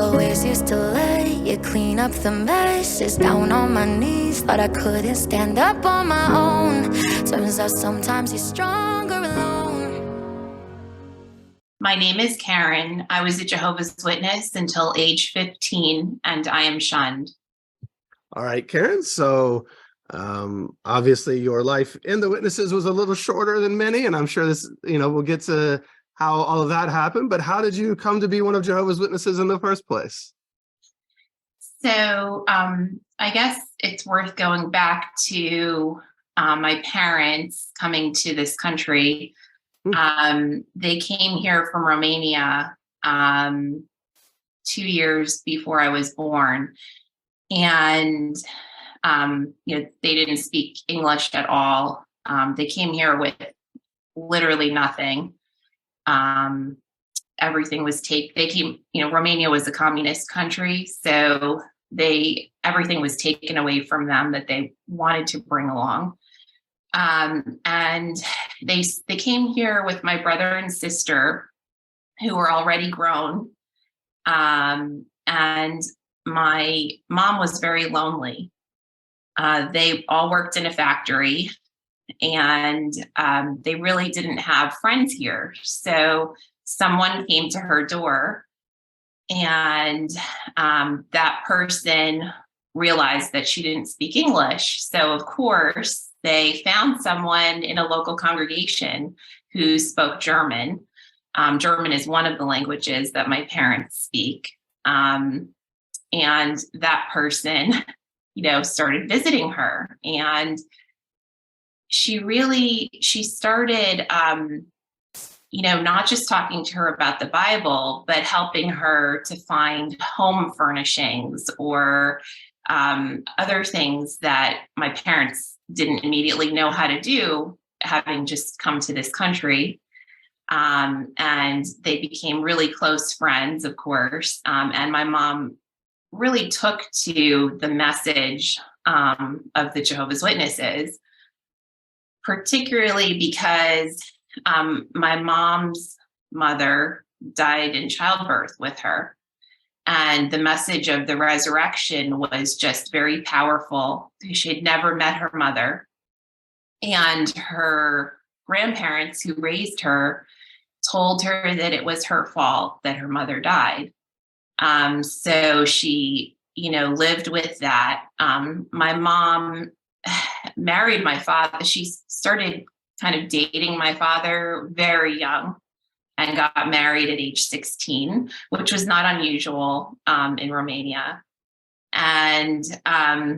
always used to lay it clean up the messes. Down on my knees, thought I couldn't stand up on my own. Turns out sometimes you're stronger alone. My name is Karen. I was a Jehovah's Witness until age 15, and I am shunned. All right, Karen. So obviously your life in the witnesses was a little shorter than many, and I'm sure this, we'll get to how all of that happened, but how did you come to be one of Jehovah's Witnesses in the first place? So I guess it's worth going back to my parents coming to this country. They came here from Romania 2 years before I was born. And, they didn't speak English at all. They came here with literally nothing. Everything was Romania was a communist country. So everything was taken away from them that they wanted to bring along. And they came here with my brother and sister who were already grown. And my mom was very lonely. They all worked in a factory, and they really didn't have friends here. So someone came to her door, and that person realized that she didn't speak English. So of course, they found someone in a local congregation who spoke German. German is one of the languages that my parents speak. And that person, started visiting her. And she started, not just talking to her about the Bible, but helping her to find home furnishings or other things that my parents didn't immediately know how to do, having just come to this country. And they became really close friends, of course. And my mom really took to the message of the Jehovah's Witnesses, particularly because my mom's mother died in childbirth with her. And the message of the resurrection was just very powerful. She had never met her mother. And her grandparents who raised her told her that it was her fault that her mother died. So she, lived with that. My mom married my father. She started kind of dating my father very young and got married at age 16, which was not unusual in Romania. And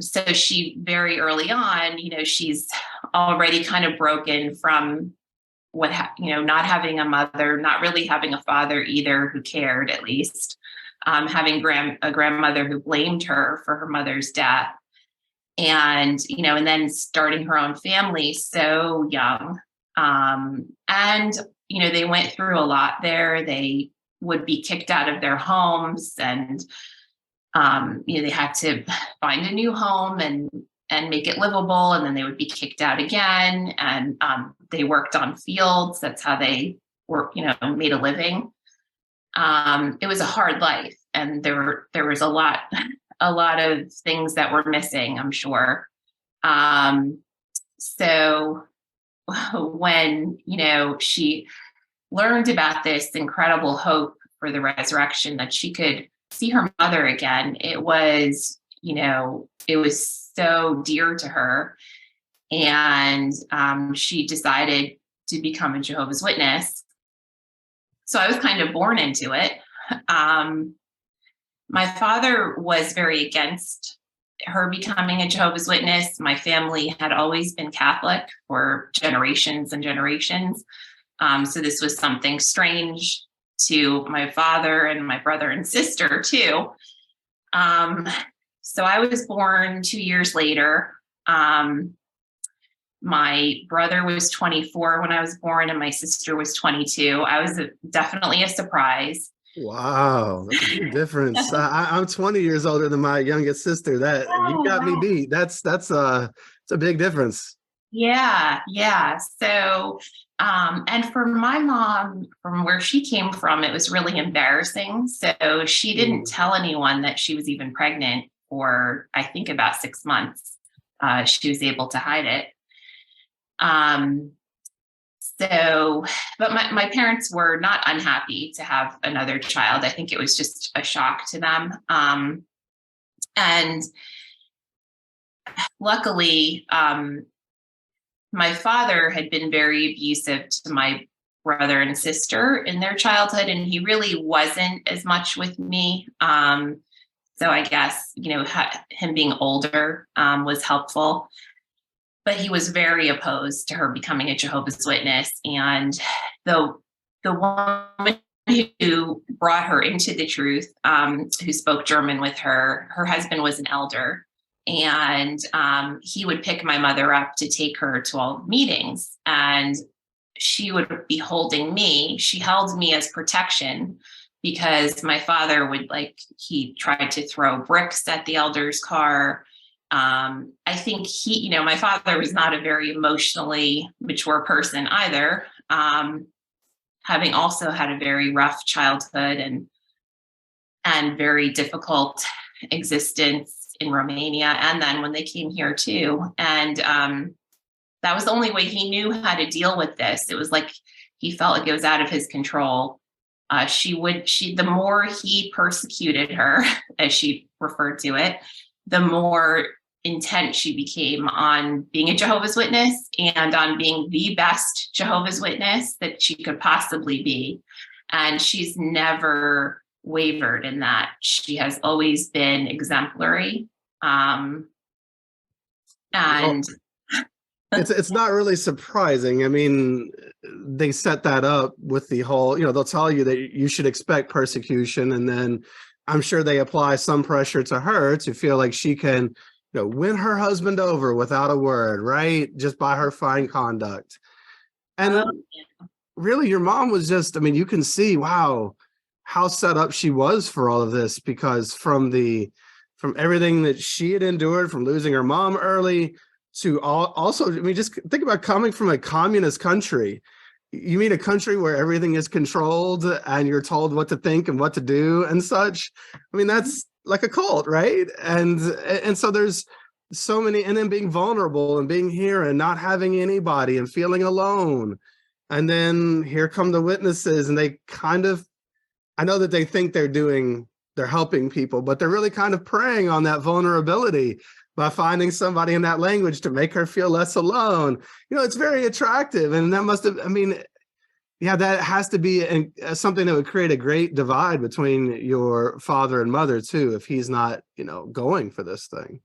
so she very early on, she's already kind of broken from not having a mother, not really having a father either who cared, at least, having a grandmother who blamed her for her mother's death. And, and then starting her own family so young. And, they went through a lot there. They would be kicked out of their homes, and, they had to find a new home and make it livable. And then they would be kicked out again. And they worked on fields. That's how they made a living. It was a hard life. And there was a lot of things that were missing, I'm sure. So when, she learned about this incredible hope for the resurrection, that she could see her mother again, it was so dear to her. And she decided to become a Jehovah's Witness. So I was kind of born into it. My father was very against her becoming a Jehovah's Witness. My family had always been Catholic for generations and generations. So this was something strange to my father and my brother and sister too. So I was born 2 years later. My brother was 24 when I was born, and my sister was 22. I was definitely a surprise. Wow, that's a big difference. I'm 20 years older than my youngest sister. You got me beat. That's a big difference. Yeah. So, and for my mom, from where she came from, it was really embarrassing. So she didn't Mm. tell anyone that she was even pregnant for, I think, about 6 months. She was able to hide it. Um, so, but my parents were not unhappy to have another child. I think it was just a shock to them. And luckily, my father had been very abusive to my brother and sister in their childhood, and he really wasn't as much with me. So I guess, him being older was helpful, but he was very opposed to her becoming a Jehovah's Witness. And the woman who brought her into the truth, who spoke German with her, her husband was an elder, and he would pick my mother up to take her to all meetings, and she would be holding me. She held me as protection because my father would, he tried to throw bricks at the elder's car. I think my father was not a very emotionally mature person either, having also had a very rough childhood and very difficult existence in Romania, and then when they came here too. And that was the only way he knew how to deal with this. It was like he felt like it was out of his control. The more he persecuted her, as she referred to it, the more intent she became on being a Jehovah's Witness and on being the best Jehovah's Witness that she could possibly be. And she's never wavered in that. She has always been exemplary. And Well, it's not really surprising. I mean, they set that up with the whole, they'll tell you that you should expect persecution, and then I'm sure they apply some pressure to her to feel like she can, win her husband over without a word, right? Just by her fine conduct. And really, your mom was just, I mean, you can see, wow, how set up she was for all of this, because from everything that she had endured, from losing her mom early to also, I mean, just think about coming from a communist country. You mean a country where everything is controlled and you're told what to think and what to do and such. I mean, that's like a cult, right? And so there's so many, and then being vulnerable and being here and not having anybody and feeling alone. And then here come the witnesses, and they kind of, I know that they think they're helping people, but they're really kind of preying on that vulnerability by finding somebody in that language to make her feel less alone. It's very attractive. And that must have, I mean, yeah, that has to be something that would create a great divide between your father and mother too, if he's not, going for this thing.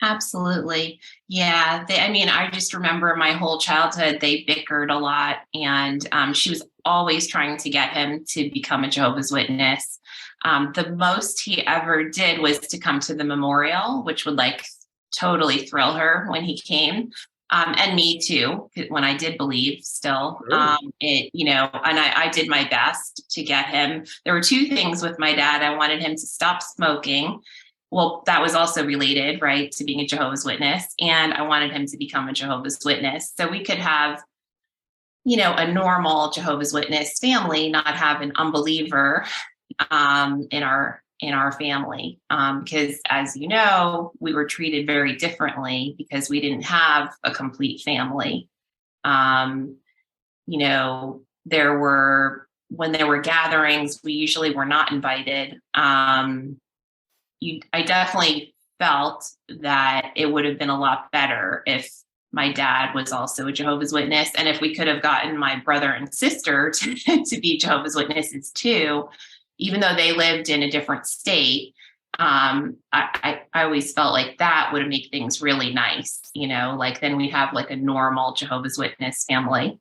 Absolutely. Yeah. I just remember my whole childhood, they bickered a lot. And she was always trying to get him to become a Jehovah's Witness. The most he ever did was to come to the memorial, which would totally thrill her when he came. And me too, when I did believe still. Sure. And I did my best to get him. There were two things with my dad. I wanted him to stop smoking. Well, that was also related, right, to being a Jehovah's Witness. And I wanted him to become a Jehovah's Witness. So we could have, a normal Jehovah's Witness family, not have an unbeliever in our family. Because as you know, we were treated very differently because we didn't have a complete family. When there were gatherings, we usually were not invited. I definitely felt that it would have been a lot better if my dad was also a Jehovah's Witness, and if we could have gotten my brother and sister to be Jehovah's Witnesses too, even though they lived in a different state. I always felt like that would make things really nice, then we have a normal Jehovah's Witness family.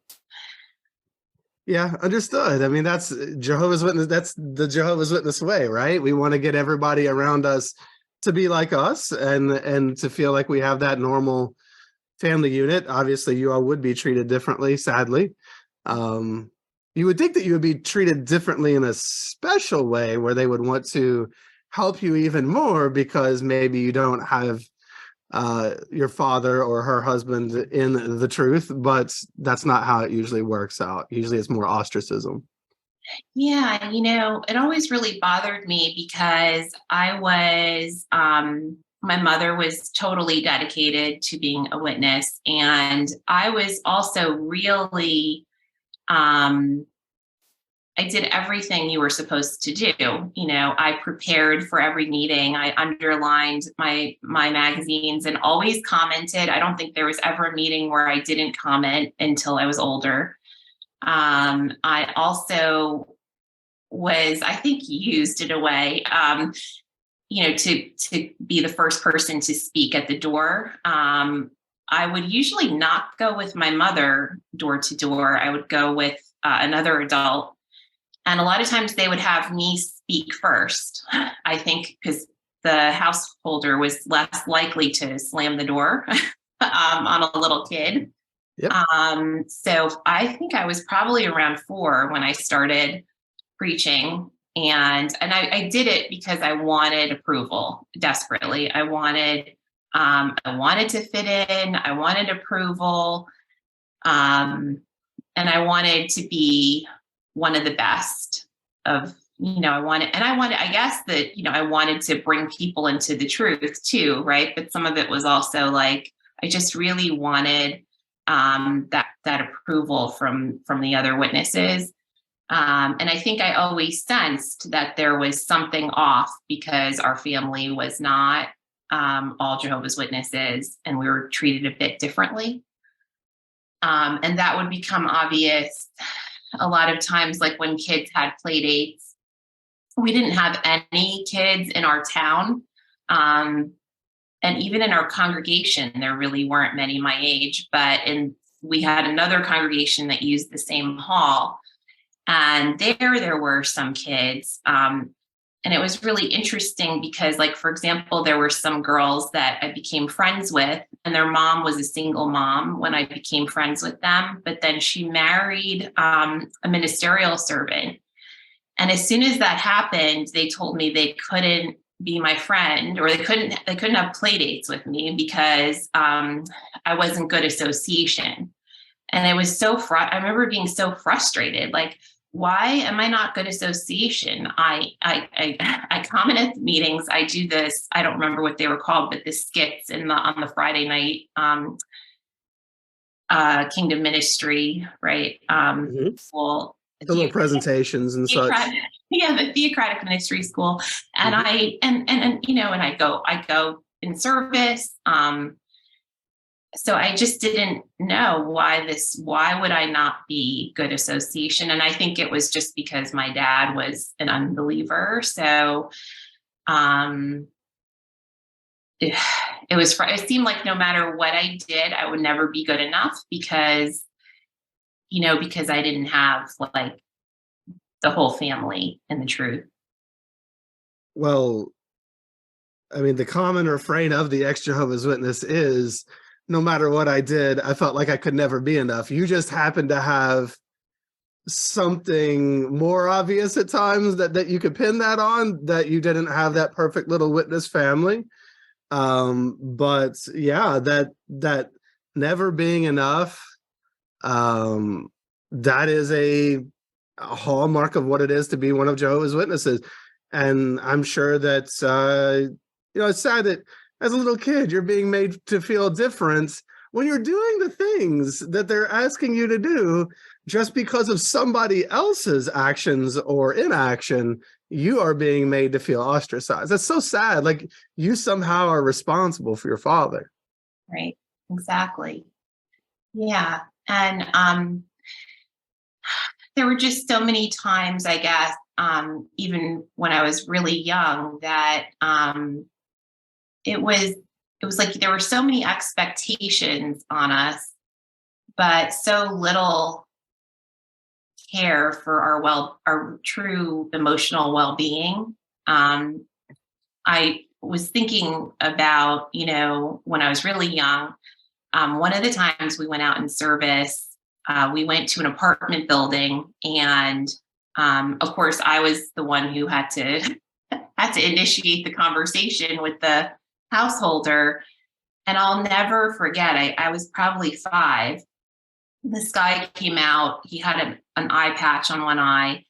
Yeah, understood. I mean, that's Jehovah's Witness. That's the Jehovah's Witness way, right? We want to get everybody around us to be like us and to feel like we have that normal family unit. Obviously, you all would be treated differently, sadly. You would think that you would be treated differently in a special way where they would want to help you even more because maybe you don't have your father or her husband in the truth, but that's not how it usually works out. Usually it's more ostracism. Yeah, it always really bothered me because my mother was totally dedicated to being a witness. And I was also really, I did everything you were supposed to do. I prepared for every meeting. I underlined my magazines and always commented. I don't think there was ever a meeting where I didn't comment until I was older. I also was, I think, used in a way, to be the first person to speak at the door. I would usually not go with my mother door to door. I would go with another adult. And a lot of times they would have me speak first, I think, because the householder was less likely to slam the door on a little kid. Yep. So I think I was probably around 4 when I started preaching. And I did it because I wanted approval desperately. I wanted to fit in. I wanted approval. And I wanted to be one of the best of, I wanted to bring people into the truth too. Right. But some of it was also like, I just really wanted that approval from the other witnesses. And I think I always sensed that there was something off because our family was not all Jehovah's Witnesses, and we were treated a bit differently. And that would become obvious a lot of times, like when kids had play dates. We didn't have any kids in our town. And even in our congregation, there really weren't many my age, but we had another congregation that used the same hall. And there were some kids. And it was really interesting because, like, for example, there were some girls that I became friends with, and their mom was a single mom when I became friends with them. But then she married a ministerial servant. And as soon as that happened, they told me they couldn't be my friend, or they couldn't have play dates with me because I wasn't good association. And it was I remember being so frustrated, like, why am I not good association? I comment at the meetings. I do this, I don't remember what they were called, but the skits on the Friday night Kingdom Ministry, right? Well, the little presentations and such. Yeah, the theocratic ministry school. And I go in service. So I just didn't know why would I not be good association? And I think it was just because my dad was an unbeliever. So it seemed like no matter what I did, I would never be good enough because I didn't have like the whole family in the truth. Well, I mean, the common refrain of the ex-Jehovah's Witness is, no matter what I did, I felt like I could never be enough. You just happened to have something more obvious at times that you could pin that on, that you didn't have that perfect little witness family. But yeah, that never being enough, that is a hallmark of what it is to be one of Jehovah's Witnesses. And I'm sure that, it's sad that as a little kid, you're being made to feel different when you're doing the things that they're asking you to do just because of somebody else's actions or inaction. You are being made to feel ostracized. That's so sad. Like, you somehow are responsible for your father. Right. Exactly. Yeah. And there were just so many times, I guess, even when I was really young, that it was like there were so many expectations on us, but so little care for our true emotional well-being. I was thinking about, when I was really young, one of the times we went out in service, we went to an apartment building, and of course I was the one who had to initiate the conversation with the householder. And I'll never forget, I was probably 5. This guy came out, he had an eye patch on one eye,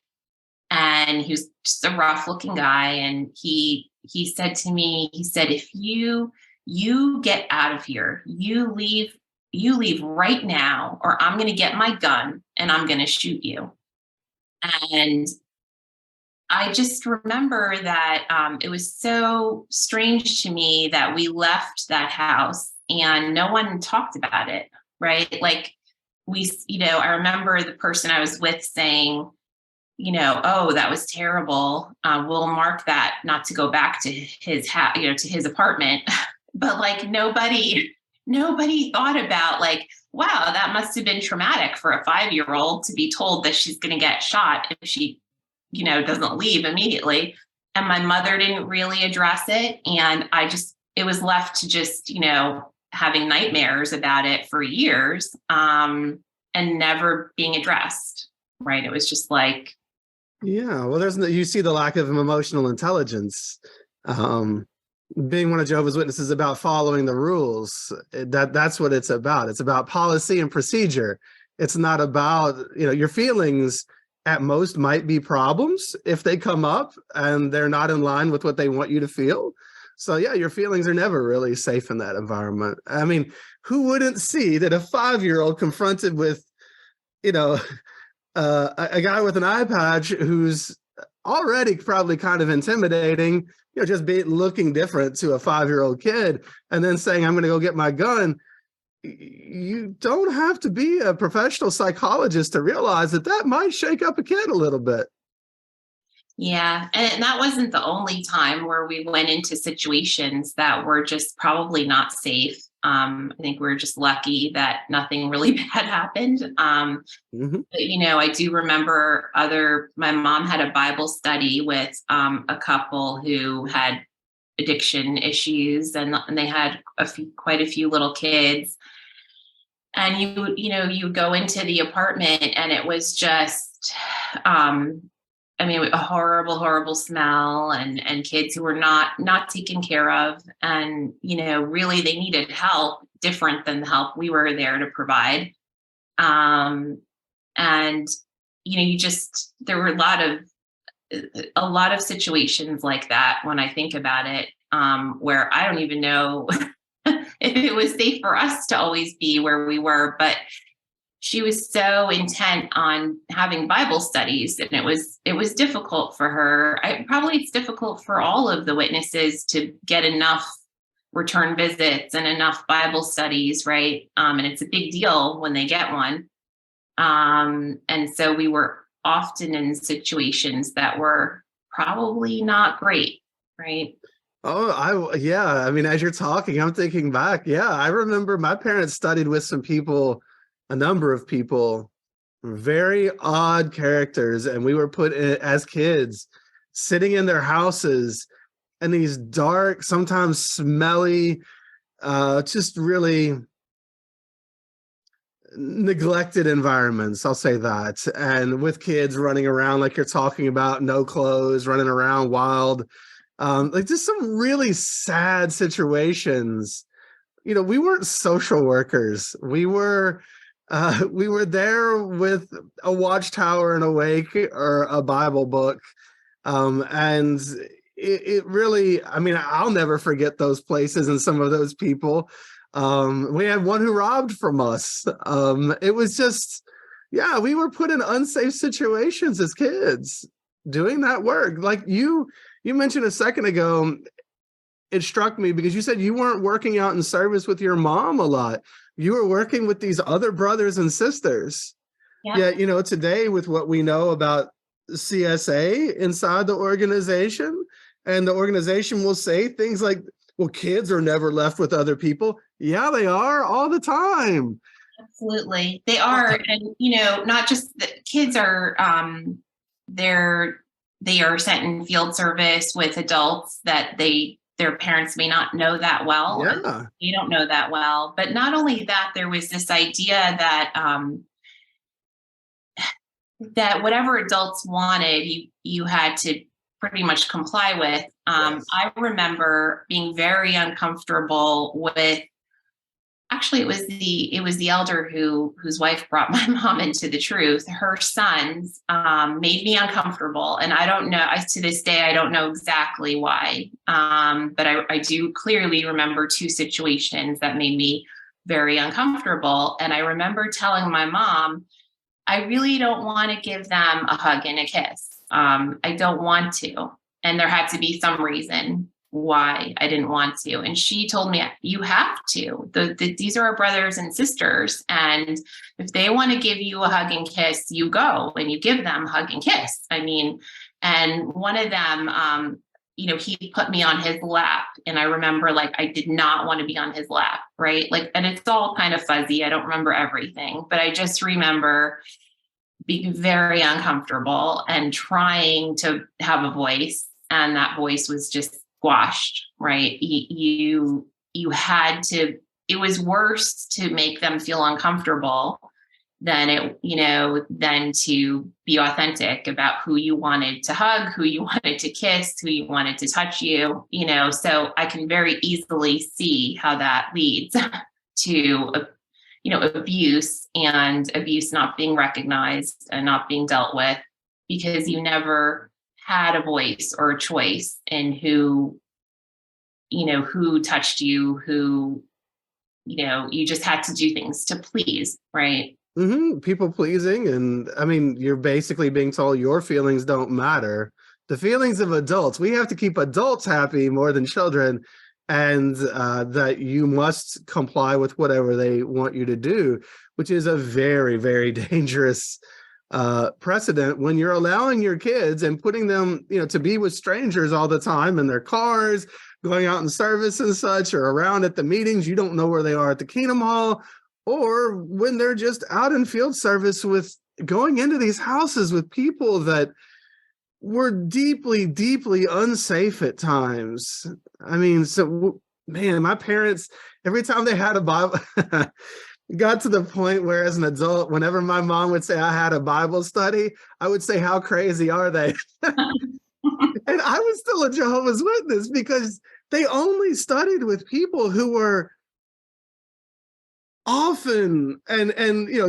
and he was just a rough looking guy. And he said to me, he said, if you get out of here, you leave right now, or I'm going to get my gun and I'm going to shoot you. And I just remember that it was so strange to me that we left that house and no one talked about it, right? Like I remember the person I was with saying, oh, that was terrible. We'll mark that not to go back to his house, to his apartment. But like nobody thought about like, wow, that must have been traumatic for a 5-year-old to be told that she's going to get shot if she, doesn't leave immediately. And my mother didn't really address it. And it was left to just, having nightmares about it for years, and never being addressed. Right. It was just like, yeah, well, you see the lack of emotional intelligence. Being one of Jehovah's Witnesses is about following the rules. That's what it's about. It's about policy and procedure. It's not about, your feelings at most might be problems if they come up and they're not in line with what they want you to feel. So yeah, your feelings are never really safe in that environment. I mean, who wouldn't see that a 5-year-old confronted with, a guy with an eye patch who's already probably kind of intimidating, just looking different to a 5-year-old kid, and then saying, I'm going to go get my gun. You don't have to be a professional psychologist to realize that might shake up a kid a little bit. Yeah. And that wasn't the only time where we went into situations that were just probably not safe. I think we were just lucky that nothing really bad happened. But, I do remember my mom had a Bible study with a couple who had addiction issues, and they had quite a few little kids. And you go into the apartment and it was just, a horrible, horrible smell, and kids who were not taken care of. And, really they needed help different than the help we were there to provide. And, there were a lot of situations like that when I think about it, where I don't even know if it was safe for us to always be where we were, but she was so intent on having Bible studies, and it was difficult for her. It's difficult for all of the witnesses to get enough return visits and enough Bible studies, right? And it's a big deal when they get one. And so we were often in situations that were probably not great, right? Oh, as you're talking, I'm thinking back. Yeah, I remember my parents studied with some people, a number of people, very odd characters, and we were put in, as kids, sitting in their houses in these dark, sometimes smelly, just really neglected environments, I'll say that. And with kids running around like you're talking about, no clothes, running around wild, like just some really sad situations. We weren't social workers. We were there with a watchtower and a wake or a Bible book. And it really, I'll never forget those places and some of those people. We had one who robbed from us. It was just, we were put in unsafe situations as kids doing that work. Like you mentioned a second ago, it struck me because you said you weren't working out in service with your mom a lot. You were working with these other brothers and sisters. Yeah. Today with what we know about CSA inside the organization, and the organization will say things like, well, kids are never left with other people. Yeah, they are all the time. Absolutely. They are. And, not just the kids are, they are sent in field service with adults that their parents may not know that well. Yeah. You don't know that well. But not only that, there was this idea that that whatever adults wanted, you had to pretty much comply with. Yes. I remember being very uncomfortable with actually, it was the elder whose wife brought my mom into the truth. Her sons made me uncomfortable, and I don't know. To this day, I don't know exactly why. But I do clearly remember two situations that made me very uncomfortable. And I remember telling my mom, I really don't want to give them a hug and a kiss. I don't want to, and there had to be some reason why I didn't want to. And she told me, you have to. These are our brothers and sisters. And if they want to give you a hug and kiss, you go and you give them a hug and kiss. I mean, and one of them, he put me on his lap. And I remember, like, I did not want to be on his lap, right? Like, and it's all kind of fuzzy. I don't remember everything, but I just remember being very uncomfortable and trying to have a voice. And that voice was just squashed, right? You had to, it was worse to make them feel uncomfortable than than to be authentic about who you wanted to hug, who you wanted to kiss, who you wanted to touch you, so I can very easily see how that leads to, abuse, and abuse not being recognized and not being dealt with, because you never had a voice or a choice in who touched you, who, you just had to do things to please, right? People pleasing. And I mean, you're basically being told your feelings don't matter. The feelings of adults, we have to keep adults happy more than children, and that you must comply with whatever they want you to do, which is a very, very dangerous precedent when you're allowing your kids and putting them, to be with strangers all the time in their cars, going out in service and such, or around at the meetings. You don't know where they are at the Kingdom Hall, or when they're just out in field service with going into these houses with people that were deeply, deeply unsafe at times. I mean, so man, my parents, every time they had a Bible, got to the point where as an adult, whenever my mom would say I had a Bible study, I would say, how crazy are they? And I was still a Jehovah's Witness because they only studied with people who were often, and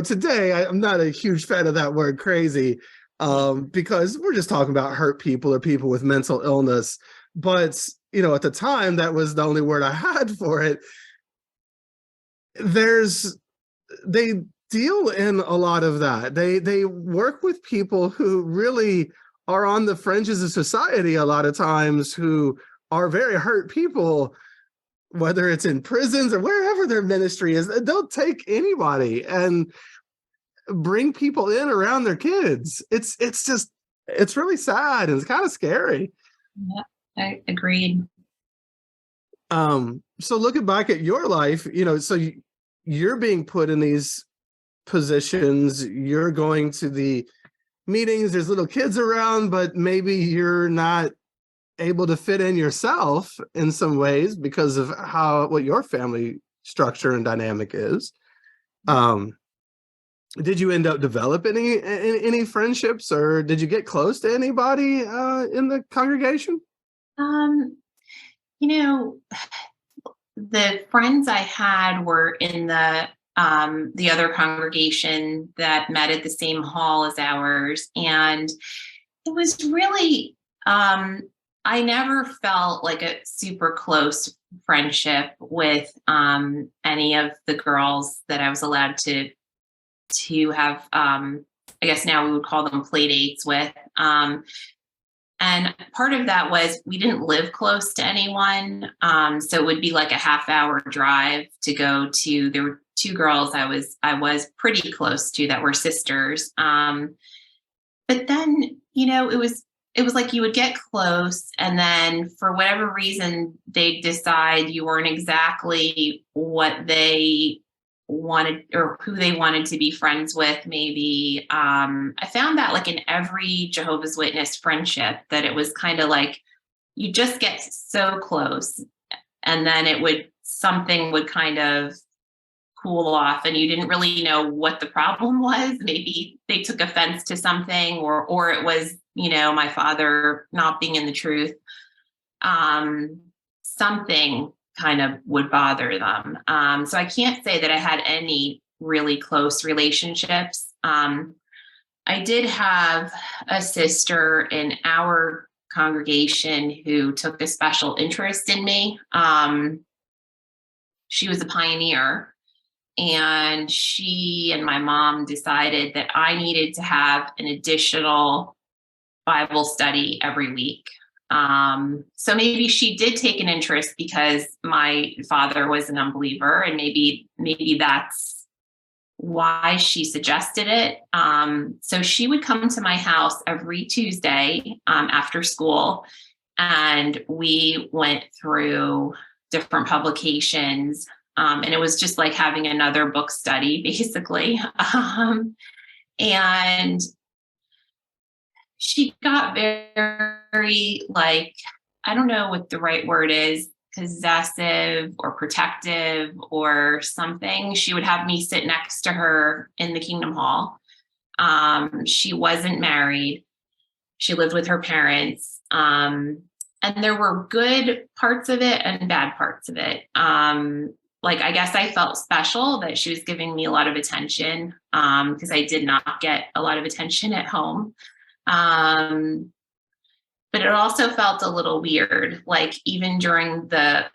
today I'm not a huge fan of that word crazy, because we're just talking about hurt people or people with mental illness. But, at the time, that was the only word I had for it. They deal in a lot of that. They work with people who really are on the fringes of society a lot of times, who are very hurt people, whether it's in prisons or wherever their ministry is. They'll take anybody and bring people in around their kids. It's really sad, and it's kind of scary. Yeah, I agreed. So looking back at your life, so you're being put in these positions, you're going to the meetings, there's little kids around, but maybe you're not able to fit in yourself in some ways because of what your family structure and dynamic is. Did you end up developing any friendships, or did you get close to anybody in the congregation? The friends I had were in the other congregation that met at the same hall as ours. And it was really, I never felt like a super close friendship with any of the girls that I was allowed to have, I guess now we would call them play dates with. And part of that was we didn't live close to anyone. So it would be like a half-hour drive to go to. There were two girls I was pretty close to that were sisters. But then, it was like you would get close, and then for whatever reason, they'd decide you weren't exactly what they wanted or who they wanted to be friends with. Maybe I found that like in every Jehovah's Witness friendship, that it was kind of like you just get so close, and then something would kind of cool off, and you didn't really know what the problem was. Maybe they took offense to something, or it was, my father not being in the truth. Something kind of would bother them. So I can't say that I had any really close relationships. I did have a sister in our congregation who took a special interest in me. She was a pioneer, and she and my mom decided that I needed to have an additional Bible study every week. So maybe she did take an interest because my father was an unbeliever, and maybe that's why she suggested it. So she would come to my house every Tuesday after school, and we went through different publications. And it was just like having another book study, basically. And she got very, like, I don't know what the right word is, possessive or protective or something. She would have me sit next to her in the Kingdom Hall. She wasn't married. She lived with her parents. And there were good parts of it and bad parts of it. Like, I guess I felt special that she was giving me a lot of attention, because I did not get a lot of attention at home. But it also felt a little weird. Like, even during the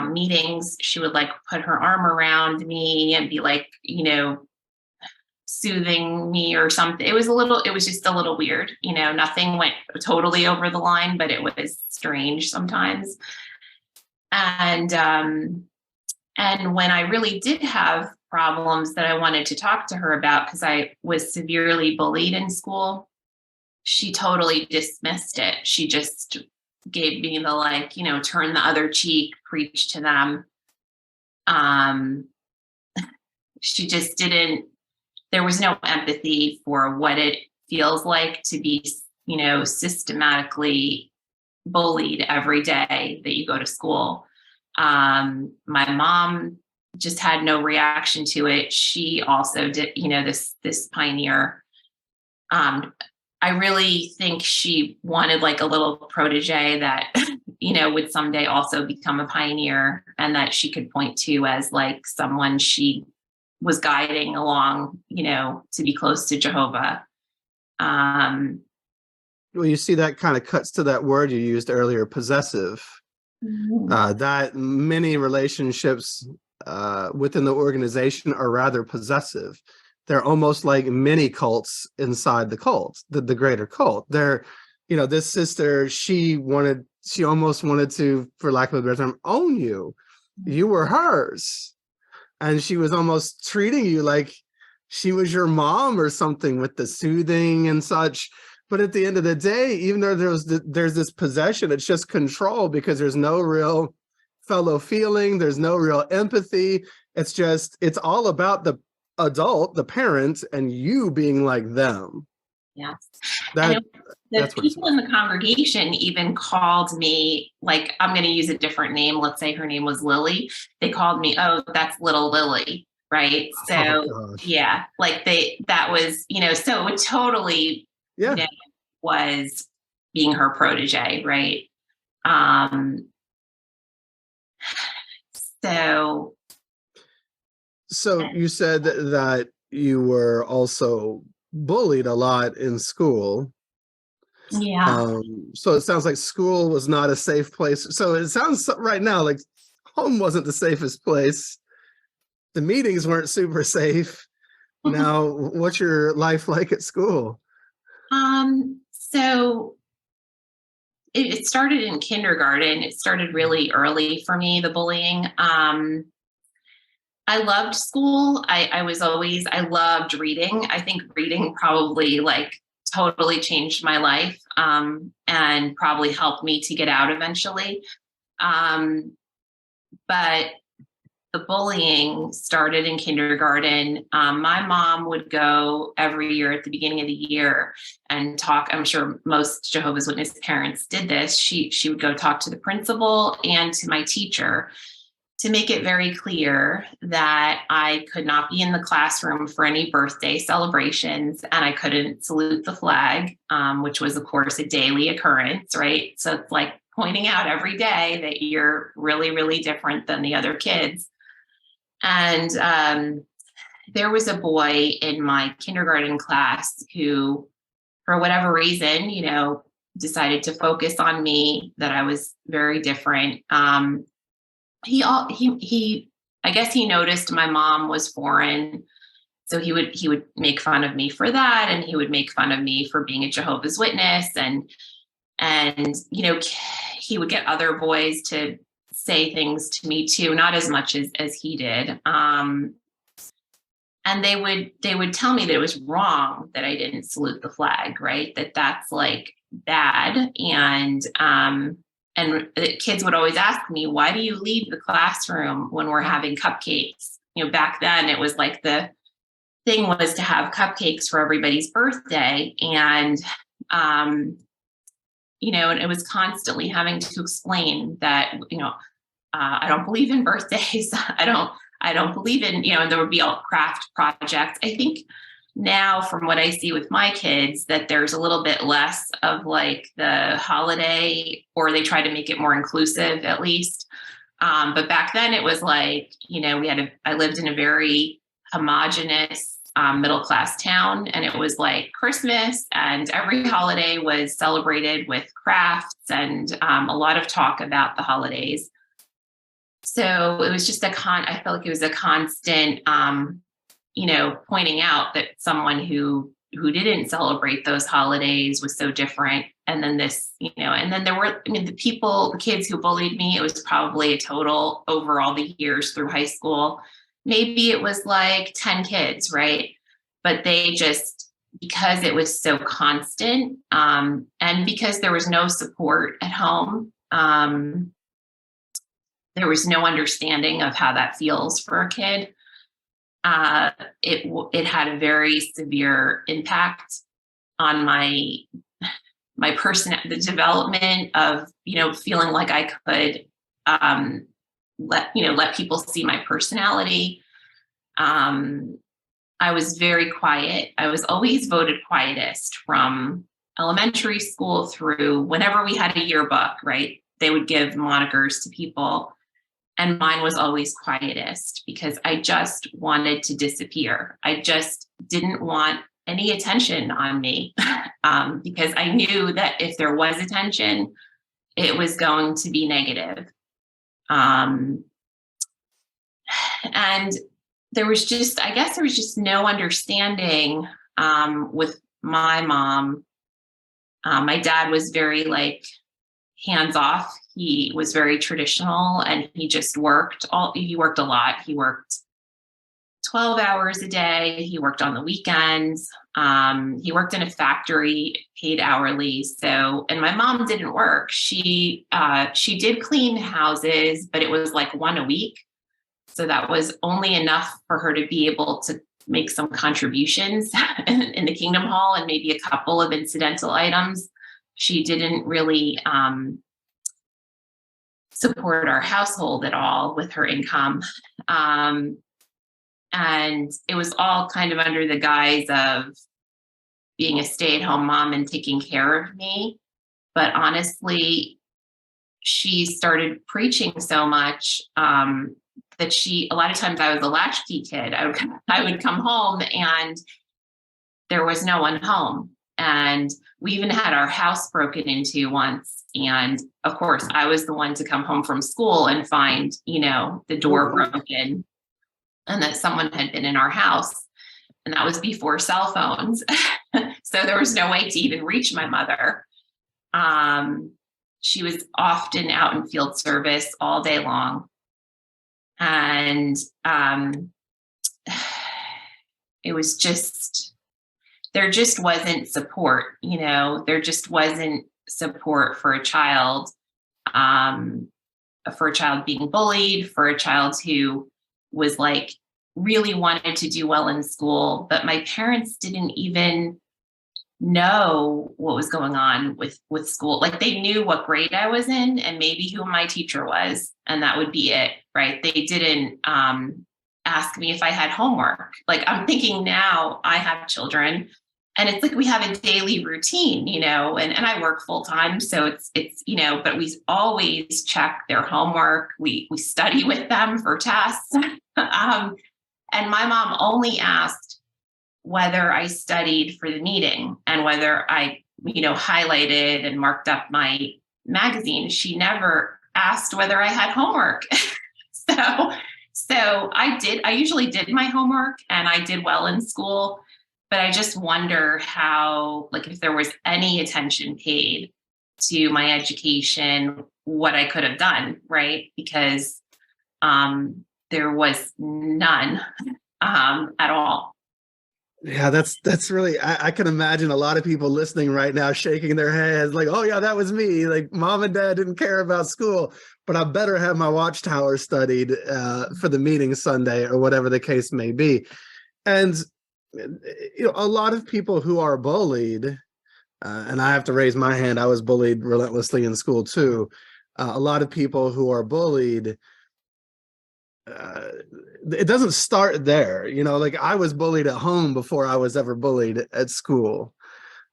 meetings, she would like put her arm around me and be like, soothing me or something. It was just a little weird. Nothing went totally over the line, but it was strange sometimes. And when I really did have problems that I wanted to talk to her about, because I was severely bullied in school, she totally dismissed it. She just gave me the turn the other cheek, preach to them. She just didn't, there was no empathy for what it feels like to be, systematically bullied every day that you go to school. My mom just had no reaction to it. She also did, this pioneer. I really think she wanted like a little protege that, would someday also become a pioneer, and that she could point to as like someone she was guiding along, to be close to Jehovah. Well, you see, that kind of cuts to that word you used earlier, possessive. Mm-hmm. That many relationships within the organization are rather possessive. They're almost like mini cults inside the cult, the greater cult. They're, this sister, she almost wanted to, for lack of a better term, own you. You were hers. And she was almost treating you like she was your mom or something, with the soothing and such. But at the end of the day, even though there's this possession, it's just control, because there's no real fellow feeling. There's no real empathy. It's all about the adult, the parents, and you being like them. Yes. The people in the congregation even called me, like, I'm going to use a different name. Let's say her name was Lily. They called me, "Oh, that's little Lily." Right. So yeah, like that was, so it totally, was being her protege. Right. So you said that you were also bullied a lot in school. Yeah. So it sounds like school was not a safe place. So it sounds right now like home wasn't the safest place. The meetings weren't super safe. Now, what's your life like at school? So it started in kindergarten. It started really early for me, the bullying. I loved school. I loved reading. I think reading probably totally changed my life, and probably helped me to get out eventually. But the bullying started in kindergarten. My mom would go every year at the beginning of the year and talk. I'm sure most Jehovah's Witness parents did this. She would go talk to the principal and to my teacher to make it very clear that I could not be in the classroom for any birthday celebrations, and I couldn't salute the flag, which was, of course, a daily occurrence, right? So it's like pointing out every day that you're really, really different than the other kids. And there was a boy in my kindergarten class who, for whatever reason, decided to focus on me, that I was very different. I guess he noticed my mom was foreign. So he would make fun of me for that. And he would make fun of me for being a Jehovah's Witness. And he would get other boys to say things to me too, not as much as he did. And they would tell me that it was wrong that I didn't salute the flag, right? That's like bad. And the kids would always ask me, why do you leave the classroom when we're having cupcakes? Back then it was like the thing was to have cupcakes for everybody's birthday. And, and it was constantly having to explain that, I don't believe in birthdays. I don't believe in, there would be all craft projects. I think now from what I see with my kids that there's a little bit less of like the holiday, or they try to make it more inclusive at least. But back then it was like, I lived in a very homogenous middle-class town, and it was like Christmas and every holiday was celebrated with crafts and a lot of talk about the holidays. So it was just I felt like it was a constant, pointing out that someone who didn't celebrate those holidays was so different. And then and then there were, the kids who bullied me, it was probably a total over all the years through high school. Maybe it was like 10 kids, right? But they just, because it was so constant, and because there was no support at home, there was no understanding of how that feels for a kid. It had a very severe impact on my the development of, feeling like I could let people see my personality. I was very quiet. I was always voted quietest from elementary school through whenever we had a yearbook, right? They would give monikers to people. And mine was always quietest because I just wanted to disappear. I just didn't want any attention on me because I knew that if there was attention, it was going to be negative. And there was just no understanding with my mom. My dad was very hands off. He was very traditional and he just worked he worked a lot. He worked 12 hours a day. He worked on the weekends. He worked in a factory, paid hourly. So, and my mom didn't work. She did clean houses, but it was like one a week. So that was only enough for her to be able to make some contributions in the Kingdom Hall and maybe a couple of incidental items. She didn't really support our household at all with her income. And it was all kind of under the guise of being a stay-at-home mom and taking care of me. But honestly, she started preaching so much that a lot of times I was a latchkey kid. I would come home and there was no one home. And we even had our house broken into once. And of course, I was the one to come home from school and find, the door broken and that someone had been in our house. And that was before cell phones. So there was no way to even reach my mother. She was often out in field service all day long. And it was just, there just wasn't support, there just wasn't support for a child being bullied, for a child who was really wanted to do well in school. But my parents didn't even know what was going on with school. They knew what grade I was in and maybe who my teacher was, and that would be it, right? They didn't ask me if I had homework. I'm thinking now I have children and it's like we have a daily routine, and I work full time. So it's, but we always check their homework. We study with them for tests. And my mom only asked whether I studied for the meeting and whether I, highlighted and marked up my magazine. She never asked whether I had homework. So I usually did my homework and I did well in school, but I just wonder how, like, if there was any attention paid to my education, what I could have done, right? Because there was none at all. Yeah, that's really, I can imagine a lot of people listening right now shaking their heads like, oh yeah, that was me. Like, mom and dad didn't care about school, but I better have my watchtower studied for the meeting Sunday or whatever the case may be. And a lot of people who are bullied, and I have to raise my hand, I was bullied relentlessly in school too. A lot of people who are bullied, it doesn't start there. Like, I was bullied at home before I was ever bullied at school.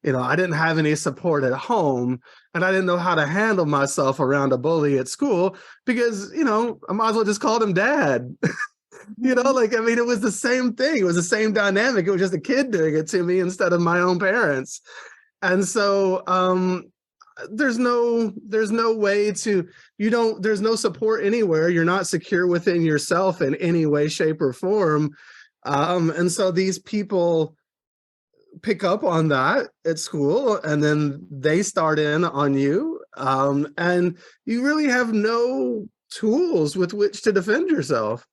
I didn't have any support at home, and I didn't know how to handle myself around a bully at school because, I might as well just call him dad. Like, I mean, it was the same thing. It was the same dynamic. It was just a kid doing it to me instead of my own parents. And so, there's no way to, there's no support anywhere. You're not secure within yourself in any way, shape, or form. And so these people pick up on that at school, and then they start in on you. And you really have no tools with which to defend yourself.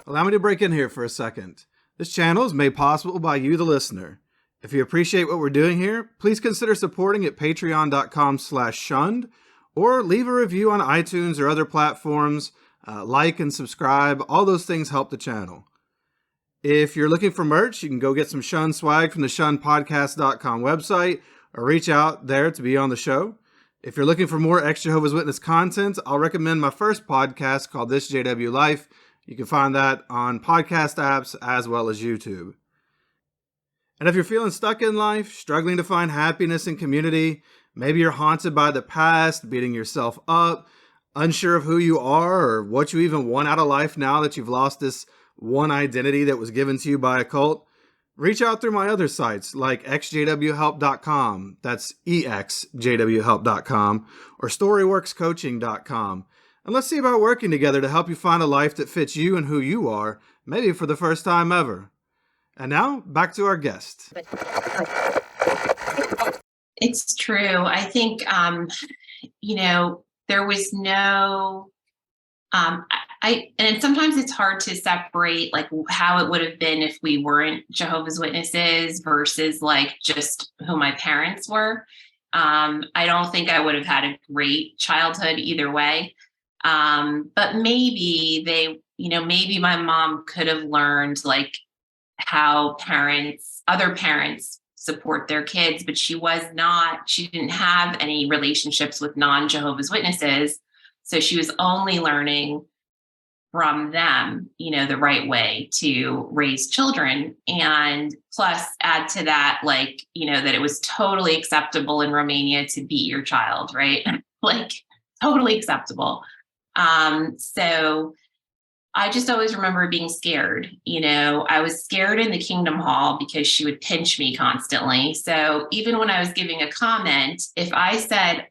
Allow me to break in here for a second. This channel is made possible by you, the listener. If you appreciate what we're doing here, please consider supporting at patreon.com/shunned, or leave a review on iTunes or other platforms. Like and subscribe. All those things help the channel. If you're looking for merch, you can go get some Shunned swag from the shunnedpodcast.com website, or reach out there to be on the show. If you're looking for more ex-Jehovah's Witness content, I'll recommend my first podcast called This JW Life. You can find that on podcast apps as well as YouTube. And if you're feeling stuck in life, struggling to find happiness and community, maybe you're haunted by the past, beating yourself up, unsure of who you are or what you even want out of life now that you've lost this one identity that was given to you by a cult, reach out through my other sites like exjwhelp.com, that's exjwhelp.com, or storyworkscoaching.com. And let's see about working together to help you find a life that fits you and who you are, maybe for the first time ever. And now, back to our guest. It's true. I think, there was no, and sometimes it's hard to separate like how it would have been if we weren't Jehovah's Witnesses versus like just who my parents were. I don't think I would have had a great childhood either way. But maybe maybe my mom could have learned like how other parents support their kids, but she didn't have any relationships with non-Jehovah's Witnesses. So she was only learning from them, the right way to raise children. And plus add to that, like, that it was totally acceptable in Romania to beat your child, right? Like totally acceptable. So I just always remember being scared. I was scared in the Kingdom Hall because she would pinch me constantly. So even when I was giving a comment, if I said,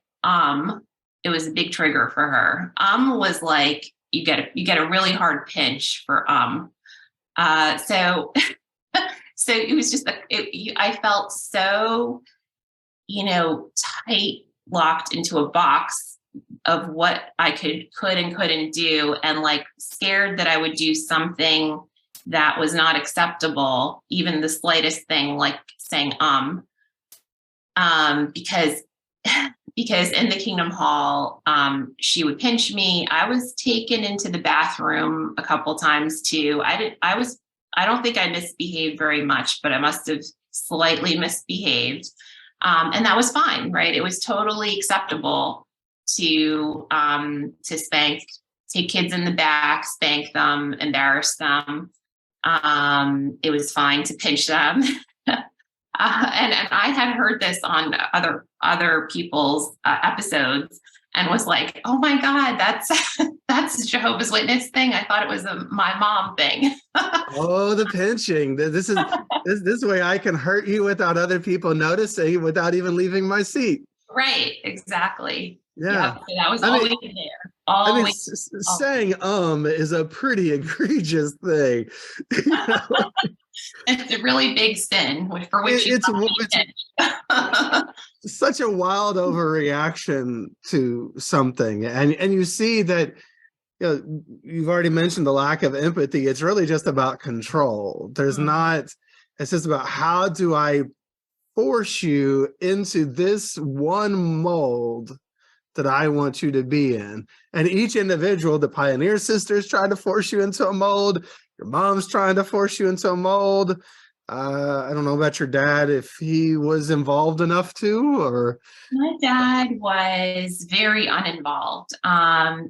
it was a big trigger for her. Was like, you get a really hard pinch for, so, so it was just, I felt so, tight, locked into a box of what I could and couldn't do, and like scared that I would do something that was not acceptable, even the slightest thing like saying because in the Kingdom Hall, she would pinch me. I was taken into the bathroom a couple times too. I don't think I misbehaved very much, but I must have slightly misbehaved. And that was fine, right? It was totally acceptable to take kids in the back, spank them, embarrass them. It was fine to pinch them. And I had heard this on other people's episodes, and was like, "Oh my God, that's a Jehovah's Witness thing. I thought it was my mom thing." Oh, the pinching. This way I can hurt you without other people noticing, without even leaving my seat. Right, exactly. Yeah. So that was I mean, always there. Always. saying is a pretty egregious thing. You know? It's a really big sin, for which It's such a wild overreaction to something, and you see that, you know, you've already mentioned the lack of empathy. It's really just about control. There's not. It's just about, how do I force you into this one mold that I want you to be in? And each individual, the Pioneer sisters tried to force you into a mold. Your mom's trying to force you into a mold. I don't know about your dad, if he was involved enough to, or. My dad was very uninvolved.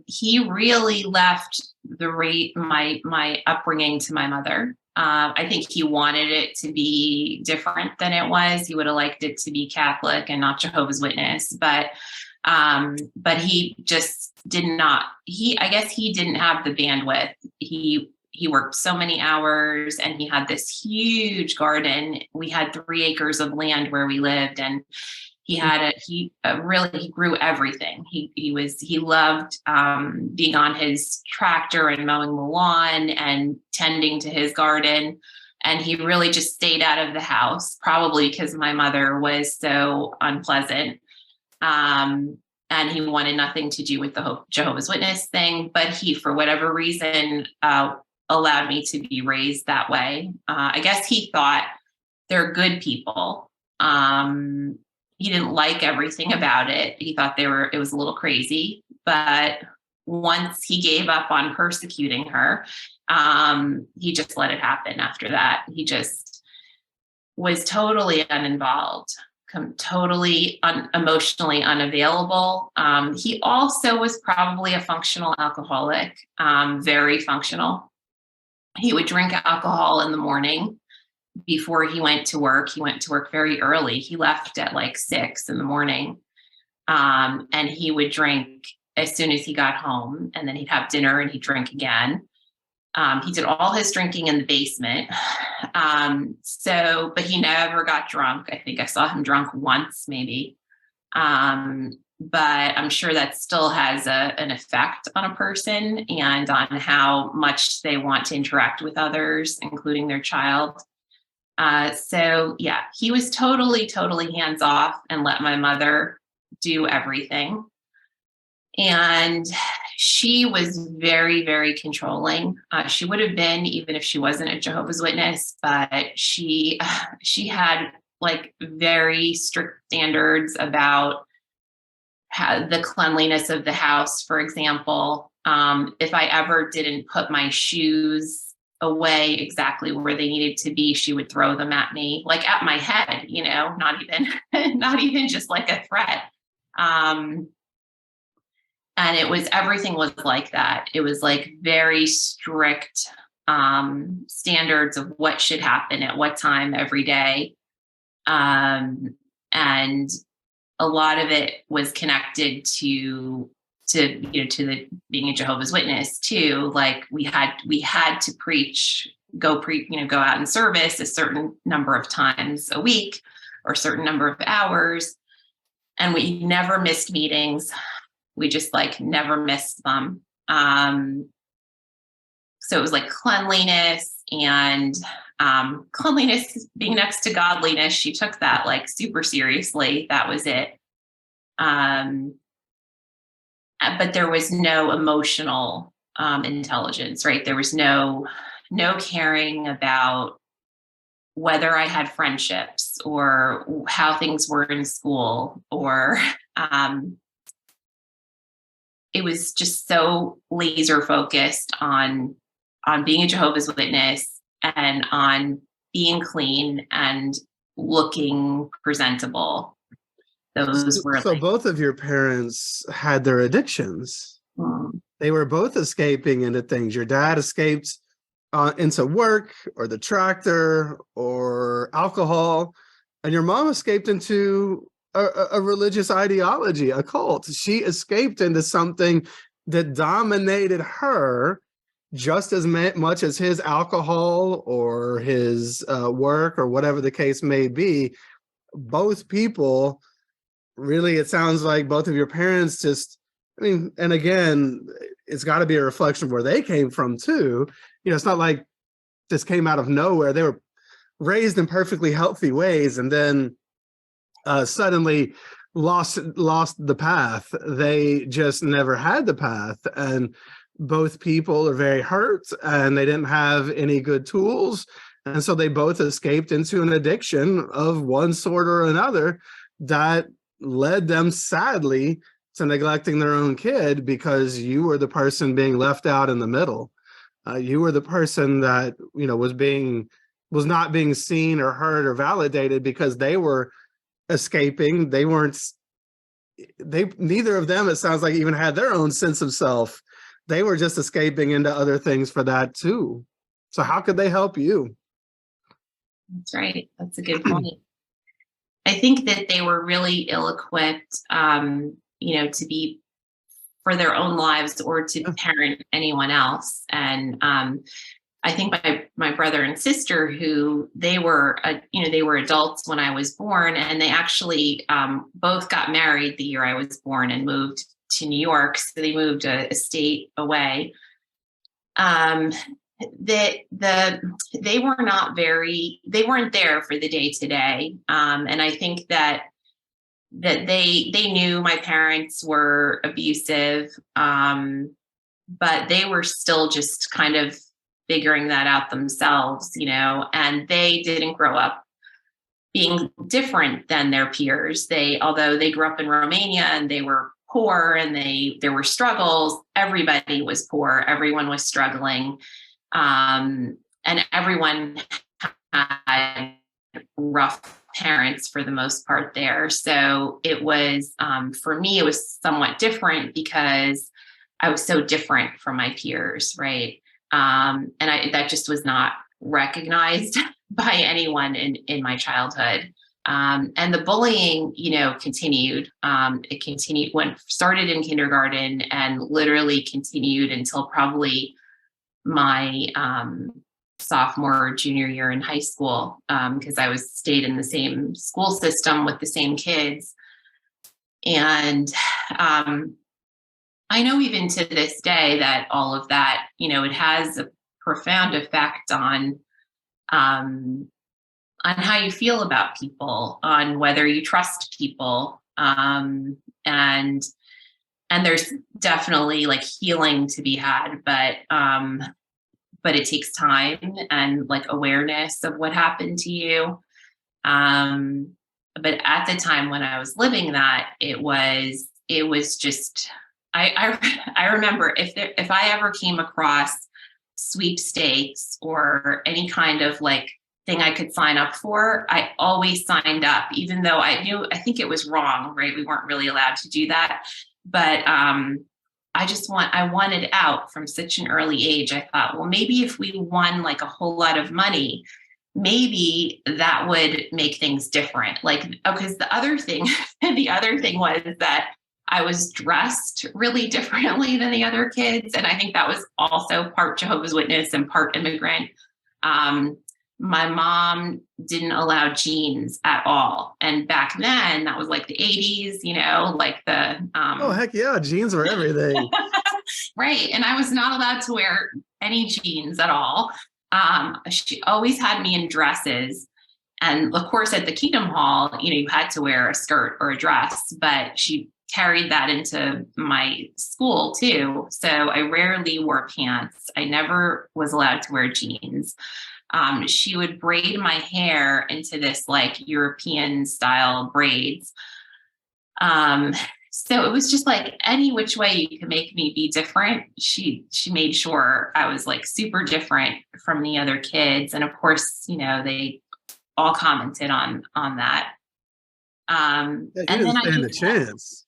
He really left my upbringing to my mother. I think he wanted it to be different than it was. He would have liked it to be Catholic and not Jehovah's Witness, but he just did not. I guess he didn't have the bandwidth. He worked so many hours, and he had this huge garden. We had 3 acres of land where we lived, and he grew everything. He loved being on his tractor and mowing the lawn and tending to his garden. And he really just stayed out of the house, probably because my mother was so unpleasant. And he wanted nothing to do with the Jehovah's Witness thing, but he, for whatever reason, allowed me to be raised that way. I guess he thought they're good people. He didn't like everything about it. He thought it was a little crazy, but once he gave up on persecuting her, he just let it happen after that. He just was totally uninvolved, totally emotionally unavailable. He also was probably a functional alcoholic, very functional. He would drink alcohol in the morning before he went to work. He went to work very early. He left at like 6 in the morning. And he would drink as soon as he got home, and then he'd have dinner and he'd drink again. He did all his drinking in the basement. But he never got drunk. I think I saw him drunk once, maybe. But I'm sure that still has an effect on a person and on how much they want to interact with others, including their child. So yeah, he was totally hands off and let my mother do everything. And she was very, very controlling. She would have been, even if she wasn't a Jehovah's Witness, but she had like very strict standards about the cleanliness of the house. For example, if I ever didn't put my shoes away exactly where they needed to be, she would throw them at me, like at my head, not even just like a threat. And everything was like that. It was like very strict standards of what should happen at what time every day. And a lot of it was connected to the being a Jehovah's Witness too. Like we had to go out in service a certain number of times a week or a certain number of hours. And we never missed meetings. We just like never missed them. So it was like cleanliness and cleanliness being next to godliness. She took that like super seriously. That was it. But there was no emotional intelligence, right? There was no caring about whether I had friendships or how things were in school, or it was just so laser focused on being a Jehovah's Witness and on being clean and looking presentable. Those were so both of your parents had their addictions. They were both escaping into things. Your dad escaped into work or the tractor or alcohol, and your mom escaped into a religious ideology, a cult. She escaped into something that dominated her just as much as his alcohol or his work or whatever the case may be. Both people, really, it sounds like both of your parents just, I mean, and again, it's got to be a reflection of where they came from too. It's not like this came out of nowhere. They were raised in perfectly healthy ways and then suddenly lost the path. They just never had the path, and both people are very hurt and they didn't have any good tools, and so they both escaped into an addiction of one sort or another that led them sadly to neglecting their own kid, because you were the person being left out in the middle. You were the person that was not being seen or heard or validated, because they were escaping. Neither of them, it sounds like, even had their own sense of self. They were just escaping into other things for that too. So how could they help you? That's right. That's a good point. I think that they were really ill-equipped, to be for their own lives or to parent anyone else. And I think my brother and sister, who they were adults when I was born, and they actually both got married the year I was born and moved to New York. So they moved a state away. They weren't there for the day to day. And I think that they knew my parents were abusive, but they were still just kind of figuring that out themselves, and they didn't grow up being different than their peers. Although they grew up in Romania and they were poor and there were struggles, everybody was poor, everyone was struggling. And everyone had rough parents for the most part there. So it was, for me, it was somewhat different because I was so different from my peers, right? And that just was not recognized by anyone in my childhood. And the bullying, continued. It started in kindergarten and literally continued until probably my sophomore or junior year in high school, because I stayed in the same school system with the same kids. And I know even to this day that all of that, it has a profound effect on how you feel about people, on whether you trust people. And there's definitely like healing to be had, but it takes time and like awareness of what happened to you. But at the time when I was living that, it was just, I remember if I ever came across sweepstakes or any kind of like thing I could sign up for, I always signed up, even though I think it was wrong, right? We weren't really allowed to do that. But I wanted out from such an early age. I thought, well, maybe if we won like a whole lot of money, maybe that would make things different. Like, because the other thing was that I was dressed really differently than the other kids. And I think that was also part Jehovah's Witness and part immigrant. My mom didn't allow jeans at all. And back then that was like the 80s, like the... oh, heck yeah. Jeans were everything. Right. And I was not allowed to wear any jeans at all. She always had me in dresses. And of course, at the Kingdom Hall, you had to wear a skirt or a dress, but she carried that into my school too. So I rarely wore pants. I never was allowed to wear jeans. She would braid my hair into this like European style braids. So it was just like any which way you could make me be different. She made sure I was like super different from the other kids. And of course, they all commented on that. Yeah, you didn't stand a chance.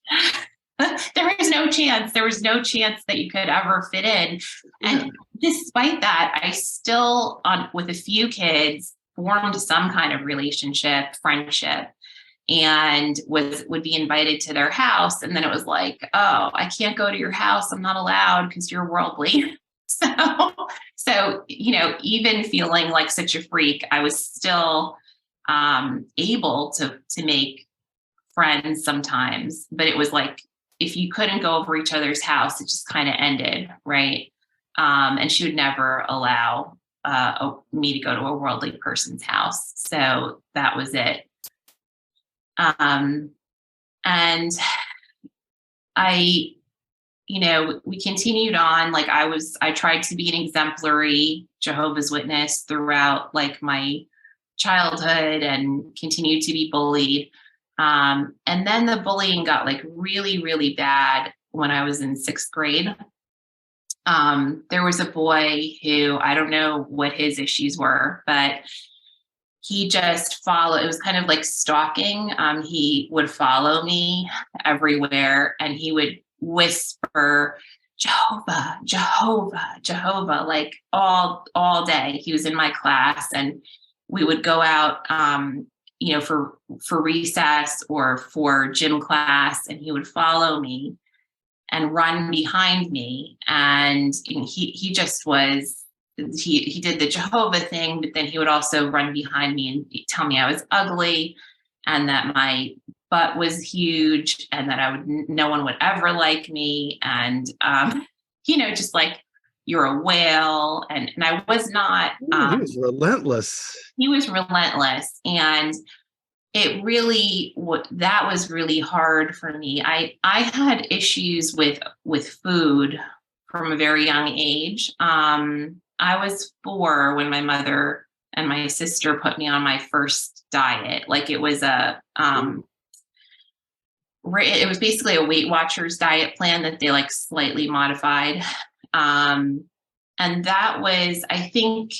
There was no chance. There was no chance that you could ever fit in. And despite that, I still, with a few kids, formed some kind of relationship, friendship, and would be invited to their house. And then it was like, oh, I can't go to your house. I'm not allowed because you're worldly. So, even feeling like such a freak, I was still able to make friends sometimes, but it was like, if you couldn't go over each other's house, it just kind of ended, right? And she would never allow me to go to a worldly person's house. So that was it. And we continued on. Like I tried to be an exemplary Jehovah's Witness throughout like my childhood and continued to be bullied. And then the bullying got like really, really bad when I was in 6th grade. There was a boy who, I don't know what his issues were, but he just followed. It was kind of like stalking. He would follow me everywhere and he would whisper, Jehovah, Jehovah, Jehovah, like all day. He was in my class and we would go out, for recess or for gym class, and he would follow me and run behind me. And he just was, he did the Jehovah thing, but then he would also run behind me and tell me I was ugly and that my butt was huge and that no one would ever like me. And, just like, you're a whale. And I was not. He was relentless. He was relentless. And it really, that was really hard for me. I had issues with food from a very young age. I was 4 when my mother and my sister put me on my first diet. Like it was it was basically a Weight Watchers diet plan that they like slightly modified. And that was, I think,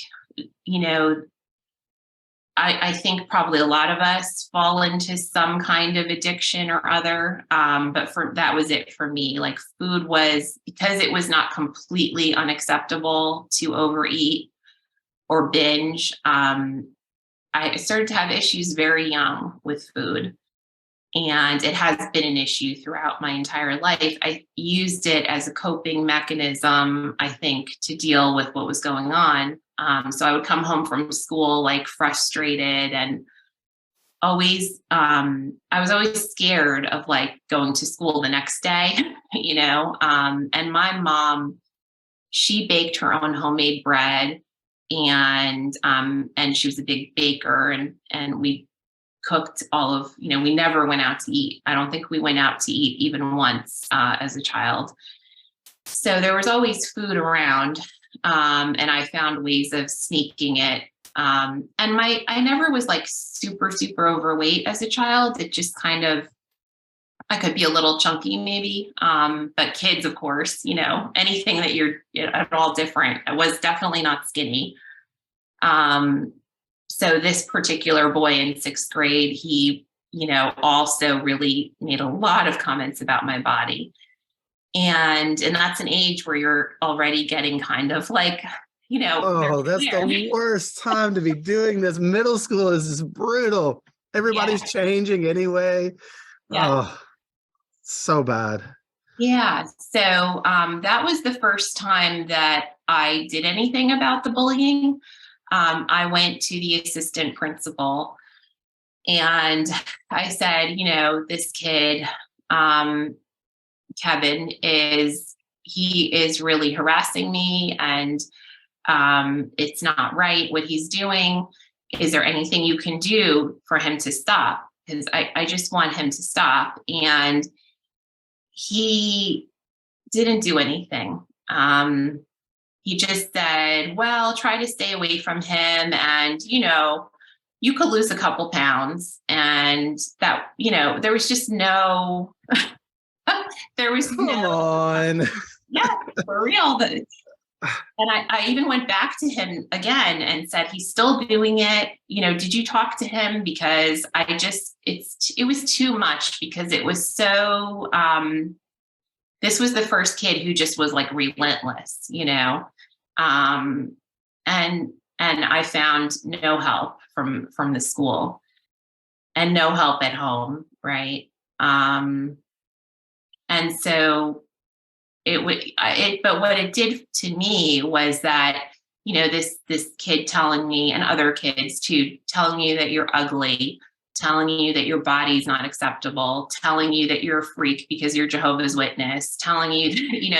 I think probably a lot of us fall into some kind of addiction or other. But that was it for me. Like food was, because it was not completely unacceptable to overeat or binge. I started to have issues very young with food. And it has been an issue throughout my entire life. I used it as a coping mechanism, I think, to deal with what was going on. So I would come home from school like frustrated and always, I was always scared of like going to school the next day, and my mom, she baked her own homemade bread and she was a big baker and we cooked all of, we never went out to eat. I don't think we went out to eat even once as a child. So there was always food around. And I found ways of sneaking it. And I never was like super, super overweight as a child. It just kind of, I could be a little chunky maybe. But kids, of course, anything that you're at all different. I was definitely not skinny. So this particular boy in 6th grade, he, also really made a lot of comments about my body. And that's an age where you're already getting kind of like, oh, that's the worst time to be doing this. Middle school is just brutal. Everybody's changing anyway. Yeah. Oh, so bad. Yeah. So that was the first time that I did anything about the bullying. I went to the assistant principal and I said, this kid, Kevin, he is really harassing me and it's not right what he's doing. Is there anything you can do for him to stop? Because I just want him to stop. And he didn't do anything. He just said, well, try to stay away from him. And, you could lose a couple pounds. And that, there was just no, Come on. Yeah, for real. And I even went back to him again and said, he's still doing it. Did you talk to him? Because it was too much because it was so, this was the first kid who just was like relentless, and I found no help from the school and no help at home, right? And so but what it did to me was that, this kid telling me, and other kids too, telling you that you're ugly, telling you that your body's not acceptable, telling you that you're a freak because you're Jehovah's Witness, telling you,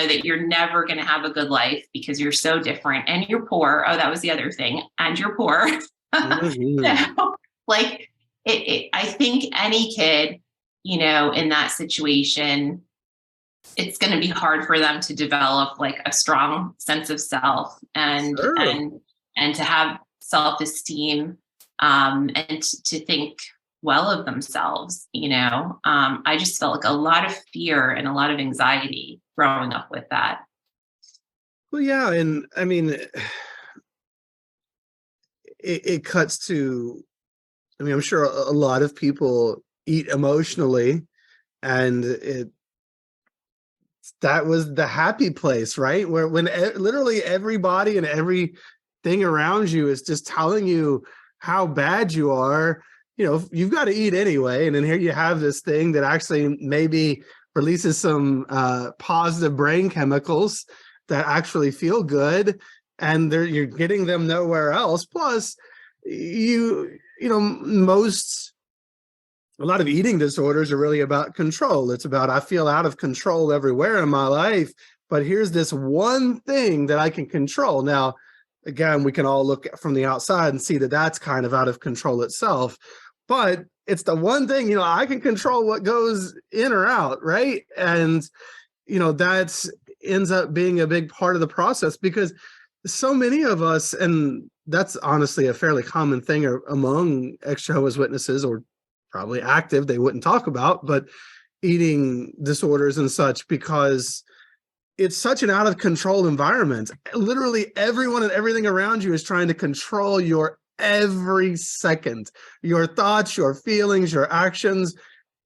that you're never going to have a good life because you're so different and you're poor. Oh, that was the other thing. And you're poor. Mhm. So, like, I think any kid, in that situation, it's going to be hard for them to develop like a strong sense of self and Sure. to have self-esteem, and to think well of themselves. I just felt like a lot of fear and a lot of anxiety growing up with that. Well, yeah, and I mean, it cuts to. I mean, I'm sure a lot of people eat emotionally, and that was the happy place, right? Where when literally everybody and everything around you is just telling you how bad you are, you've got to eat anyway. And then here you have this thing that actually maybe releases some positive brain chemicals that actually feel good, and you're getting them nowhere else. Plus, a lot of eating disorders are really about control. It's about, I feel out of control everywhere in my life, but here's this one thing that I can control. Now, again, we can all look from the outside and see that that's kind of out of control itself, but it's the one thing, I can control what goes in or out, right? And, that ends up being a big part of the process, because so many of us, and that's honestly a fairly common thing among ex-Jehovah's Witnesses, or probably active, they wouldn't talk about, but eating disorders and such, because it's such an out of control environment. Literally everyone and everything around you is trying to control your every second, your thoughts, your feelings, your actions,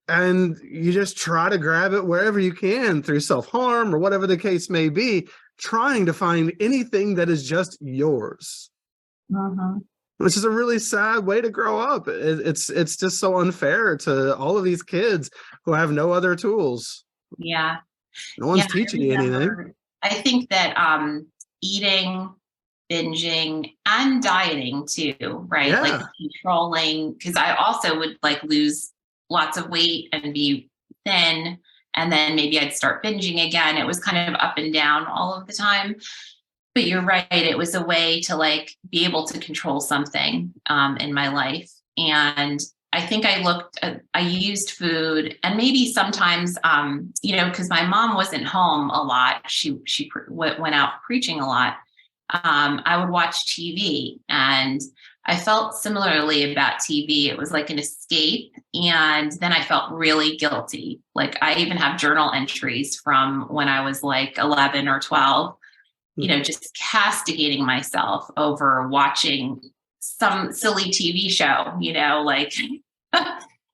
and you just try to grab it wherever you can through self-harm or whatever the case may be, trying to find anything that is just yours. Mm-hmm. Which is a really sad way to grow up. It's just so unfair to all of these kids who have no other tools. Yeah. No one's Yeah, teaching you anything. I think that eating, binging, and dieting too, right? Like Yeah. controlling, because I also would like lose lots of weight and be thin, and then maybe I'd start binging again. It was kind of up and down all of the time. But you're right, it was a way to like be able to control something in my life. And I think I used food, and maybe sometimes, because my mom wasn't home a lot. She went out preaching a lot. I would watch TV, and I felt similarly about TV. It was like an escape. And then I felt really guilty. Like I even have journal entries from when I was like 11 or 12, just castigating myself over watching some silly TV show, like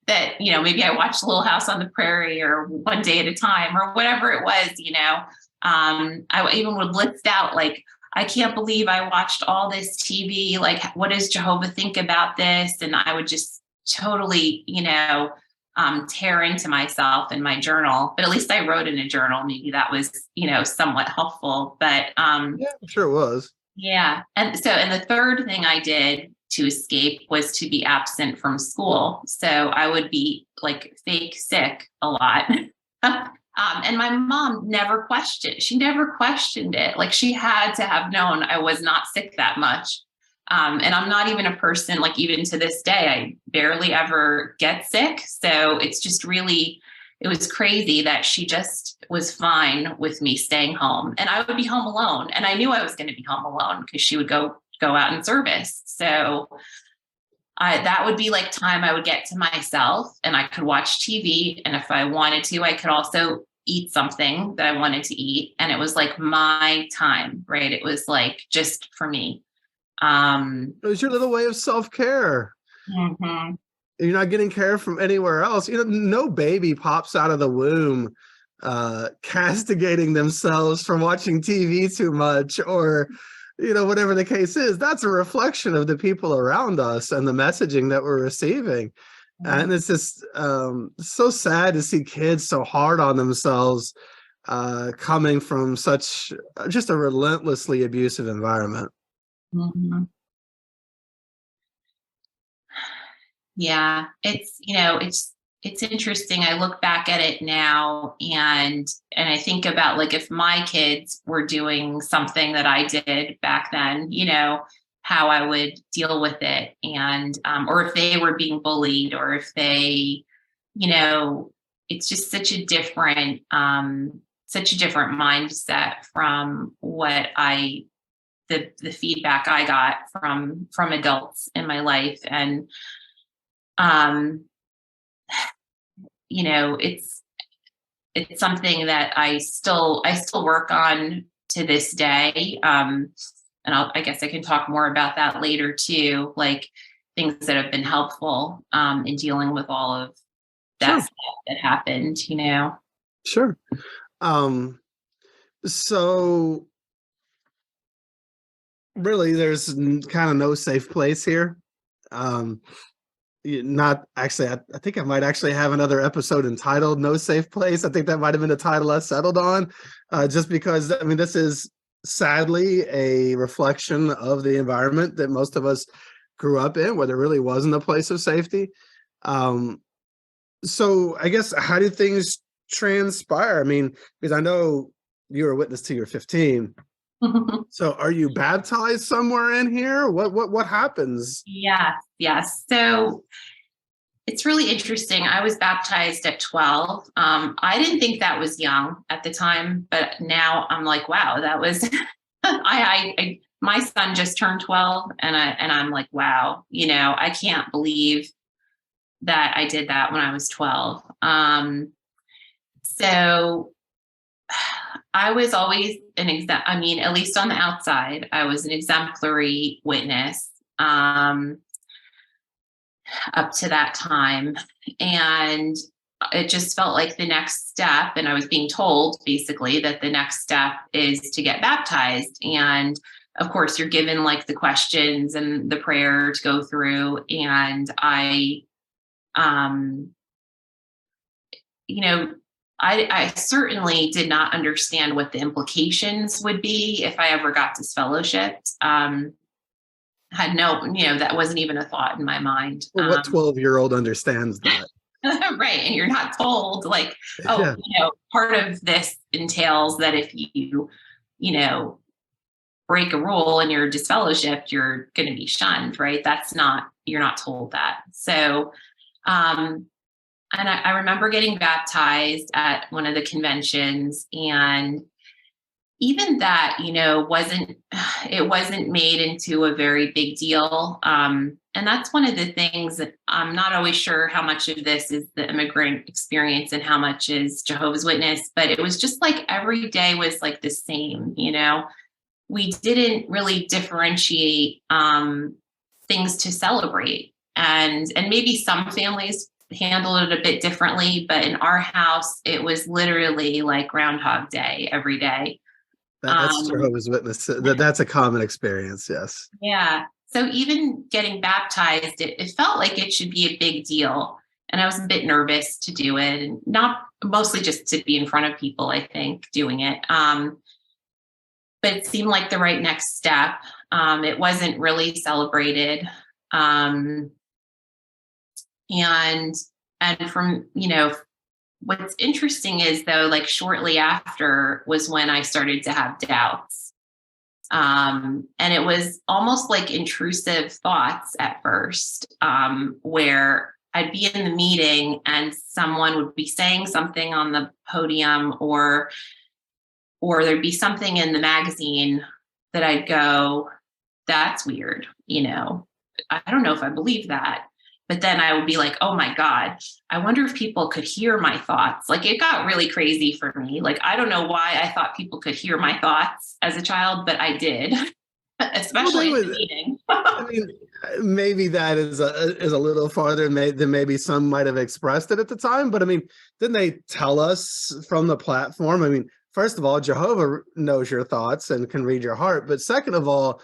that, maybe I watched Little House on the Prairie or One Day at a Time or whatever it was, I even would list out like, I can't believe I watched all this TV. Like, what does Jehovah think about this? And I would just totally, tear into myself in my journal. But at least I wrote in a journal. Maybe that was, somewhat helpful. But Yeah, I'm sure it was. yeah. And the third thing I did to escape was to be absent from school. So I would be like fake sick a lot. And my mom never questioned. She never questioned it. Like she had to have known I was not sick that much. And I'm not even a person, like even to this day, I barely ever get sick. So it's just really, it was crazy that she just was fine with me staying home, and I would be home alone. And I knew I was going to be home alone because she would go out in service. So that would be like time I would get to myself, and I could watch TV. And if I wanted to, I could also eat something that I wanted to eat. And it was like my time, right? It was like just for me. It was your little way of self-care. Mm-hmm. You're not getting care from anywhere else. No baby pops out of the womb castigating themselves from watching TV too much, or whatever the case is. That's a reflection of the people around us and the messaging that we're receiving. And it's just so sad to see kids so hard on themselves, coming from such just a relentlessly abusive environment. Mhm. Yeah, it's interesting. I look back at it now, and I think about, like, if my kids were doing something that I did back then, how I would deal with it, and or if they were being bullied, or if they, it's just such a different mindset from what the feedback I got from adults in my life. And um it's something that I still work on to this day. And I guess I can talk more about that later too, like things that have been helpful in dealing with all of that Sure. stuff that happened. Sure. So really, there's kind of no safe place here. Not actually, I think I might actually have another episode entitled "No Safe Place." I think that might have been the title I settled on, just because this is sadly a reflection of the environment that most of us grew up in, where there really wasn't a place of safety. So I guess, how do things transpire? Because I know you were a witness till you're 15. So are you baptized somewhere in here? What happens? Yes. So it's really interesting. I was baptized at 12. I didn't think that was young at the time, but now I'm like, wow, that was. My son just turned 12, and I'm like, wow, I can't believe that I did that when I was 12. So I was always at least on the outside, I was an exemplary witness up to that time. And it just felt like the next step. And I was being told basically that the next step is to get baptized. And of course, you're given like the questions and the prayer to go through. And I certainly did not understand what the implications would be if I ever got disfellowshipped. Had no, that wasn't even a thought in my mind. Well, what 12-year-old understands that? Right. And you're not told, like, oh, Yeah. Part of this entails that if you, break a rule and you're disfellowshipped, you're going to be shunned, right? You're not told that. So, and I remember getting baptized at one of the conventions, and even that, wasn't made into a very big deal. And that's one of the things that I'm not always sure how much of this is the immigrant experience and how much is Jehovah's Witness, but it was just like every day was like the same, we didn't really differentiate things to celebrate. And maybe some families handle it a bit differently, but in our house, it was literally like Groundhog Day every day. That's Jehovah's Witness. That's a common experience. Yes. Yeah. So even getting baptized, it felt like it should be a big deal. And I was a bit nervous to do it, and not mostly just to be in front of people, I think, doing it. But it seemed like the right next step. It wasn't really celebrated. And from, what's interesting is, though, like shortly after was when I started to have doubts. And it was almost like intrusive thoughts at first, where I'd be in the meeting and someone would be saying something on the podium, or there'd be something in the magazine that I'd go, that's weird. I don't know if I believe that. But then I would be like, oh my God, I wonder if people could hear my thoughts. Like, it got really crazy for me. Like, I don't know why I thought people could hear my thoughts as a child, but I did. Well, they especially at the would. meeting. I mean, maybe that is a little farther than maybe some might have expressed it at the time. But I mean, didn't they tell us from the platform? I mean, first of all, Jehovah knows your thoughts and can read your heart. But second of all,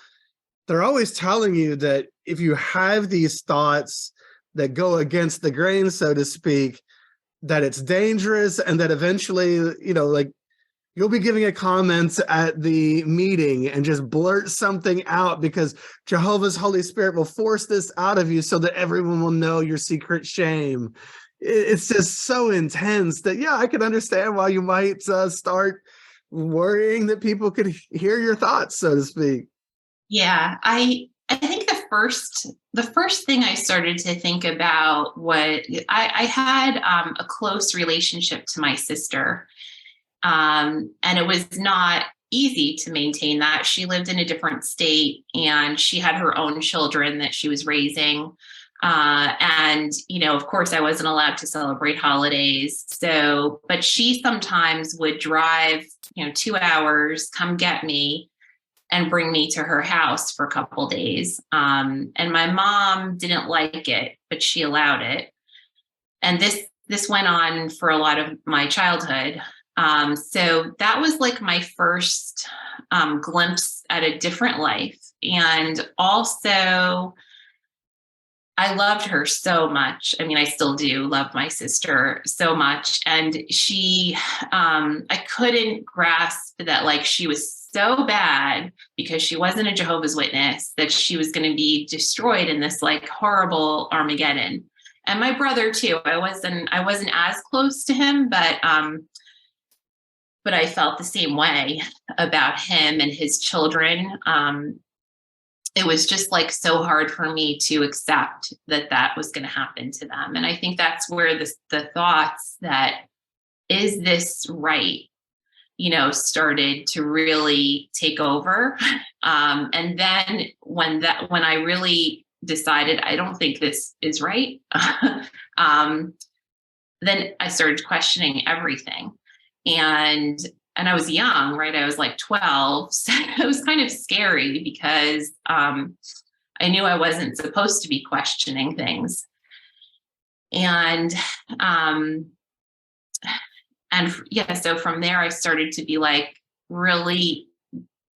they're always telling you that if you have these thoughts that go against the grain, so to speak, that it's dangerous and that eventually, like you'll be giving a comment at the meeting and just blurt something out because Jehovah's Holy Spirit will force this out of you so that everyone will know your secret shame. It's just so intense that, yeah, I could understand why you might start worrying that people could hear your thoughts, so to speak. Yeah, I think the first thing I started to think about was I had a close relationship to my sister. And it was not easy to maintain that. She lived in a different state and she had her own children that she was raising. And, of course, I wasn't allowed to celebrate holidays. So, but she sometimes would drive, 2 hours, come get me and bring me to her house for a couple days. And my mom didn't like it, but she allowed it. And this went on for a lot of my childhood. So that was like my first glimpse at a different life. And also, I loved her so much. I mean, I still do love my sister so much. And I couldn't grasp that, like, she was so bad because she wasn't a Jehovah's Witness that she was going to be destroyed in this like horrible Armageddon. And my brother too. I wasn't as close to him, but I felt the same way about him and his children. It was just like so hard for me to accept that was going to happen to them. And I think that's where the thoughts that, is this right, started to really take over. And then when I really decided, I don't think this is right, then I started questioning everything. And I was young, right? I was like 12. So it was kind of scary because I knew I wasn't supposed to be questioning things. And yeah, so from there, I started to be like really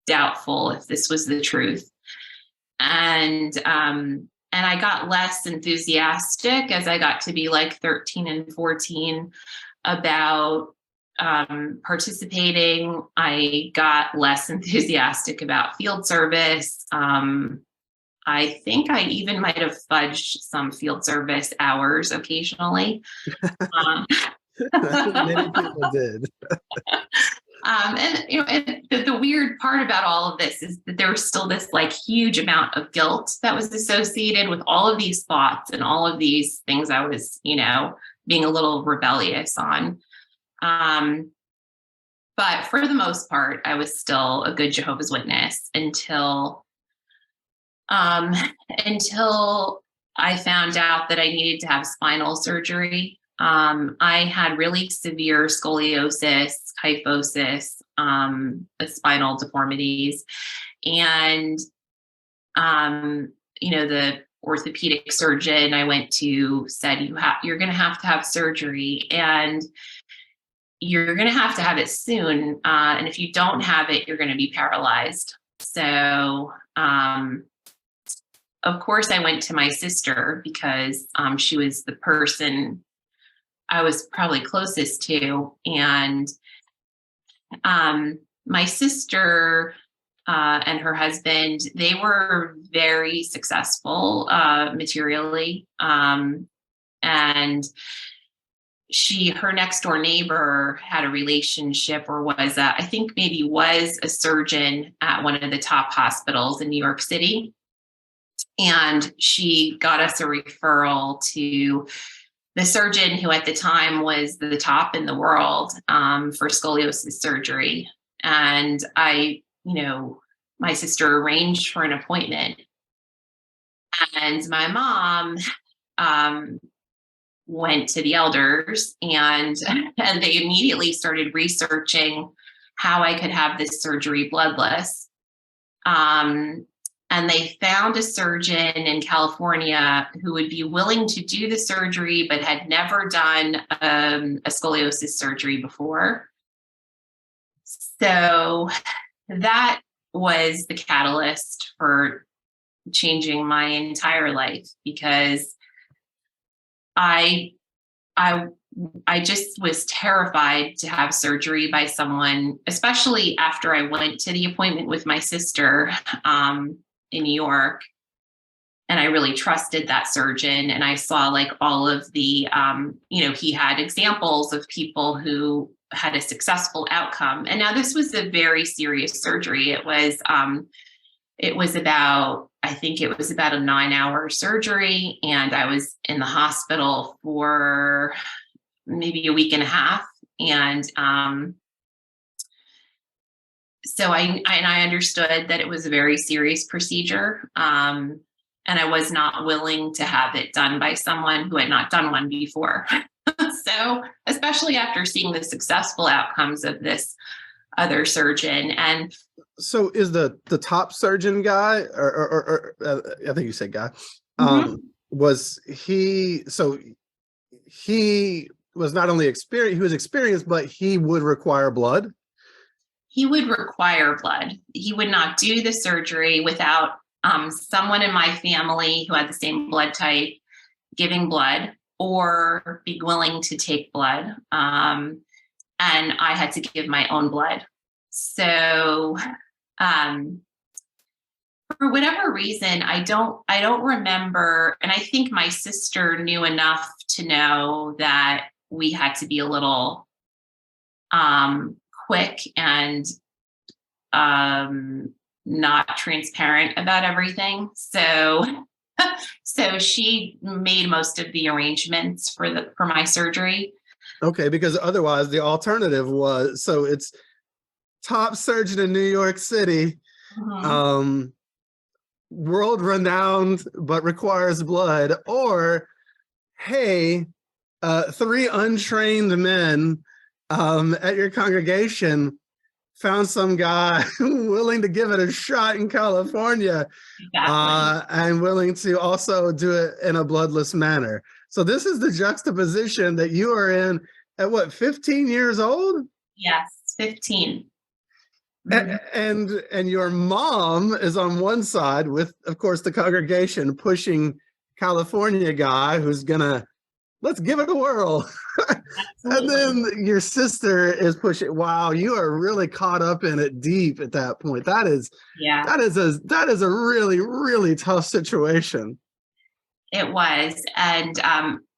doubtful if this was the truth. And I got less enthusiastic as I got to be like 13 and 14 about participating. I got less enthusiastic about field service. I think I even might have fudged some field service hours occasionally. Many people did. And the weird part about all of this is that there was still this like huge amount of guilt that was associated with all of these thoughts and all of these things I was, being a little rebellious on. But for the most part, I was still a good Jehovah's Witness until I found out that I needed to have spinal surgery. I had really severe scoliosis, kyphosis, spinal deformities, and the orthopedic surgeon I went to said, you're going to have surgery, and you're going to have it soon. And if you don't have it, you're going to be paralyzed. So, of course, I went to my sister because she was the person I was probably closest to. And my sister and her husband, they were very successful materially. And her next door neighbor had a relationship, or was a surgeon at one of the top hospitals in New York City. And she got us a referral to the surgeon who at the time was the top in the world for scoliosis surgery. And my sister arranged for an appointment. And my mom went to the elders, and they immediately started researching how I could have this surgery bloodless. And they found a surgeon in California who would be willing to do the surgery, but had never done a scoliosis surgery before. So that was the catalyst for changing my entire life, because I just was terrified to have surgery by someone, especially after I went to the appointment with my sister in New York. And I really trusted that surgeon. And I saw like all of the, he had examples of people who had a successful outcome. And now this was a very serious surgery. It was about a 9-hour surgery. And I was in the hospital for maybe a week and a half. And so I understood that it was a very serious procedure. And I was not willing to have it done by someone who had not done one before. So, especially after seeing the successful outcomes of this other surgeon. And so is the top surgeon guy, or I think you said guy, was he, so he was not only experienced, he was experienced, but he would require blood? He would require blood. He would not do the surgery without someone in my family who had the same blood type giving blood, or be willing to take blood. And I had to give my own blood. So for whatever reason, I don't remember. And I think my sister knew enough to know that we had to be a little quick and not transparent about everything. So she made most of the arrangements for my surgery. Okay, because otherwise the alternative was, so it's top surgeon in New York City, world renowned, but requires blood, or, hey, 3 untrained men at your congregation found some guy willing to give it a shot in California, and willing to also do it in a bloodless manner. So this is the juxtaposition that you are in at what, 15 years old? Yes, 15. And your mom is on one side with, of course, the congregation pushing California guy who's gonna, let's give it a whirl. And then your sister is pushing. Wow, you are really caught up in it deep at that point. That is a really, really tough situation. It was. And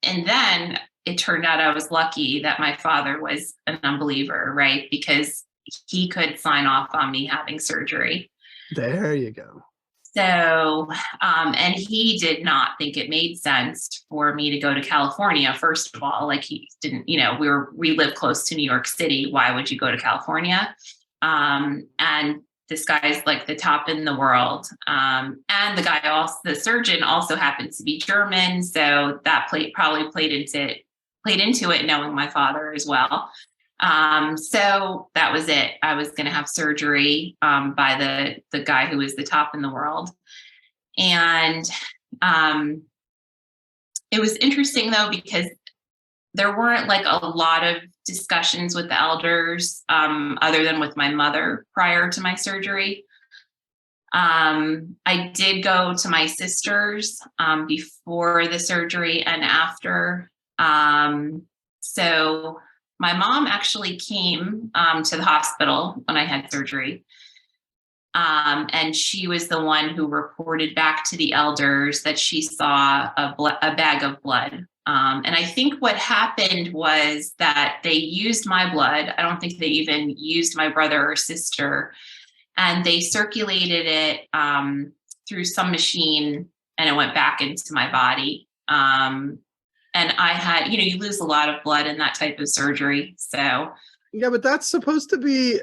then it turned out I was lucky that my father was an unbeliever, right? Because he could sign off on me having surgery. There you go. So, and he did not think it made sense for me to go to California. First of all, like he didn't, we live close to New York City. Why would you go to California? And this guy's like the top in the world. And the surgeon also happens to be German. So that probably played into it, knowing my father as well. So that was it. I was going to have surgery by the guy who was the top in the world. And it was interesting, though, because there weren't like a lot of discussions with the elders other than with my mother prior to my surgery. I did go to my sister's before the surgery and after. So my mom actually came to the hospital when I had surgery. And she was the one who reported back to the elders that she saw a bag of blood. And I think what happened was that they used my blood. I don't think they even used my brother or sister. And they circulated it through some machine, and it went back into my body. And I had, you lose a lot of blood in that type of surgery. So. Yeah, but that's supposed to be,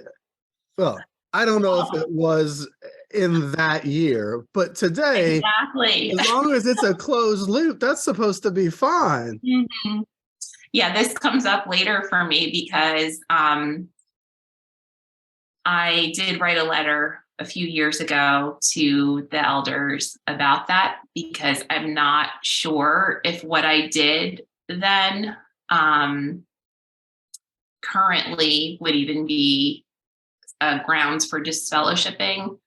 well, I don't know if it was in that year, but today, exactly. As long as it's a closed loop, that's supposed to be fine. Mm-hmm. Yeah, this comes up later for me because I did write a letter a few years ago to the elders about that, because I'm not sure if what I did then currently would even be grounds for disfellowshipping,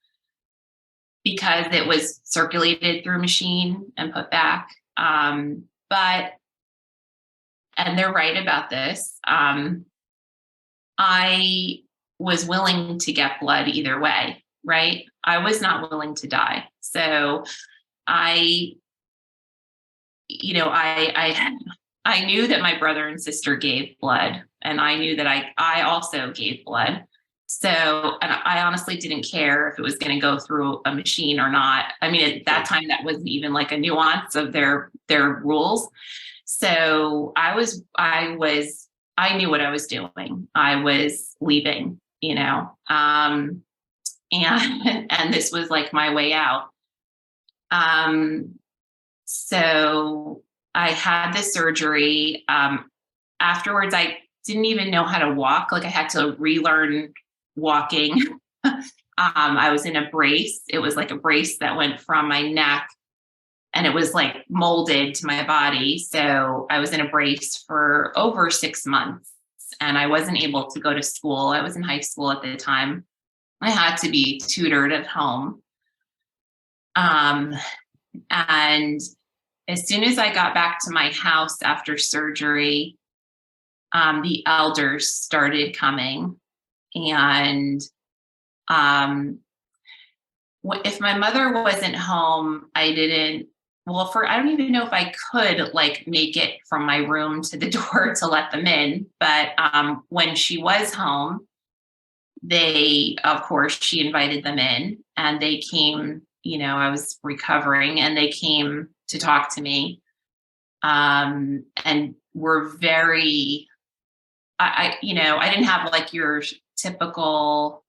because it was circulated through machine and put back. But, and they're right about this, I was willing to get blood either way, right? I was not willing to die. So I, you know, I knew that my brother and sister gave blood, and I knew that I also gave blood. So, and I honestly didn't care if it was going to go through a machine or not. I mean, at that time, that wasn't even like a nuance of their rules. So I knew what I was doing. I was leaving, you know, and this was like my way out. So I had the surgery. Afterwards, I didn't even know how to walk. Like, I had to relearn walking. I was in a brace. It was like a brace that went from my neck, and it was like molded to my body. So I was in a brace for over 6 months, and I wasn't able to go to school. I was in high school at the time. I had to be tutored at home. And as soon as I got back to my house after surgery, the elders started coming. And if my mother wasn't home, I don't even know if I could like make it from my room to the door to let them in. But when she was home, of course, she invited them in, and they came. You know, I was recovering, and they came to talk to me, and were very, I didn't have like your typical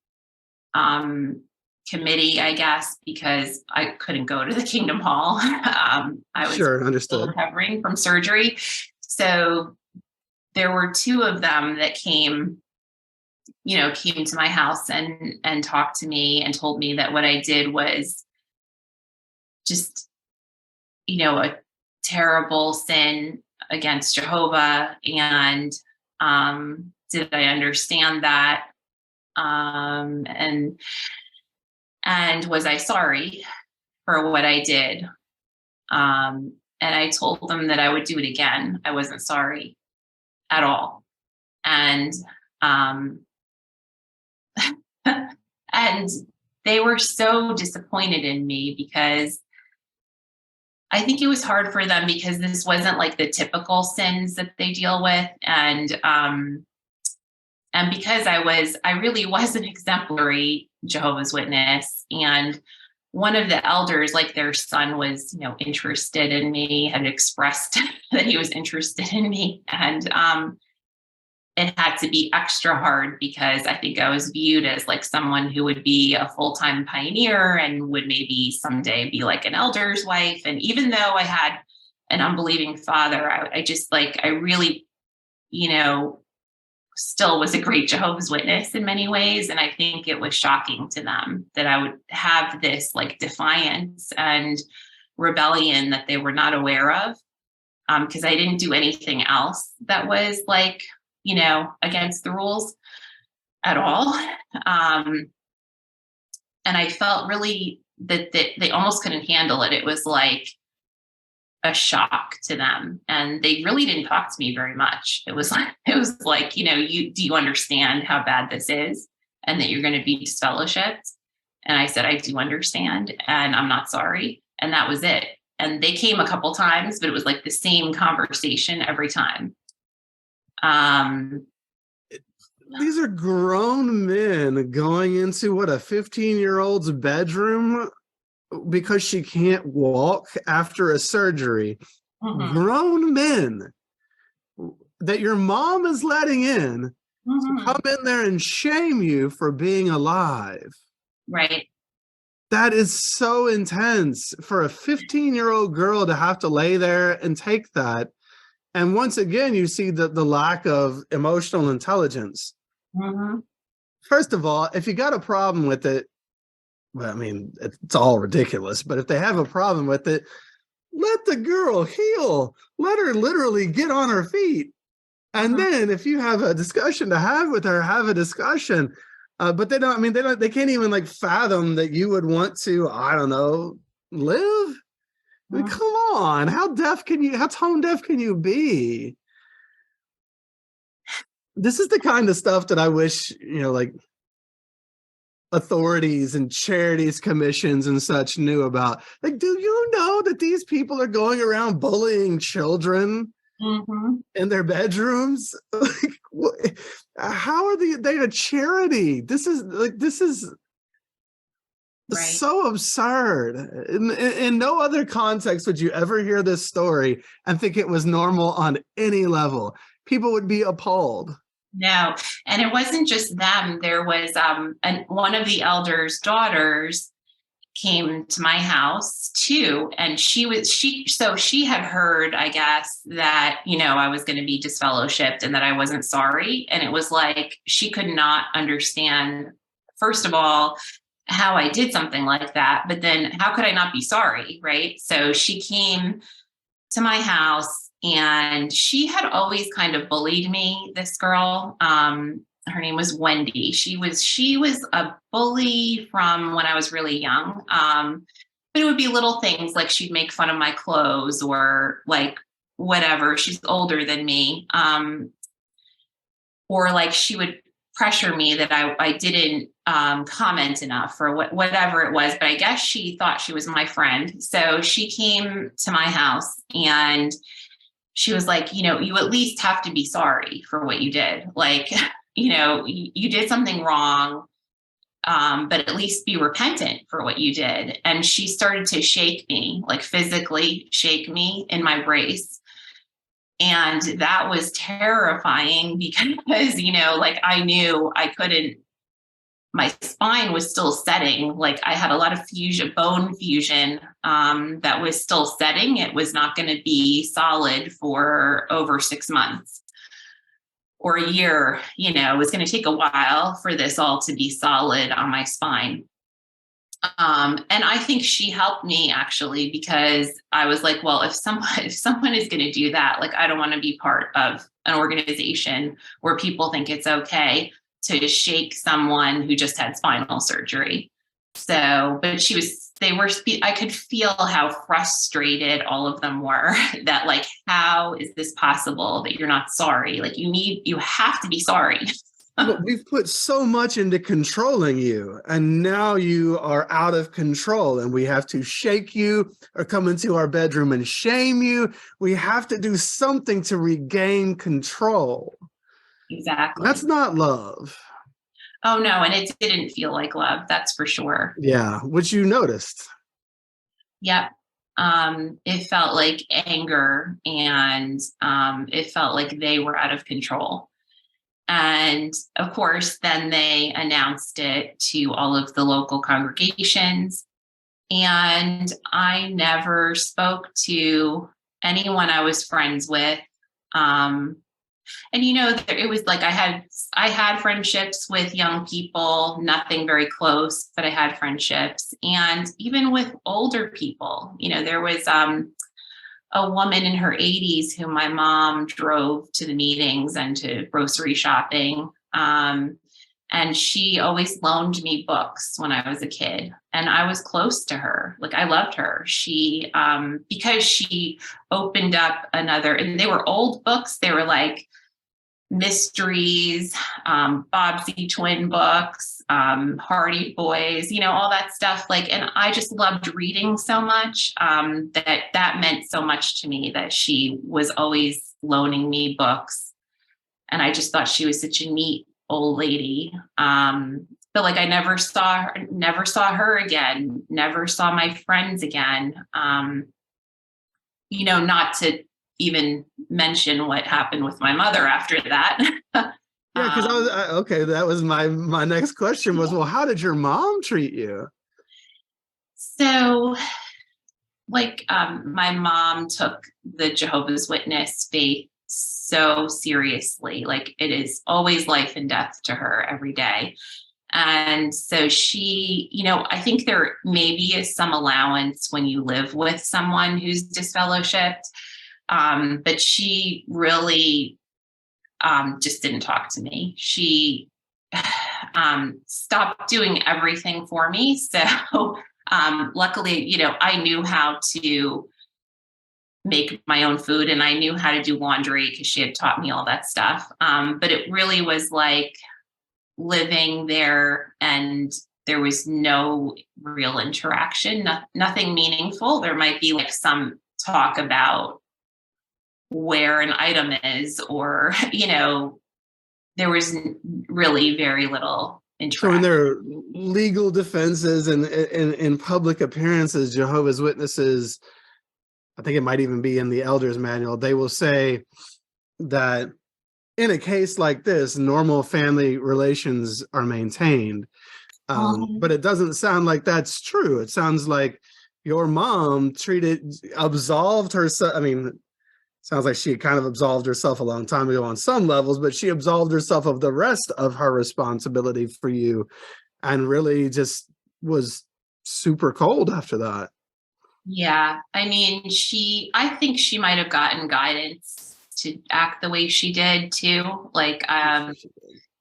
committee, I guess, because I couldn't go to the Kingdom Hall. I was Understood. recovering from surgery. So there were 2 of them that came to my house and talked to me and told me that what I did was just, a terrible sin against Jehovah. And did I understand that? And was I sorry for what I did? And I told them that I would do it again. I wasn't sorry at all. And and they were so disappointed in me, because I think it was hard for them, because this wasn't like the typical sins that they deal with. And because I really was an exemplary Jehovah's Witness. And one of the elders, like their son was, interested in me, had expressed that he was interested in me. And it had to be extra hard, because I think I was viewed as like someone who would be a full-time pioneer and would maybe someday be like an elder's wife. And even though I had an unbelieving father, I really, still was a great Jehovah's Witness in many ways. And I think it was shocking to them that I would have this like defiance and rebellion that they were not aware of, because I didn't do anything else that was like, against the rules at all. And I felt really that they almost couldn't handle it. It was like a shock to them. And they really didn't talk to me very much. It was like, do you understand how bad this is, and that you're going to be disfellowshipped? And I said, I do understand, and I'm not sorry. And that was it. And they came a couple times, but it was like the same conversation every time. These are grown men going into a 15-year-old's bedroom because she can't walk after a surgery. Mm-hmm. Grown men that your mom is letting in to come in there and shame you for being alive. Right. That is so intense for a 15-year-old girl to have to lay there and take that. And once again, you see the lack of emotional intelligence. Mm-hmm. First of all, if you got a problem with it, well, I mean, it's all ridiculous, but if they have a problem with it, let the girl heal. Let her literally get on her feet. And then if you have a discussion to have with her, have a discussion. But they don't, I mean, they can't even like fathom that you would want to, I don't know, live. I mean, come on. How tone deaf can you be? This is the kind of stuff that I wish, like authorities and charities, commissions and such knew about. Like, do you know that these people are going around bullying children in their bedrooms? Like, how are they a charity? This is Right. so absurd. In no other context would you ever hear this story and think it was normal on any level. People would be appalled. No, and it wasn't just them. There was one of the elders' daughters came to my house too, and she had heard, I guess, that I was going to be disfellowshipped and that I wasn't sorry, and it was like she could not understand, first of all, how I did something like that, but then how could I not be sorry, right? So she came to my house. And she had always kind of bullied me, this girl. Her name was Wendy. She was a bully from when I was really young. But it would be little things like she'd make fun of my clothes or like whatever. She's older than me. Or like she would pressure me that I didn't comment enough or whatever it was. But I guess she thought she was my friend. So she came to my house and she was like, you at least have to be sorry for what you did. Like, you did something wrong, but at least be repentant for what you did. And she started to shake me, like physically shake me in my brace. And that was terrifying because, like I knew I couldn't, my spine was still setting. Like I had a lot of bone fusion that was still setting. It was not going to be solid for over 6 months or a year. It was going to take a while for this all to be solid on my spine. And I think she helped me actually, because I was like, well, if someone is going to do that, like, I don't want to be part of an organization where people think it's okay to shake someone who just had spinal surgery. So, but I could feel how frustrated all of them were that like, how is this possible that you're not sorry? Like you have to be sorry. But we've put so much into controlling you, and now you are out of control, and we have to shake you or come into our bedroom and shame you. We have to do something to regain control. Exactly. That's not love. Oh, no. And it didn't feel like love. That's for sure. Yeah. Which you noticed. Yep. It felt like anger, and it felt like they were out of control. And of course, then they announced it to all of the local congregations. And I never spoke to anyone I was friends with. And it was like I had friendships with young people, nothing very close, but I had friendships. And even with older people, there was a woman in her 80s who my mom drove to the meetings and to grocery shopping. And she always loaned me books when I was a kid. And I was close to her. Like I loved her. She, because she opened up and they were old books. They were like mysteries, Bobbsey twin books, Hardy Boys, all that stuff. And I just loved reading so much that meant so much to me that she was always loaning me books. And I just thought she was such a neat old lady. But I never saw her again, never saw my friends again. Not to even mention what happened with my mother after that. Yeah, because that was my next question was, well, how did your mom treat you? So my mom took the Jehovah's Witness faith so seriously. Like it is always life and death to her every day. And so she, I think there maybe is some allowance when you live with someone who's disfellowshipped. But she really just didn't talk to me. She stopped doing everything for me. So luckily, I knew how to make my own food and I knew how to do laundry because she had taught me all that stuff. But it really was like living there and there was no real interaction, nothing meaningful. There might be like some talk about where an item is, or, there was really very little So in interaction. their legal defenses and in public appearances, Jehovah's Witnesses, I think it might even be in the Elders Manual, they will say that in a case like this, normal family relations are maintained. But it doesn't sound like that's true. It sounds like your mom absolved herself. I mean, sounds like she kind of absolved herself a long time ago on some levels, but she absolved herself of the rest of her responsibility for you and really just was super cold after that. Yeah. I mean, I think she might have gotten guidance to act the way she did too. Like,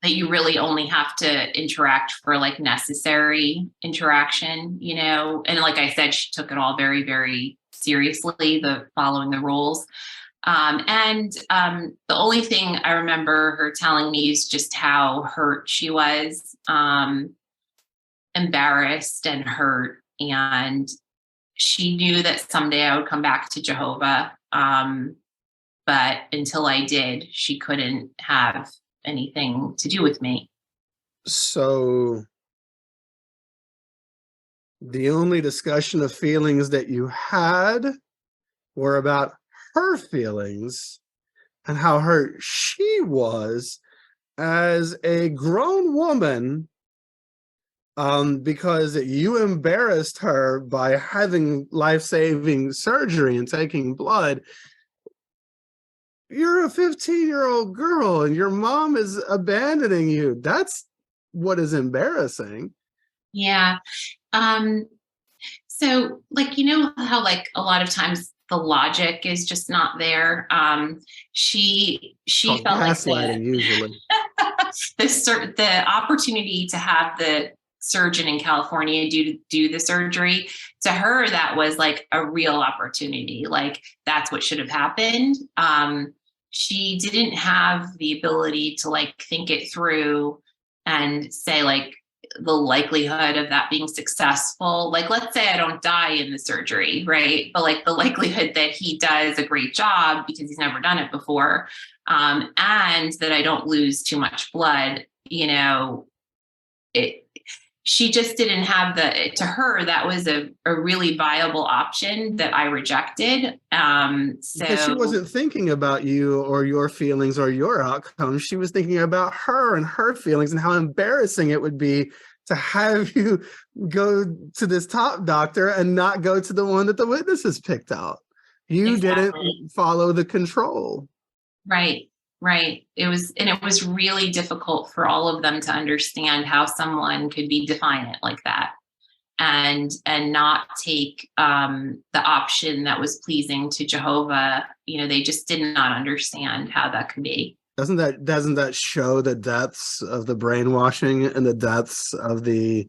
that you really only have to interact for like necessary interaction, and like I said, she took it all very, very seriously, the following the rules. The only thing I remember her telling me is just how hurt she was, embarrassed and hurt. And she knew that someday I would come back to Jehovah. But until I did, she couldn't have anything to do with me. So the only discussion of feelings that you had were about her feelings and how hurt she was as a grown woman, because you embarrassed her by having life-saving surgery and taking blood. You're a 15-year-old girl and your mom is abandoning you. That's what is embarrassing. Yeah. So like, how like a lot of times the logic is just not there. She felt gaslighting, like usually. the opportunity to have the surgeon in California do the surgery, to her, that was like a real opportunity. Like that's what should have happened. She didn't have the ability to like think it through and say like the likelihood of that being successful. Like, let's say I don't die in the surgery, right? But like the likelihood that he does a great job because he's never done it before, and that I don't lose too much blood, she just didn't have to her, that was a really viable option that I rejected. Because she wasn't thinking about you or your feelings or your outcome. She was thinking about her and her feelings and how embarrassing it would be to have you go to this top doctor and not go to the one that the witnesses picked out. You didn't follow the control. Right. It was really difficult for all of them to understand how someone could be defiant like that and not take the option that was pleasing to Jehovah. They just did not understand how that could be. Doesn't that show the depths of the brainwashing and the depths of the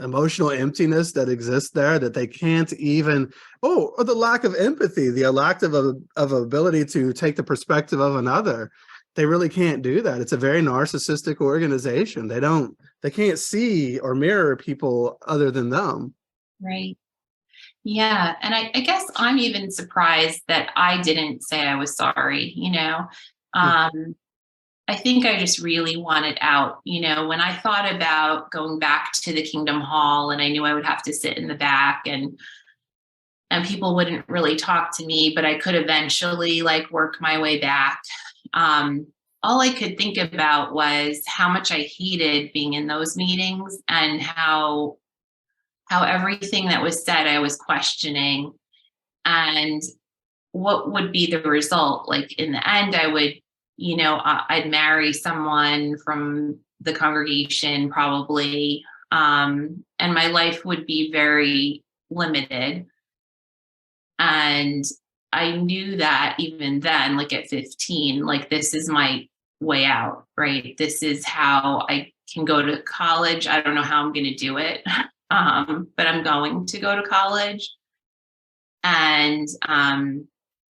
emotional emptiness that exists there, that they can't even, or the lack of empathy, the lack of ability to take the perspective of another. They really can't do that. It's a very narcissistic organization. They can't see or mirror people other than them. Right. Yeah. And I guess I'm even surprised that I didn't say I was sorry, I think I just really wanted out. When I thought about going back to the Kingdom Hall and I knew I would have to sit in the back and people wouldn't really talk to me, but I could eventually like work my way back. All I could think about was how much I hated being in those meetings and how everything that was said, I was questioning, and what would be the result. Like in the end, I would I'd marry someone from the congregation probably, and my life would be very limited. And I knew that even then, like at 15, like this is my way out, right? This is how I can go to college. I don't know how I'm going to do it, but I'm going to go to college, and I'm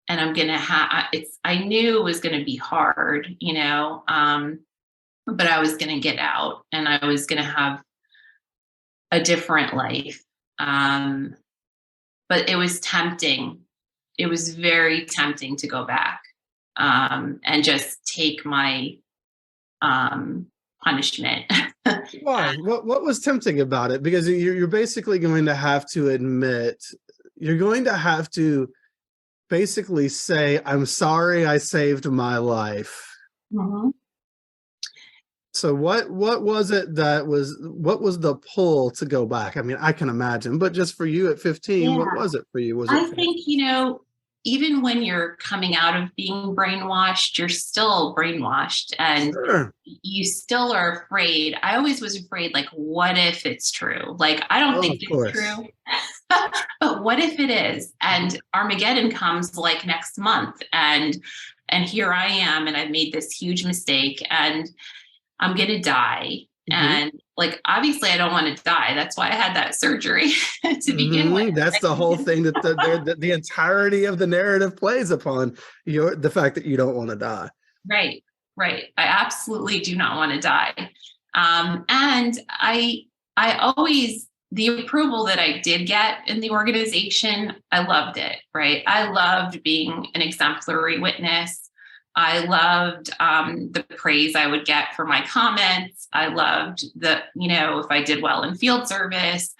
going to have. I knew it was going to be hard, but I was going to get out, and I was going to have a different life. But it was tempting. It was very tempting to go back, and just take my punishment. Why? What was tempting about it? Because you're basically going to have to admit, you're going to have to basically say, I'm sorry I saved my life. Mm-hmm. So what was it what was the pull to go back? I mean, I can imagine, but just for you at 15, what was it for you? Was it I think, even when you're coming out of being brainwashed, you're still brainwashed, and Sure. you still are afraid. I always was afraid, like, what if it's true? Like, I don't think it's true, but what if it is? And Armageddon comes like next month, and here I am, and I've made this huge mistake, and I'm going to die. Mm-hmm. And like, obviously I don't want to die. That's why I had that surgery to begin with. That's the whole thing that the entirety of the narrative plays upon, the fact that you don't want to die. Right. I absolutely do not want to die. And I always, the approval that I did get in the organization, I loved it. Right. I loved being an exemplary witness. I loved the praise I would get for my comments. I loved if I did well in field service.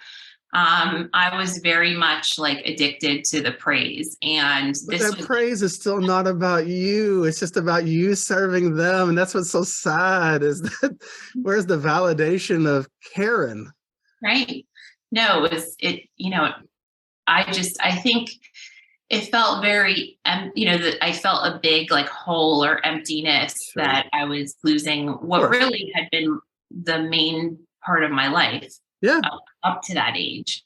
I was very much like addicted to the praise. And praise is still not about you. It's just about you serving them. And that's what's so sad, is that where's the validation of Karen? Right. No, I think it felt very, that I felt a big like hole or emptiness. Sure. That I was losing what really had been the main part of my life. Yeah. Up to that age,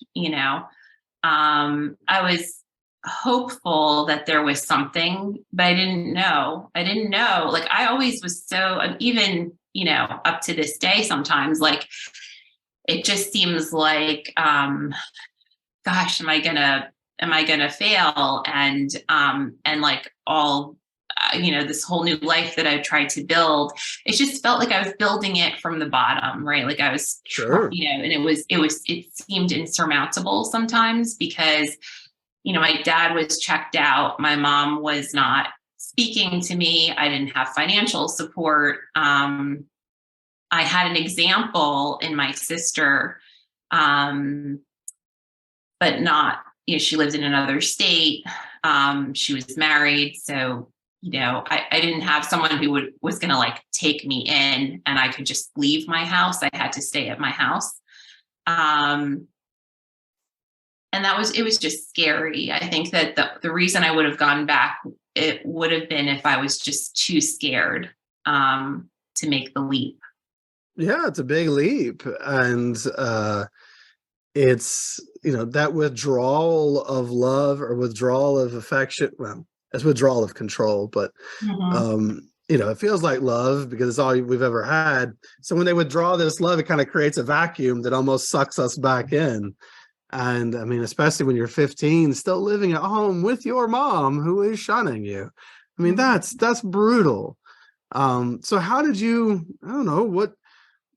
I was hopeful that there was something, but I didn't know. Like, I always was so, even, up to this day, sometimes, like, it just seems like, gosh, am I gonna fail? And like all, this whole new life that I tried to build, it just felt like I was building it from the bottom, right? Like I was, sure. And it seemed insurmountable sometimes because, my dad was checked out. My mom was not speaking to me. I didn't have financial support. I had an example in my sister, but not, she lived in another state. She was married. So, I didn't have someone who was going to like take me in and I could just leave my house. I had to stay at my house. And it was just scary. I think that the reason I would have gone back, it would have been if I was just too scared to make the leap. Yeah, it's a big leap. And it's, that withdrawal of love or withdrawal of affection. Well, it's withdrawal of control, but, it feels like love because it's all we've ever had. So when they withdraw this love, it kind of creates a vacuum that almost sucks us back in. And I mean, especially when you're 15, still living at home with your mom who is shunning you. I mean, that's brutal. So how did you, I don't know, what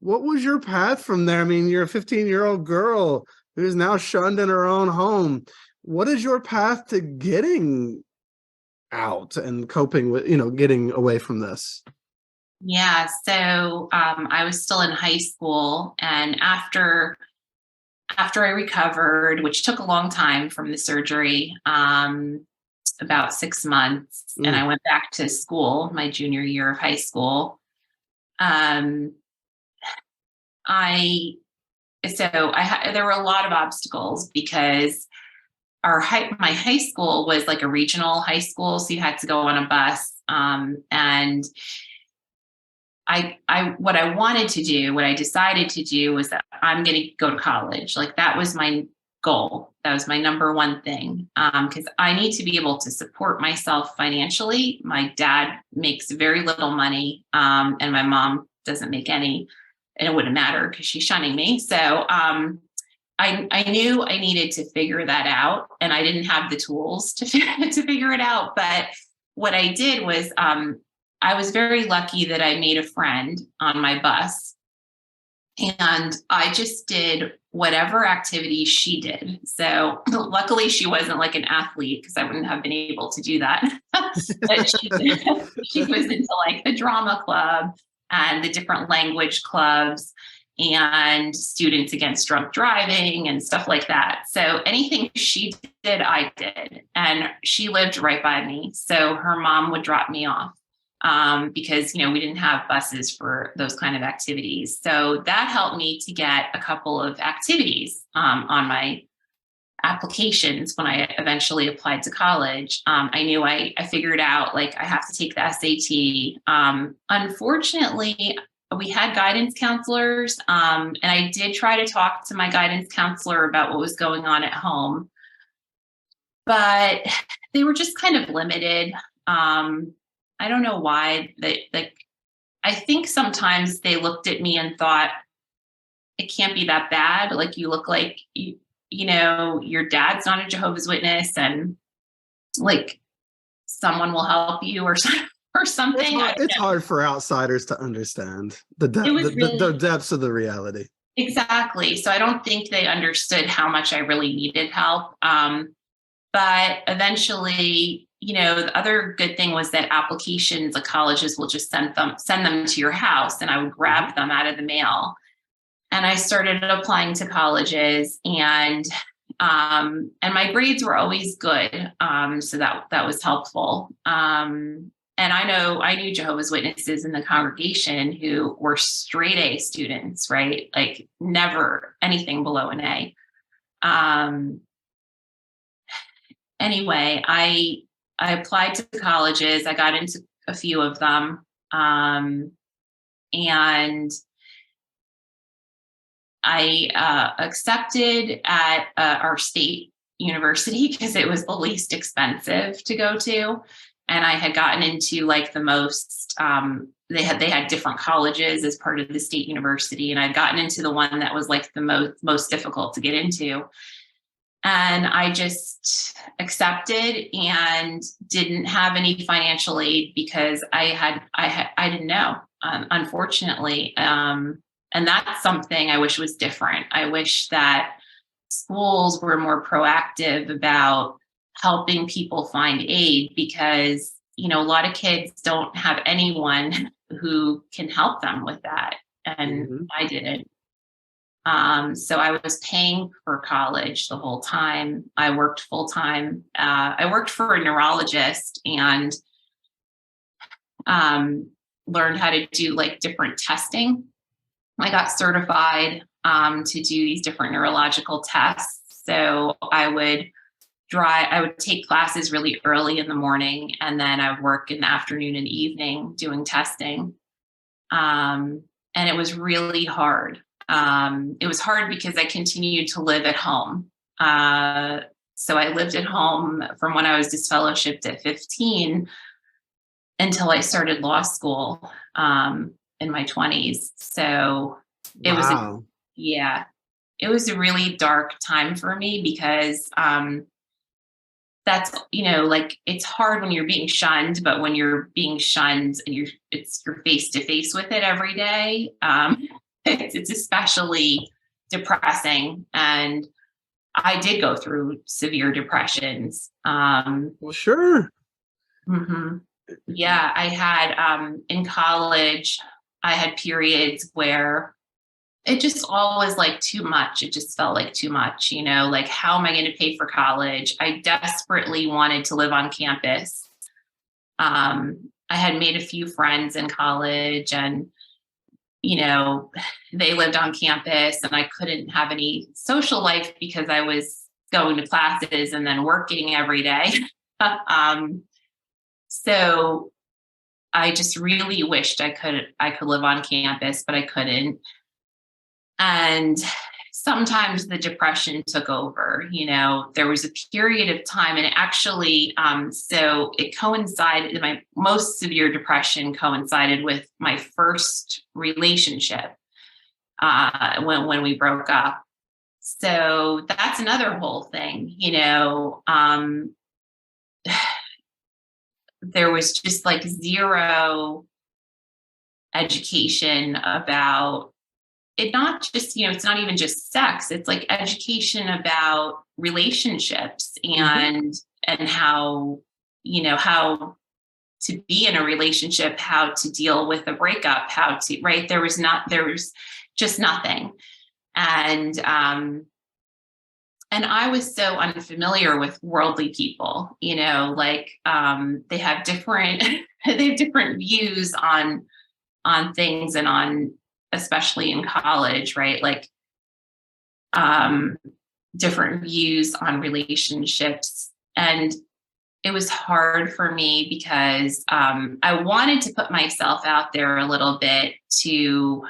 was your path from there? I mean, you're a 15-year-old girl who's now shunned in her own home. What is your path to getting out and coping with, getting away from this? Yeah. So I was still in high school, and after I recovered, which took a long time from the surgery, about 6 months, and I went back to school, my junior year of high school. There were a lot of obstacles because my high school was like a regional high school. So you had to go on a bus And what I wanted to do, what I decided to do was that I'm going to go to college. Like that was my goal. That was my number one thing. Because I need to be able to support myself financially. My dad makes very little money, and my mom doesn't make any, and it wouldn't matter because she's shunning me. So I knew I needed to figure that out, and I didn't have the tools to figure it out. But what I did was I was very lucky that I made a friend on my bus, and I just did whatever activity she did. So luckily she wasn't like an athlete because I wouldn't have been able to do that. But she was into like the drama club and the different language clubs and Students Against Drunk Driving and stuff like that. So anything she did, I did. And she lived right by me. So her mom would drop me off. Because, we didn't have buses for those kind of activities. So that helped me to get a couple of activities on my applications when I eventually applied to college. I knew I figured out, like, I have to take the SAT. Unfortunately, we had guidance counselors, and I did try to talk to my guidance counselor about what was going on at home, but they were just kind of limited. I don't know why. I think sometimes they looked at me and thought, it can't be that bad. Like, you look like, your dad's not a Jehovah's Witness, and like someone will help you or something. It's hard for outsiders to understand the depths of the reality. Exactly. So I don't think they understood how much I really needed help. But eventually, the other good thing was that applications, the colleges will just send them to your house, and I would grab them out of the mail. And I started applying to colleges, and my grades were always good. So that was helpful. And I knew Jehovah's Witnesses in the congregation who were straight A students, right? Like never anything below an A. Anyway, I applied to colleges. I got into a few of them. And I accepted at our state university because it was the least expensive to go to. And I had gotten into like the most, they had different colleges as part of the state university. And I'd gotten into the one that was like the most difficult to get into. And I just accepted and didn't have any financial aid because I didn't know, unfortunately. And that's something I wish was different. I wish that schools were more proactive about helping people find aid because, a lot of kids don't have anyone who can help them with that. And I didn't. So I was paying for college the whole time. I worked full time. I worked for a neurologist and learned how to do like different testing. I got certified to do these different neurological tests. So I would take classes really early in the morning, and then I would work in the afternoon and evening doing testing. And it was really hard. It was hard because I continued to live at home. So I lived at home from when I was disfellowshipped at 15 until I started law school in my 20s. So it was a really dark time for me because that's, like it's hard when you're being shunned, but when you're being shunned and you're face to face with it every day, it's especially depressing. And I did go through severe depressions. Well, sure. Mm-hmm. Yeah, I had in college, I had periods where it just all was like too much. It just felt like too much, like how am I going to pay for college? I desperately wanted to live on campus. I had made a few friends in college and, they lived on campus and I couldn't have any social life because I was going to classes and then working every day. So I just really wished I could live on campus, but I couldn't. And sometimes the depression took over. There was a period of time, and it actually, so it coincided, my most severe depression coincided with my first relationship, when we broke up. So that's another whole thing. There was just like zero education about it, not just, it's not even just sex. It's like education about relationships and how, how to be in a relationship, how to deal with a breakup, right? There was just nothing. And I was so unfamiliar with worldly people, they have different views on things, and on, especially in college, right? Like, different views on relationships. And it was hard for me because I wanted to put myself out there a little bit to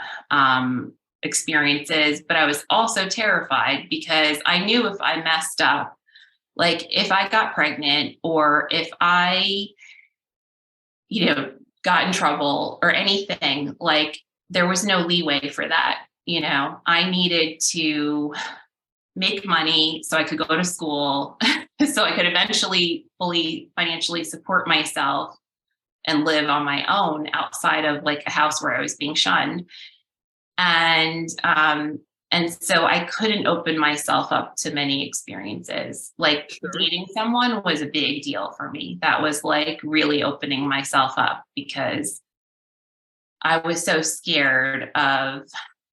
experiences, but I was also terrified because I knew if I messed up, like if I got pregnant, or if I, got in trouble or anything, like there was no leeway for that. I needed to make money so I could go to school, so I could eventually fully financially support myself and live on my own outside of like a house where I was being shunned. And so I couldn't open myself up to many experiences. Like dating someone was a big deal for me. That was like really opening myself up, because I was so scared of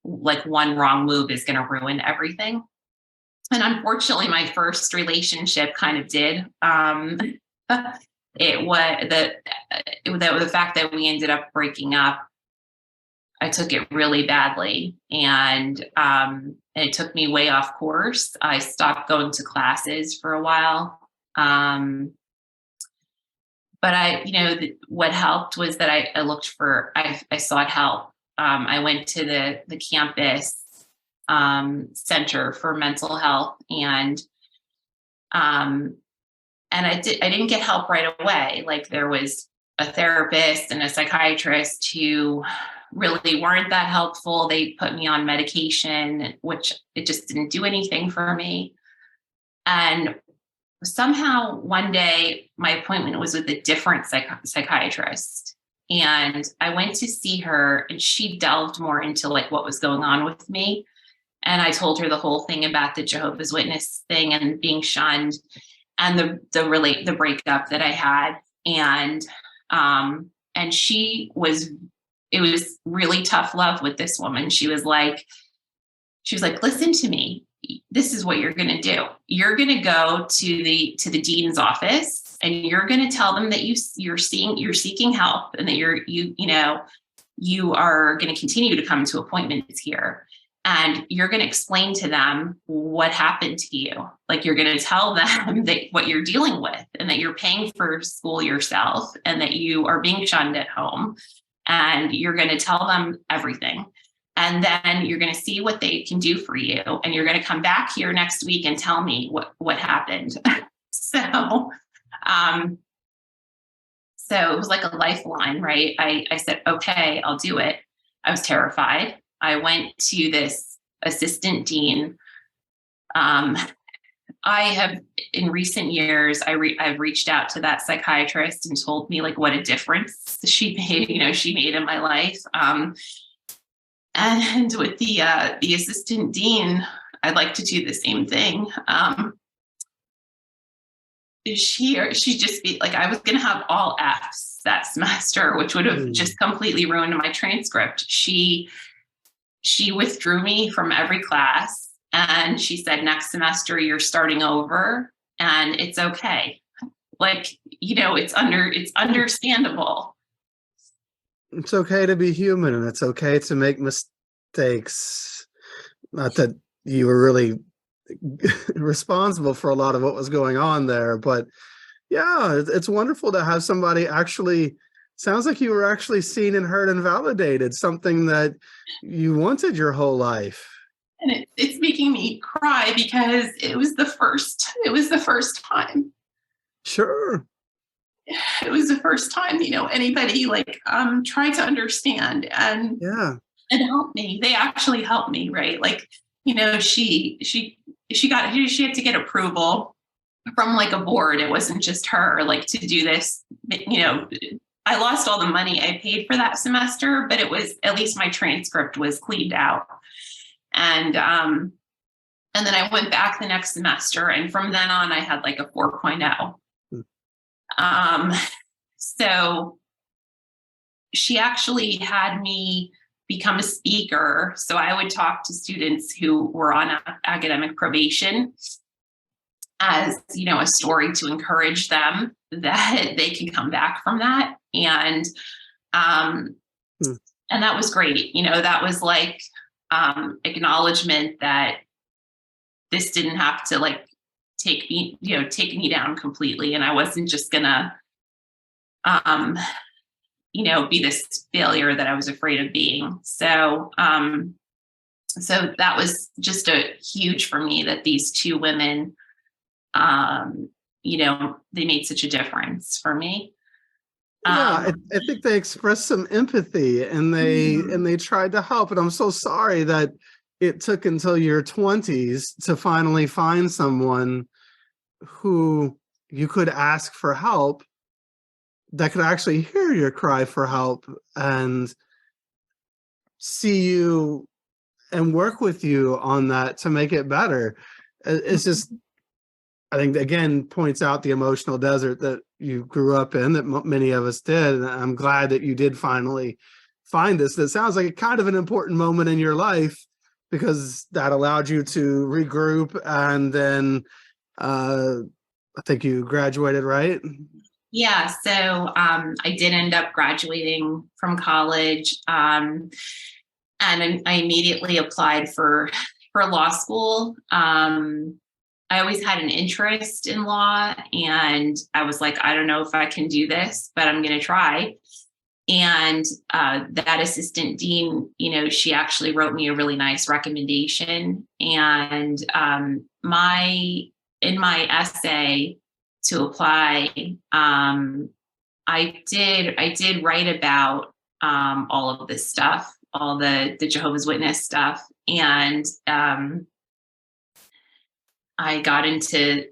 like one wrong move is going to ruin everything. And unfortunately, my first relationship kind of did. It was the fact that we ended up breaking up. I took it really badly, and it took me way off course. I stopped going to classes for a while. But what helped was that I sought help. I went to the campus center for mental health, and I didn't get help right away. Like there was a therapist and a psychiatrist who really weren't that helpful. They put me on medication, which it just didn't do anything for me. And somehow one day my appointment was with a different psychiatrist, and I went to see her, and she delved more into like what was going on with me. And I told her the whole thing about the Jehovah's Witness thing and being shunned, and the breakup that I had. And it was really tough love with this woman. She was like, listen to me. This is what you're going to do. You're going to go to the dean's office, and you're going to tell them that you're seeking help, and that you are going to continue to come to appointments here. And you're going to explain to them what happened to you. Like you're going to tell them that what you're dealing with, and that you're paying for school yourself, and that you are being shunned at home. And you're going to tell them everything. And then you're going to see what they can do for you. And you're going to come back here next week and tell me what happened. So it was like a lifeline, right? I said, okay, I'll do it. I was terrified. I went to this assistant dean. I have, in recent years, I've reached out to that psychiatrist and told me like what a difference she made in my life. And with the assistant dean, I'd like to do the same thing. She just be like, I was going to have all Fs that semester, which would have just completely ruined my transcript. She withdrew me from every class. And she said, next semester, you're starting over, and it's okay. Like, it's understandable. It's okay to be human, and it's okay to make mistakes. Not that you were really responsible for a lot of what was going on there, but yeah, it's wonderful to have somebody actually Sounds like you were actually seen and heard and validated, something that you wanted your whole life. And it's making me cry because it was the first time. Sure. It was the first time, anybody like tried to understand and Yeah. help me. They actually helped me, right? Like, she had to get approval from like a board. It wasn't just her, like, to do this. I lost all the money I paid for that semester, but it was, at least my transcript was cleaned out. And then I went back the next semester, and from then on I had like a 4.0. So she actually had me become a speaker. So I would talk to students who were on academic probation as, a story to encourage them that they can come back from that. And that was great. That was like acknowledgement that this didn't have to like take me down completely. And I wasn't just gonna, be this failure that I was afraid of being. So that was just a huge for me that these two women, they made such a difference for me. Yeah, I think they expressed some empathy and they tried to help. And I'm so sorry that it took until your 20s to finally find someone who you could ask for help, that could actually hear your cry for help and see you and work with you on that to make it better. It's just, I think, again, points out the emotional desert that you grew up in, that many of us did. And I'm glad that you did finally find this. That sounds like a kind of an important moment in your life, because that allowed you to regroup. And then I think you graduated, right? Yeah. So I did end up graduating from college. And I immediately applied for law school. I always had an interest in law, and I was like, I don't know if I can do this, but I'm going to try. And that assistant dean, she actually wrote me a really nice recommendation. And in my essay to apply, I did write about all of this stuff, all the Jehovah's Witness stuff, and I got into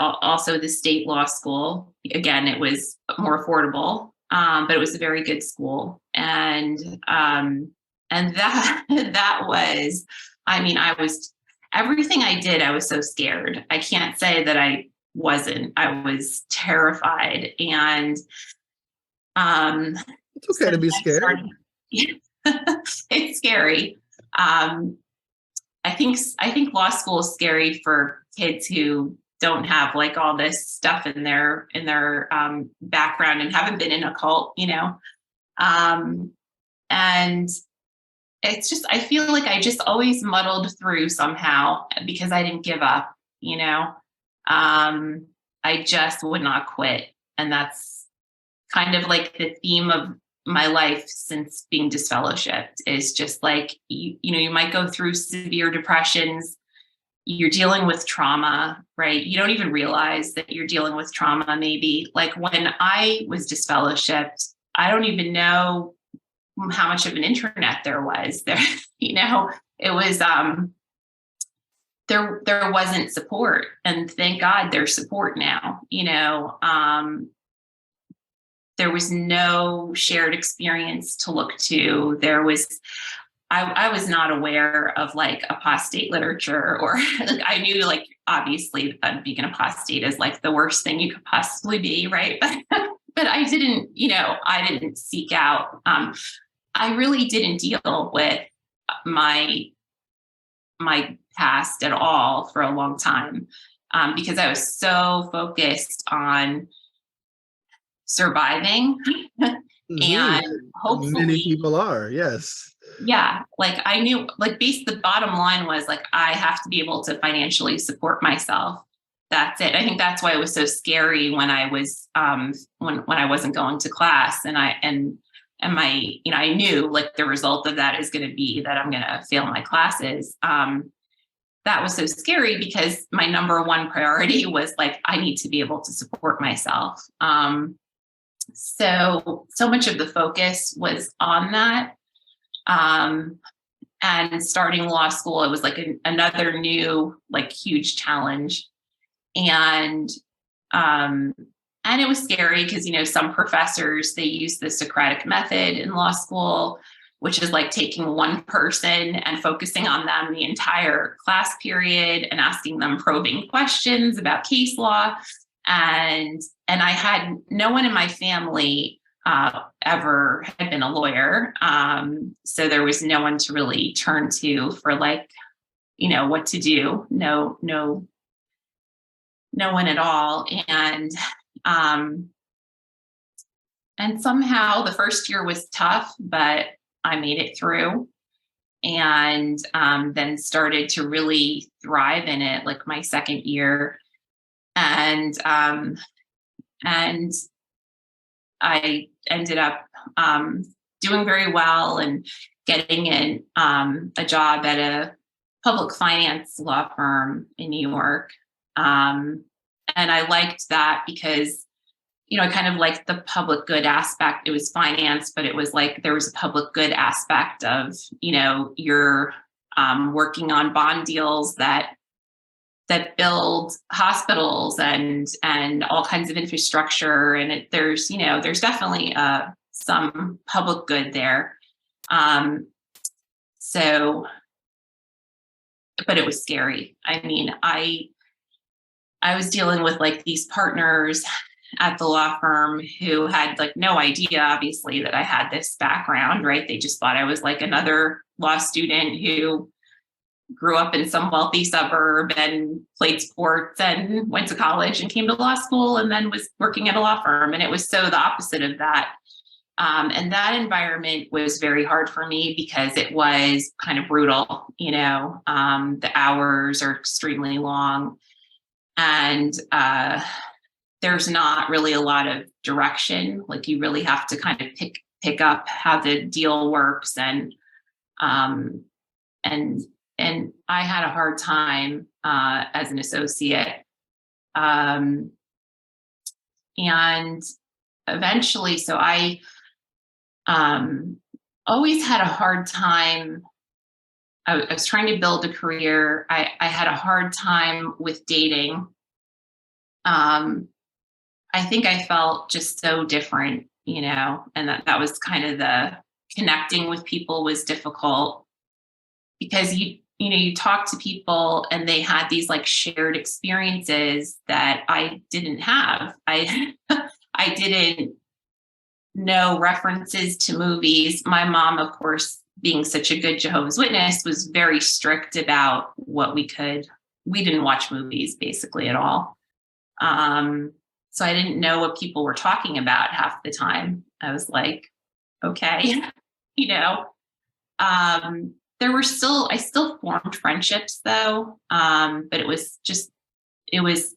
also the state law school. Again, it was more affordable, but it was a very good school. And that was, I was, everything I did, I was so scared. I can't say that I wasn't. I was terrified. And it's okay to be scared. It's scary. I think law school is scary for kids who don't have like all this stuff in their background and haven't been in a cult, and it's just, I feel like I just always muddled through somehow because I didn't give up, I just would not quit. And that's kind of like the theme of my life since being disfellowshipped, is just like, you might go through severe depressions. You're dealing with trauma, right? You don't even realize that you're dealing with trauma. Maybe like when I was disfellowshipped, I don't even know how much of an internet there was there. It was, there wasn't support, and thank God there's support now. There was no shared experience to look to. I was not aware of like apostate literature, or like, I knew like, obviously being an apostate is like the worst thing you could possibly be. Right. But I didn't seek out. I really didn't deal with my past at all for a long time, because I was so focused on surviving. And hopefully many people are, yes. Yeah. Like I knew, like the bottom line was like, I have to be able to financially support myself. that's it. I think that's why it was so scary when I was when I wasn't going to class, and my, you know, I knew like the result of that is going to be that I'm going to fail my classes. That was so scary because my number one priority was like, I need to be able to support myself. So much of the focus was on that. And starting law school, it was like another new, like huge challenge. And it was scary because, you know, some professors, they use the Socratic method in law school, which is like taking one person and focusing on them the entire class period and asking them probing questions about case law. And I had no one in my family ever had been a lawyer. So there was no one to really turn to for like, you know, what to do. No one at all. And somehow the first year was tough, but I made it through, and then started to really thrive in it, like my second year. And I ended up doing very well and getting in a job at a public finance law firm in New York. And I liked that because, you know, I kind of liked the public good aspect. It was finance, but it was like there was a public good aspect of, you know, you're working on bond deals that build hospitals and all kinds of infrastructure. And there's definitely some public good there. But it was scary. I mean, I was dealing with like these partners at the law firm who had like no idea, obviously, that I had this background, right? They just thought I was like another law student who grew up in some wealthy suburb and played sports and went to college and came to law school and then was working at a law firm. And it was so the opposite of that. And that environment was very hard for me because it was kind of brutal, you know, the hours are extremely long, and there's not really a lot of direction. Like you really have to kind of pick up how the deal works. And I had a hard time as an associate. And eventually, so I always had a hard time. I was trying to build a career. I had a hard time with dating. I think I felt just so different, you know, and that was kind of the connecting with people was difficult because you talk to people and they had these like shared experiences that I didn't have. I didn't know references to movies. My mom, of course, being such a good Jehovah's Witness, was very strict about what we didn't watch movies basically at all. So I didn't know what people were talking about half the time. I was like, okay, you know, I still formed friendships though. But it was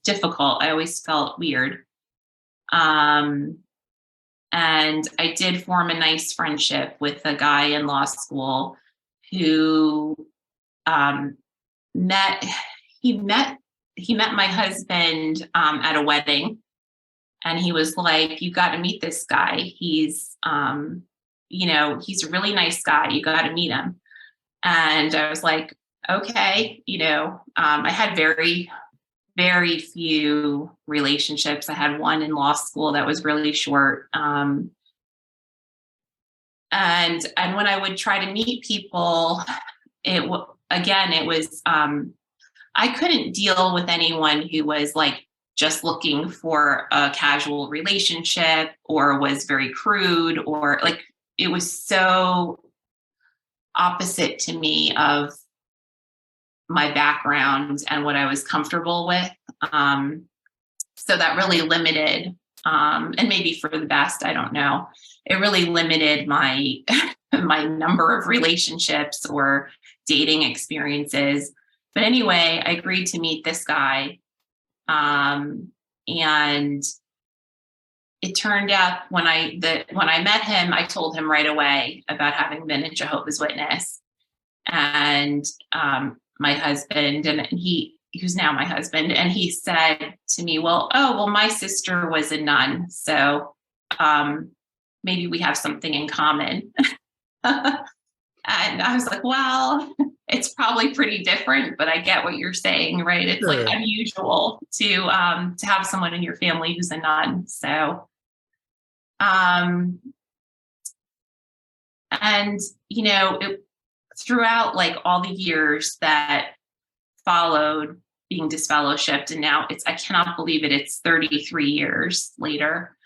difficult. I always felt weird. And I did form a nice friendship with a guy in law school who met my husband at a wedding. And he was like, you got to meet this guy. He's, he's a really nice guy. You got to meet him. And I was like, okay, I had very, very few relationships. I had one in law school that was really short. And when I would try to meet people, it was, I couldn't deal with anyone who was like just looking for a casual relationship or was very crude, or like, it was so opposite to me of my background and what I was comfortable with. So that really limited, and maybe for the best, I don't know. It really limited my my number of relationships or dating experiences. But anyway, I agreed to meet this guy. And it turned out when I met him, I told him right away about having been a Jehovah's Witness. And my husband, and who's now my husband, and he said to me, well, my sister was a nun, so maybe we have something in common. And I was like, well, it's probably pretty different, but I get what you're saying, right? It's Sure. like unusual to have someone in your family who's a nun. So, and throughout like all the years that followed being disfellowshipped, and now I cannot believe it, it's 33 years later.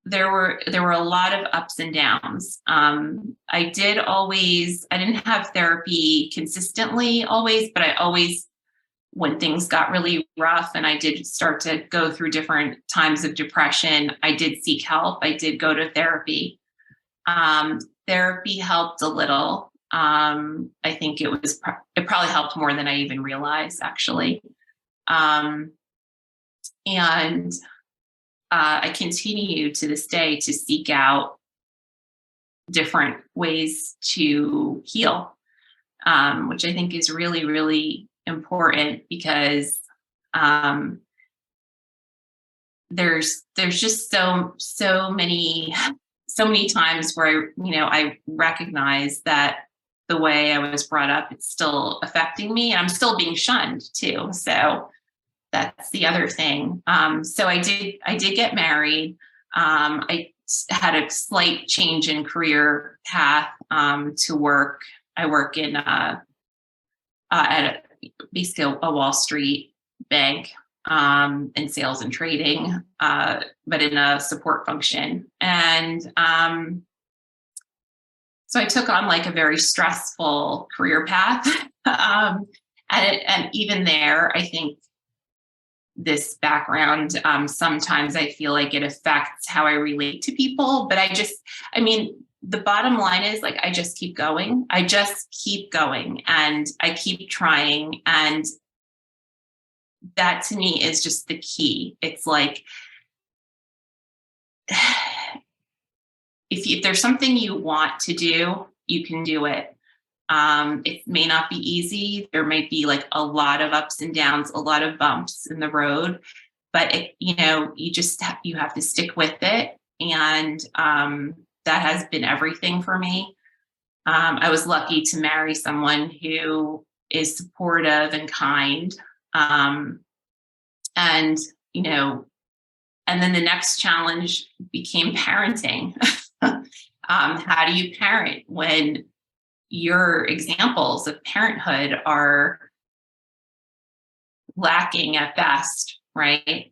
There were a lot of ups and downs. I didn't have therapy consistently always, but I always, when things got really rough and I did start to go through different times of depression, I did seek help. I did go to therapy. Therapy helped a little. I think it probably helped more than I even realized, actually. And I continue to this day to seek out different ways to heal, which I think is really, really important, because there's just so many times where I recognize that the way I was brought up, it's still affecting me, and I'm still being shunned too. So that's the other thing. So I did get married. I had a slight change in career path to work. I work in at basically a Wall Street bank in sales and trading, but in a support function. And so I took on like a very stressful career path. And even there, I think this background, sometimes I feel like it affects how I relate to people. But the bottom line is, like, I just keep going. I just keep going, and I keep trying. And that to me is just the key. It's like, if there's something you want to do, you can do it. It may not be easy. There might be like a lot of ups and downs, a lot of bumps in the road, but you have to stick with it. And that has been everything for me. I was lucky to marry someone who is supportive and kind. And then the next challenge became parenting. How do you parent when your examples of parenthood are lacking at best, right?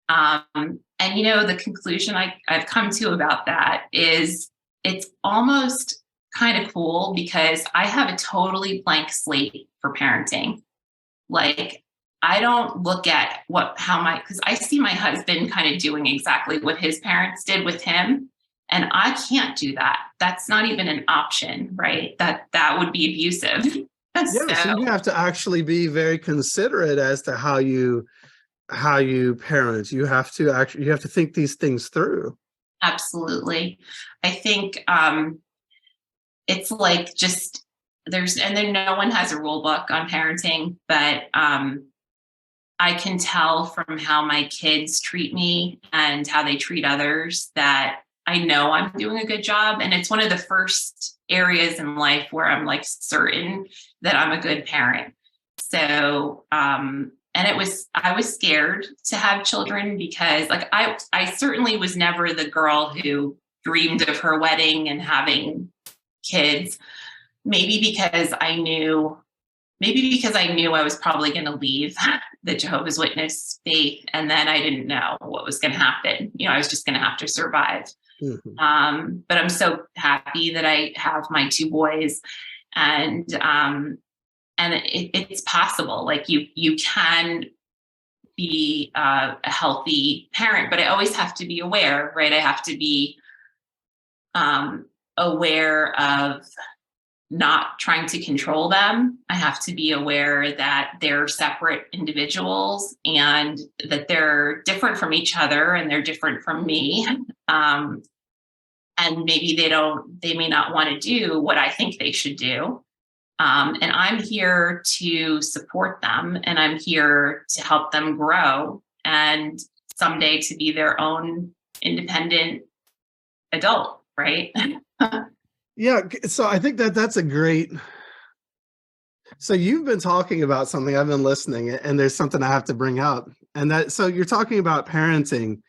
And the conclusion I've come to about that is it's almost kind of cool, because I have a totally blank slate for parenting. Like, I don't look at because I see my husband kind of doing exactly what his parents did with him. And I can't do that. That's not even an option, right? That would be abusive. Yeah, so you have to actually be very considerate as to how you parent. You have to think these things through. Absolutely. I think it's like just and then no one has a rule book on parenting, but I can tell from how my kids treat me and how they treat others that I know I'm doing a good job. And it's one of the first areas in life where I'm like certain that I'm a good parent. So, and I was scared to have children, because like I certainly was never the girl who dreamed of her wedding and having kids. Maybe because I knew I was probably going to leave the Jehovah's Witness faith, and then I didn't know what was going to happen. I was just going to have to survive. Mm-hmm. But I'm so happy that I have my two boys, and it's possible. Like you can be a healthy parent, but I always have to be aware, right? I have to be aware of not trying to control them. I have to be aware that they're separate individuals and that they're different from each other and they're different from me. And maybe they may not want to do what I think they should do. And I'm here to support them, and I'm here to help them grow and someday to be their own independent adult, right? Yeah. So I think that that's a great. So you've been talking about something, I've been listening, and there's something I have to bring up. And that, so you're talking about parenting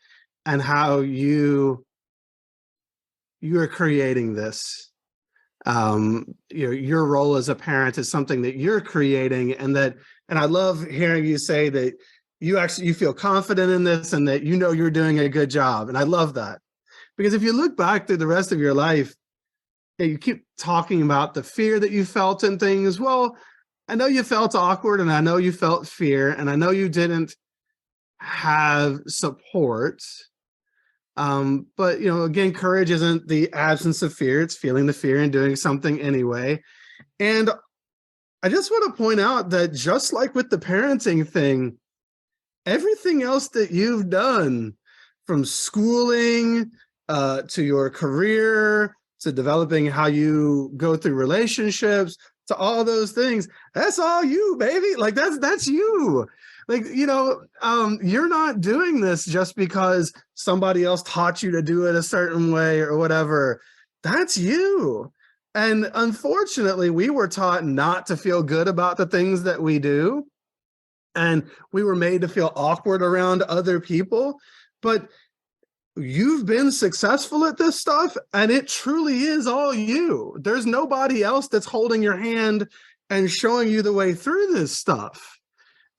and how you are creating this. Your role as a parent is something that you're creating, and I love hearing you say that you feel confident in this and that you know you're doing a good job. And I love that, because if you look back through the rest of your life, you keep talking about the fear that you felt in things. Well, I know you felt awkward, and I know you felt fear, and I know you didn't have support. But again, courage isn't the absence of fear, it's feeling the fear and doing something anyway. And I just want to point out that just like with the parenting thing, everything else that you've done, from schooling to your career, to developing how you go through relationships, to all those things, that's all you, baby. Like that's you. Like, you're not doing this just because somebody else taught you to do it a certain way or whatever. That's you. And unfortunately, we were taught not to feel good about the things that we do. And we were made to feel awkward around other people. But you've been successful at this stuff, and it truly is all you. There's nobody else that's holding your hand and showing you the way through this stuff.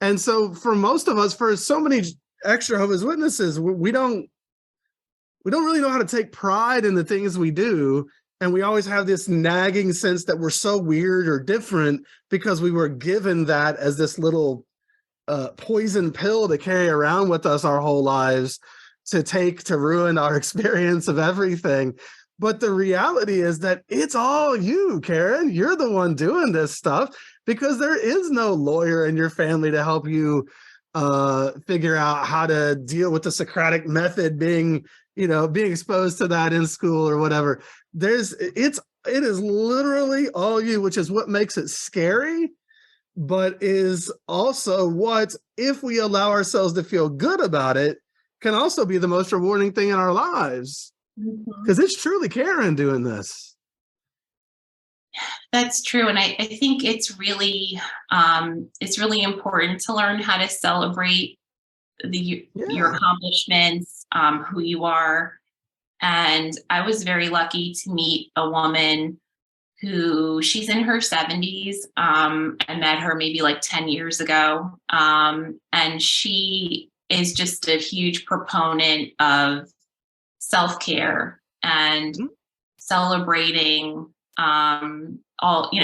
And so for most of us, for so many ex-Jehovah's Witnesses, we don't really know how to take pride in the things we do. And we always have this nagging sense that we're so weird or different because we were given that as this little poison pill to carry around with us our whole lives, to take to ruin our experience of everything. But the reality is that it's all you, Karen. You're the one doing this stuff, because there is no lawyer in your family to help you figure out how to deal with the Socratic method, being exposed to that in school or whatever. It is literally all you, which is what makes it scary, but is also what, if we allow ourselves to feel good about it, can also be the most rewarding thing in our lives. Because it's truly Karen doing this. That's true. And I think it's really important to learn how to celebrate your accomplishments, who you are. And I was very lucky to meet a woman who, she's in her 70s. I met her maybe like 10 years ago. And she is just a huge proponent of self-care and celebrating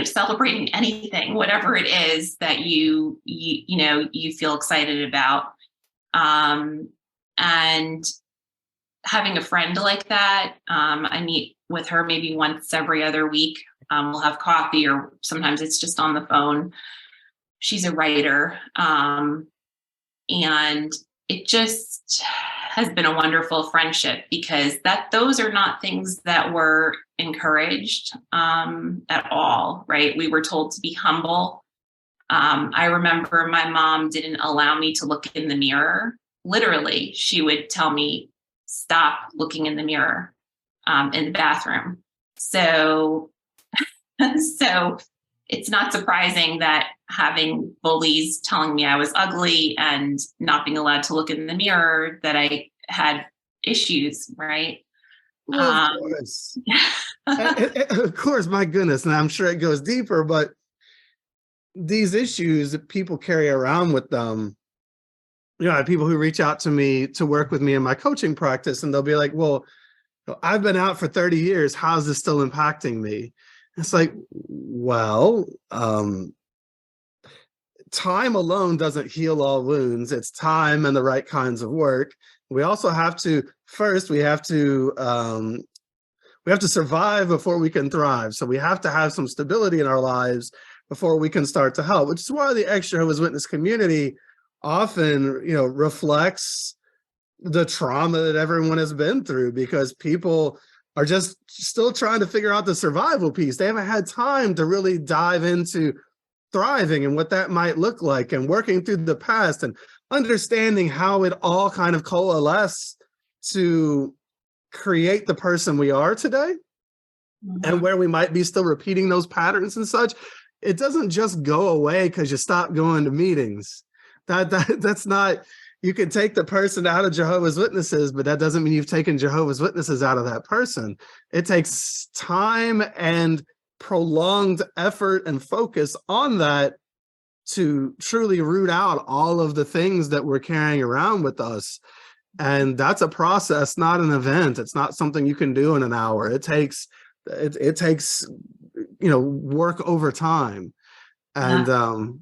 celebrating anything, whatever it is that you feel excited about. And having a friend like that, I meet with her maybe once every other week. We'll have coffee, or sometimes it's just on the phone. She's a writer. And it just has been a wonderful friendship, because those are not things that were encouraged at all, right? We were told to be humble. I remember my mom didn't allow me to look in the mirror. Literally, she would tell me, stop looking in the mirror in the bathroom. So it's not surprising that having bullies telling me I was ugly and not being allowed to look in the mirror, that I had issues, right? Well, of course. Of course, my goodness. And I'm sure it goes deeper, but these issues that people carry around with them, I have people who reach out to me to work with me in my coaching practice, and they'll be like, well, I've been out for 30 years. How is this still impacting me? It's like, well, time alone doesn't heal all wounds. It's time and the right kinds of work. We also have to, first, we have to we have to survive before we can thrive. So we have to have some stability in our lives before we can start to help, which is why the ex-Jehovah's Witness community often, reflects the trauma that everyone has been through, because people are just still trying to figure out the survival piece. They haven't had time to really dive into thriving and what that might look like, and working through the past and understanding how it all kind of coalesced to create the person we are today, and where we might be still repeating those patterns and such. It doesn't just go away because you stop going to meetings. That's not, you can take the person out of Jehovah's Witnesses, but that doesn't mean you've taken Jehovah's Witnesses out of that person. It takes time and prolonged effort and focus on that to truly root out all of the things that we're carrying around with us. And that's a process, not an event. It's not something you can do in an hour. It takes work over time. And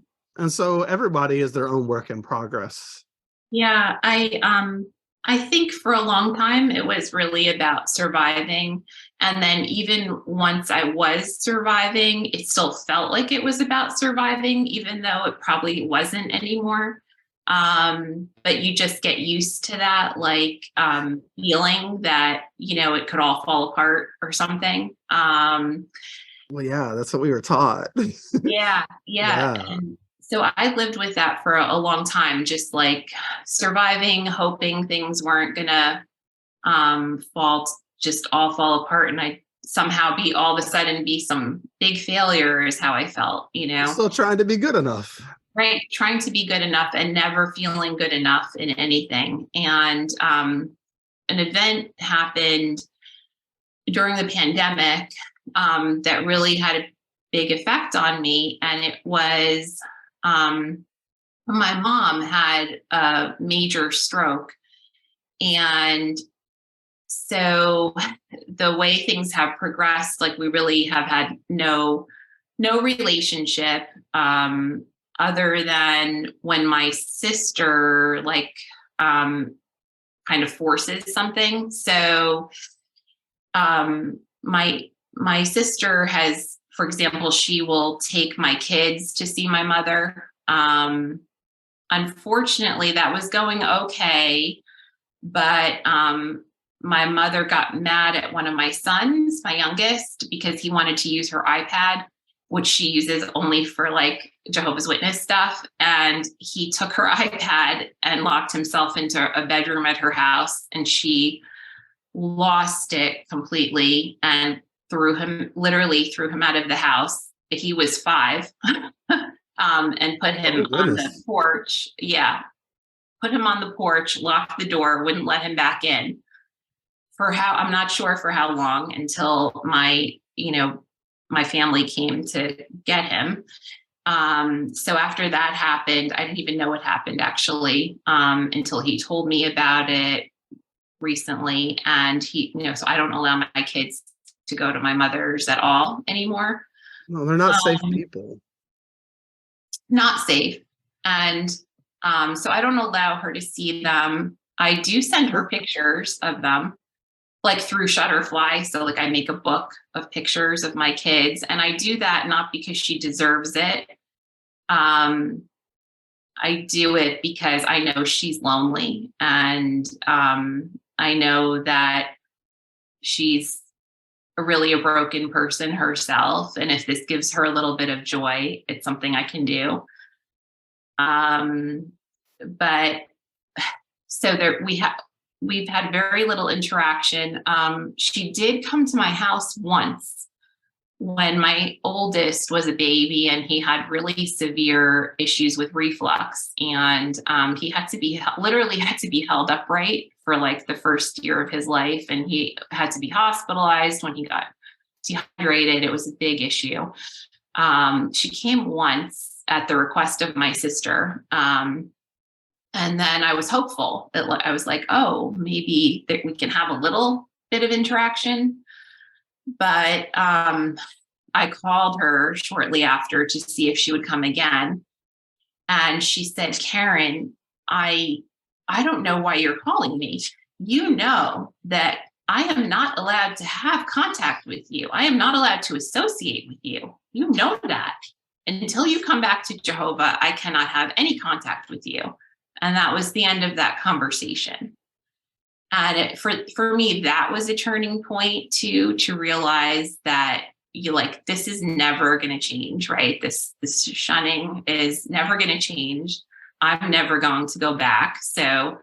so everybody is their own work in progress. Yeah, I think for a long time it was really about surviving. And then even once I was surviving, it still felt like it was about surviving, even though it probably wasn't anymore. But you just get used to that, like feeling that, it could all fall apart or something. Well, yeah, that's what we were taught. Yeah. And so I lived with that for a long time, just like surviving, hoping things weren't gonna all fall apart, and I somehow all of a sudden be some big failure is how I felt, Still trying to be good enough. Right. Trying to be good enough and never feeling good enough in anything. And an event happened during the pandemic that really had a big effect on me. And it was my mom had a major stroke. And so the way things have progressed, like we really have had no relationship other than when my sister kind of forces something. So my sister has, for example, she will take my kids to see my mother. Unfortunately, that was going okay, but my mother got mad at one of my sons, my youngest, because he wanted to use her iPad, which she uses only for like Jehovah's Witness stuff. And he took her iPad and locked himself into a bedroom at her house, and she lost it completely and literally threw him out of the house. He was 5 and put him on the porch. Yeah. Put him on the porch, locked the door, wouldn't let him back in I'm not sure for how long, until my family came to get him. So after that happened, I didn't even know what happened actually, until he told me about it recently. And so I don't allow my kids to go to my mother's at all anymore. No, they're not safe people. Not safe. And so I don't allow her to see them. I do send her pictures of them, like through Shutterfly. So like I make a book of pictures of my kids, and I do that not because she deserves it. I do it because I know she's lonely, and I know that she's really a broken person herself. And if this gives her a little bit of joy, it's something I can do. But so we've had very little interaction. She did come to my house once when my oldest was a baby, and he had really severe issues with reflux, and he literally had to be held upright for like the first year of his life, and he had to be hospitalized when he got dehydrated. It was a big issue. She came once at the request of my sister. And then I was hopeful that I was like, oh, maybe that we can have a little bit of interaction. But I called her shortly after to see if she would come again. And she said, Karen, I don't know why you're calling me. You know that I am not allowed to have contact with you. I am not allowed to associate with you. You know that. Until you come back to Jehovah, I cannot have any contact with you. And that was the end of that conversation. And for me, that was a turning point to realize that this is never going to change, right? This shunning is never going to change. I'm never going to go back. So,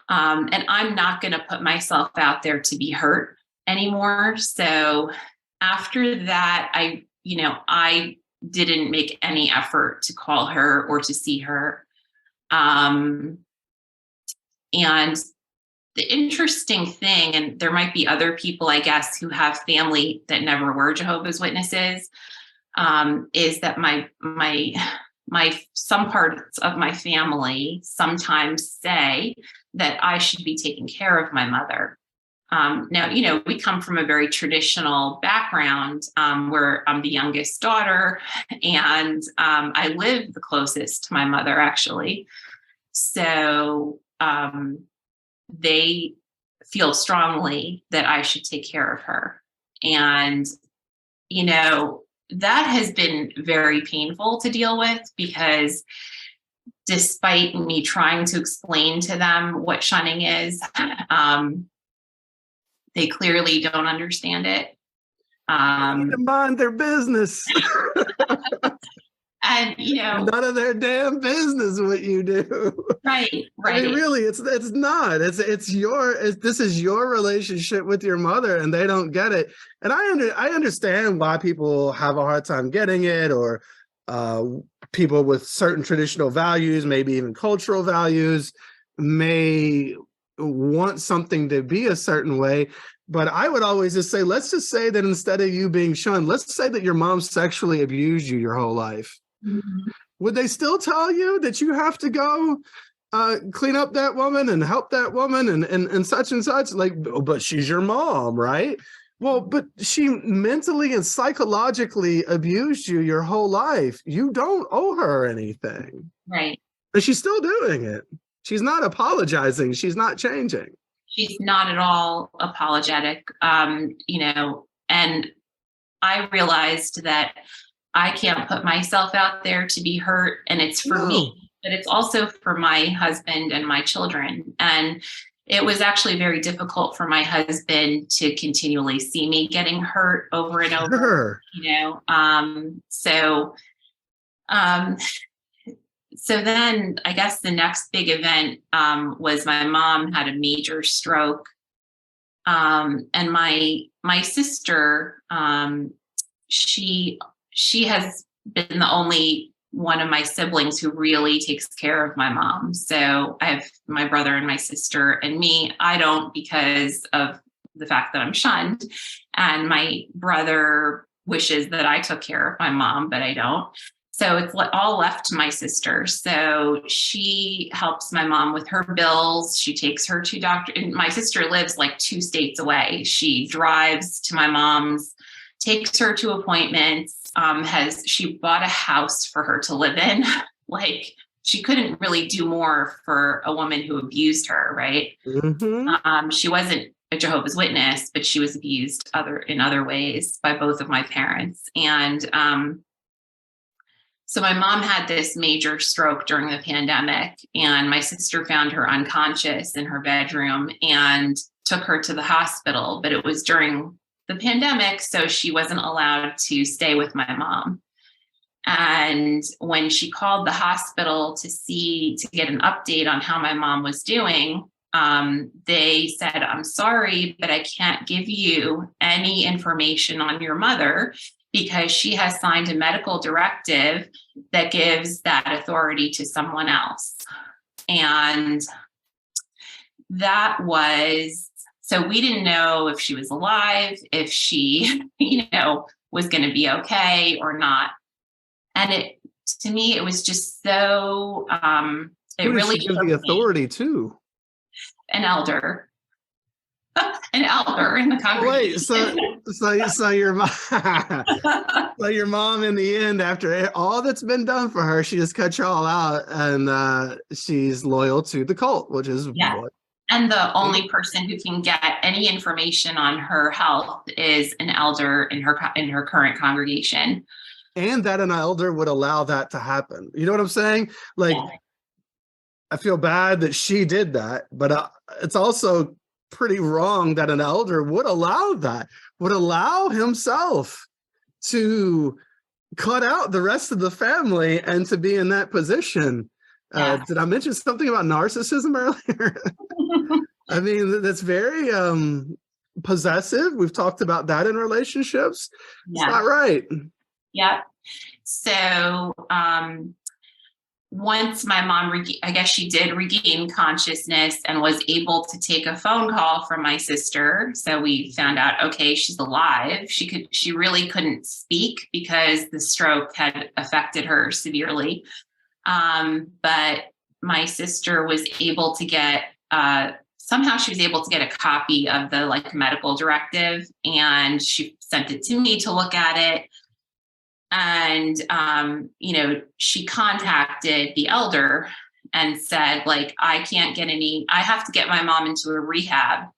and I'm not going to put myself out there to be hurt anymore. So after that, I didn't make any effort to call her or to see her. And the interesting thing, and there might be other people, I guess, who have family that never were Jehovah's Witnesses, is that some parts of my family sometimes say that I should be taking care of my mother. Now, we come from a very traditional background where I'm the youngest daughter, and I live the closest to my mother, actually. So they feel strongly that I should take care of her. And, that has been very painful to deal with, because despite me trying to explain to them what shunning is, they clearly don't understand it. Mind their business. And, none of their damn business what you do. Right. I mean, really, it's not. This is your relationship with your mother, and they don't get it. And I understand why people have a hard time getting it, or people with certain traditional values, maybe even cultural values, may want something to be a certain way. But I would always just say, let's just say that instead of you being shunned, let's say that your mom sexually abused you your whole life. Mm-hmm. Would they still tell you that you have to go clean up that woman and help that woman and such and such? But she's your mom, right? Well, but she mentally and psychologically abused you your whole life. You don't owe her anything. Right. But she's still doing it. She's not apologizing. She's not changing. She's not at all apologetic, and I realized that I can't put myself out there to be hurt, and it's for me, but it's also for my husband and my children. And it was actually very difficult for my husband to continually see me getting hurt over and over, So then I guess the next big event was my mom had a major stroke. And my sister, she has been the only one of my siblings who really takes care of my mom. So I have my brother and my sister and me. I don't, because of the fact that I'm shunned. And my brother wishes that I took care of my mom, but I don't. So it's all left to my sister. So she helps my mom with her bills. She takes her to doctor. And my sister lives like 2 states away. She drives to my mom's, takes her to appointments. She bought a house for her to live in. She couldn't really do more for a woman who abused her, right? Mm-hmm. She wasn't a Jehovah's Witness, but she was abused in other ways by both of my parents. And so my mom had this major stroke during the pandemic, and my sister found her unconscious in her bedroom and took her to the hospital, but it was during the pandemic, so she wasn't allowed to stay with my mom. And when she called the hospital to get an update on how my mom was doing, they said, "I'm sorry, but I can't give you any information on your mother because she has signed a medical directive that gives that authority to someone else." And that was, so we didn't know if she was alive, if she, was going to be okay or not. And to me, it was just so, it really gives the authority to an elder in the congregation. Wait, so your mom, so your mom in the end, after all that's been done for her, she just cut you all out, and she's loyal to the cult, which is what And the only person who can get any information on her health is an elder in her current congregation. And that an elder would allow that to happen. You know what I'm saying? Like, Yeah. I feel bad that she did that, but it's also pretty wrong that an elder would allow that, would allow himself to cut out the rest of the family and to be in that position. Yeah. Did I mention something about narcissism earlier? I mean, that's very possessive. We've talked about that in relationships. It's Yeah. not right. Yeah. So once my mom, I guess she did regain consciousness and was able to take a phone call from my sister. So we found out, okay, she's alive. She really couldn't speak because the stroke had affected her severely. But my sister was able to get, somehow she was able to get a copy of the medical directive, and she sent it to me to look at it. And, she contacted the elder and said, I have to get my mom into a rehab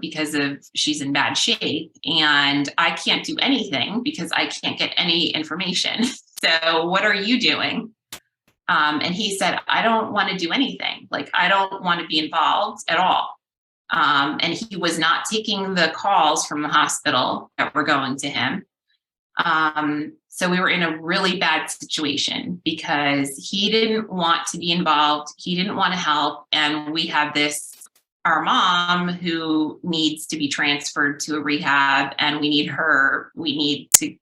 because she's in bad shape, and I can't do anything because I can't get any information. So what are you doing? And he said, I don't want to do anything. I don't want to be involved at all. And he was not taking the calls from the hospital that were going to him. So we were in a really bad situation because he didn't want to be involved. He didn't want to help. And we have our mom who needs to be transferred to a rehab, and we need to,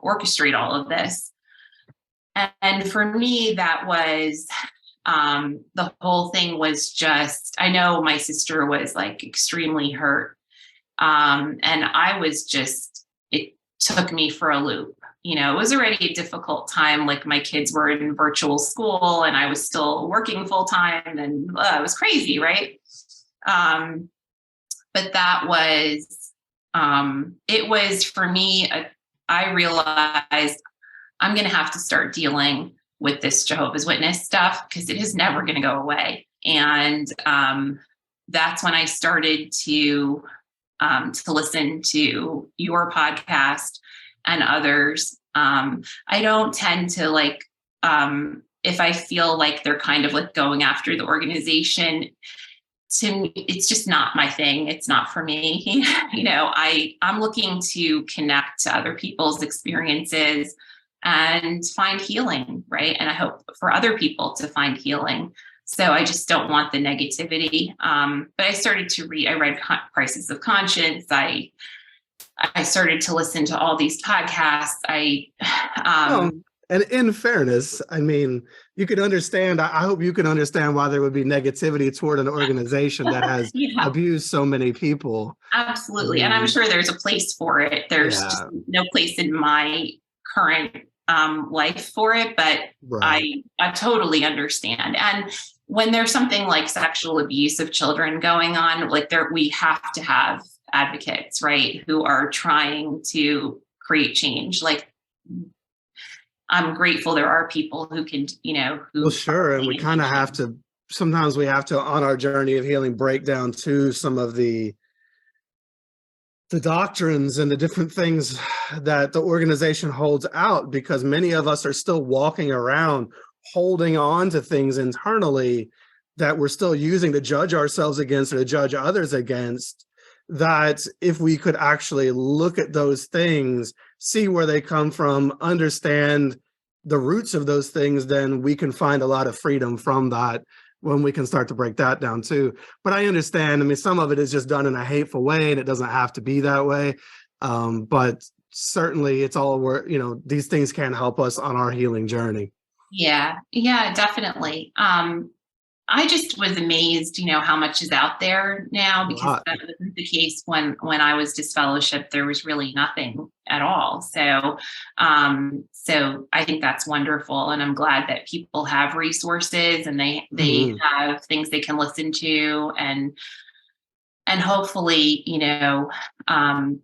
orchestrate all of this. And for me, that was, the whole thing was just, I know my sister was extremely hurt. And I was just, it took me for a loop. It was already a difficult time. My kids were in virtual school and I was still working full time, and it was crazy. Right. But that was, it was for me, I realized I'm going to have to start dealing with this Jehovah's Witness stuff because it is never going to go away. And that's when I started to listen to your podcast and others. I don't tend to if I feel like they're kind of going after the organization, to me, it's just not my thing. It's not for me. I'm looking to connect to other people's experiences and find healing, right? And I hope for other people to find healing. So I just don't want the negativity. But I started to read, I read Crisis of Conscience. I started to listen to all these podcasts. And in fairness, I mean, you can understand, I hope you can understand why there would be negativity toward an organization that has abused so many people. Absolutely. And I'm sure there's a place for it. There's just no place in my current life for it, but right. I totally understand. And when there's something like sexual abuse of children going on, we have to have advocates, right, who are trying to create change. I'm grateful there are people who can, well, sure. And we kind of have to, sometimes we have to, on our journey of healing, break down to some of the doctrines and the different things that the organization holds out, because many of us are still walking around holding on to things internally that we're still using to judge ourselves against or to judge others against, that if we could actually look at those things, see where they come from, understand the roots of those things, then we can find a lot of freedom from that when we can start to break that down too. But I understand, I mean, some of it is just done in a hateful way and it doesn't have to be that way. But certainly it's all where, these things can help us on our healing journey. Yeah, definitely. I just was amazed, how much is out there now, because that wasn't the case when I was disfellowshipped. There was really nothing at all. So I think that's wonderful, and I'm glad that people have resources and they have things they can listen to, and hopefully,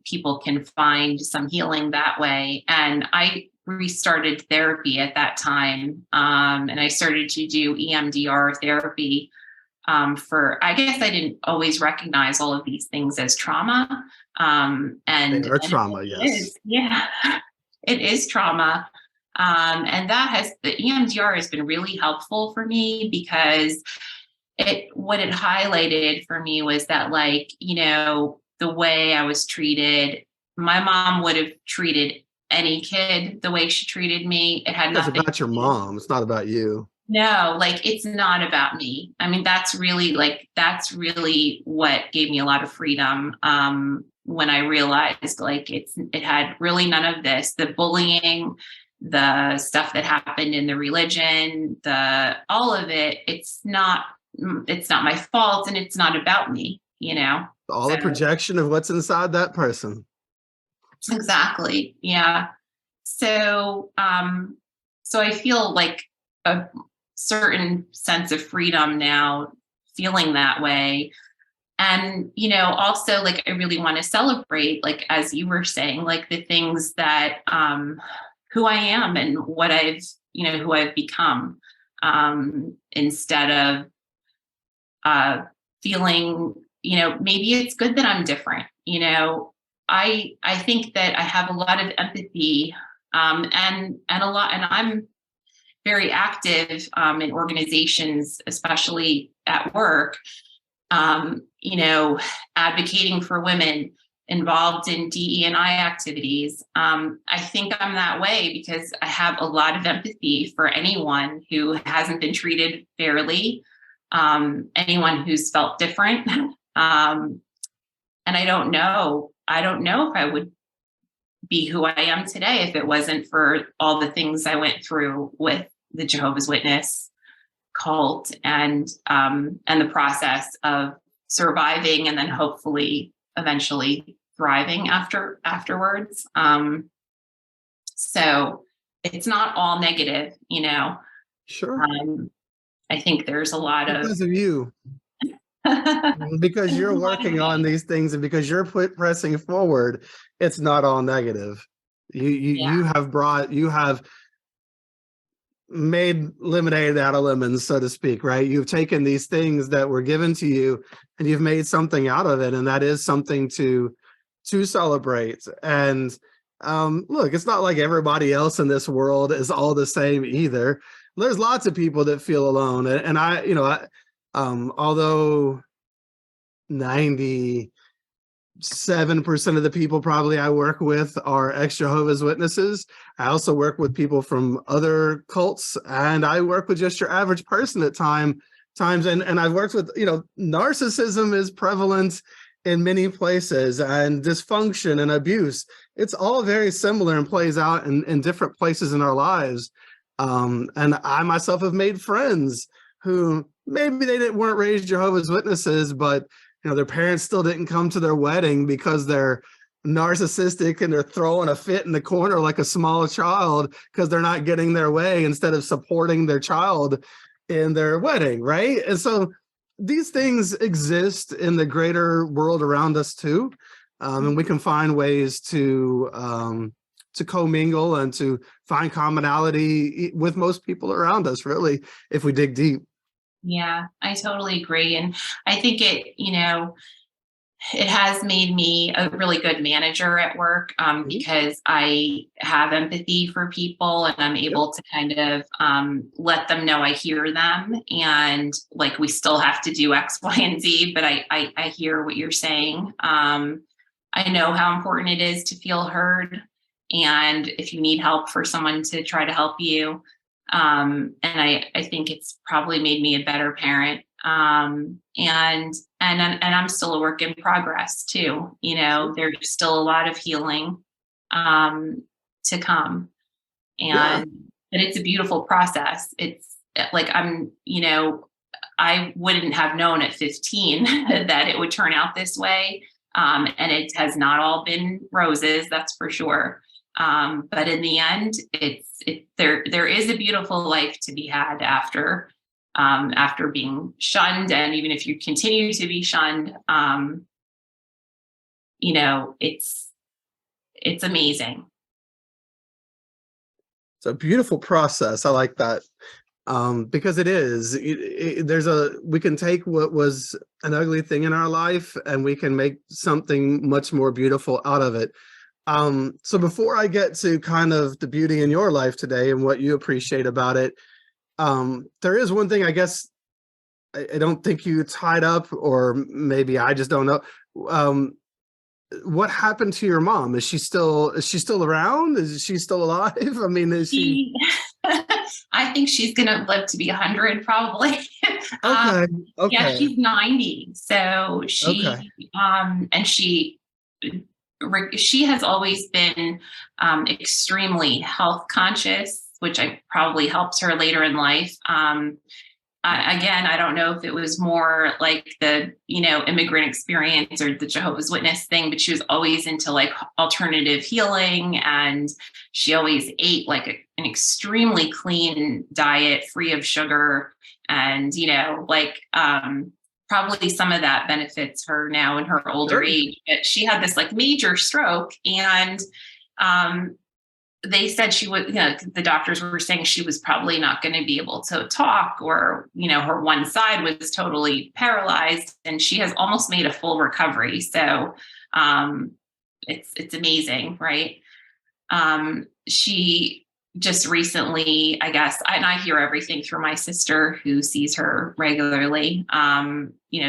people can find some healing that way. And I restarted therapy at that time. And I started to do EMDR therapy. I guess I didn't always recognize all of these things as trauma. They are And trauma, it yes. is, yeah, it is trauma. And the EMDR has been really helpful for me because what it highlighted for me was that, like, the way I was treated, my mom would have treated any kid the way she treated me. It had It's nothing about your to do. mom. It's not about you. No, like, it's not about me. I mean, that's really what gave me a lot of freedom. When I realized, like, it had really none of this, the bullying, the stuff that happened in the religion, all of it. It's not my fault, and it's not about me, All So the projection of what's inside that person. exactly. Yeah. So I feel like a certain sense of freedom now, feeling that way. And, also, like, I really want to celebrate, like, as you were saying, like, the things that, who I am and who I've become, instead of, feeling, maybe it's good that I'm different. I think that I have a lot of empathy, and I'm very active, in organizations, especially at work, advocating for women, involved in DE&I activities. I think I'm that way because I have a lot of empathy for anyone who hasn't been treated fairly, anyone who's felt different. And I don't know if I would be who I am today if it wasn't for all the things I went through with the Jehovah's Witness cult, and the process of surviving and then hopefully eventually thriving afterwards. So it's not all negative. Sure. I think there's a lot of Because of you. Because you're working on these things and because you're pressing forward, it's not all negative. You have made lemonade out of lemons, so to speak, right? You've taken these things that were given to you and you've made something out of it, and that is something to celebrate. And look, it's not like everybody else in this world is all the same either. There's lots of people that feel alone, and although 97% of the people probably I work with are ex-Jehovah's Witnesses. I also work with people from other cults, and I work with just your average person at times. And I've worked with, narcissism is prevalent in many places, and dysfunction and abuse. It's all very similar and plays out in different places in our lives. And I myself have made friends who maybe weren't raised Jehovah's Witnesses, but their parents still didn't come to their wedding because they're narcissistic and they're throwing a fit in the corner like a small child because they're not getting their way instead of supporting their child in their wedding, right? And so these things exist in the greater world around us too, and we can find ways to commingle and to find commonality with most people around us, really, if we dig deep. Yeah, I totally agree. And I think it has made me a really good manager at work, because I have empathy for people and I'm able to kind of let them know I hear them, and, like, we still have to do X, Y, and Z, but I hear what you're saying. I know how important it is to feel heard, and if you need help, for someone to try to help you. And I think it's probably made me a better parent. And I'm still a work in progress too. There's still a lot of healing to come. But it's a beautiful process. It's like I wouldn't have known at 15 that it would turn out this way. And it has not all been roses, that's for sure. But in the end, there is a beautiful life to be had after being shunned. And even if you continue to be shunned, it's amazing. It's a beautiful process. I like that. Because it is, we can take what was an ugly thing in our life and we can make something much more beautiful out of it. So before I get to kind of the beauty in your life today and what you appreciate about it, there is one thing I guess I don't think you tied up, or maybe I just don't know. What happened to your mom? Is she still around? Is she still alive? I mean, is she? I think she's going to live to be 100 probably. Okay. Yeah, Okay. she's 90. So Okay. and she has always been extremely health conscious, which probably helps her later in life. Again, I don't know if it was more like the, immigrant experience or the Jehovah's Witness thing, but she was always into like alternative healing. And she always ate like an extremely clean diet, free of sugar. And, probably some of that benefits her now in her older Sure. age. But she had this like major stroke, and they said she would, the doctors were saying she was probably not going to be able to talk, or, her one side was totally paralyzed, and she has almost made a full recovery. So it's amazing, right? She just recently, I guess, and I hear everything through my sister who sees her regularly,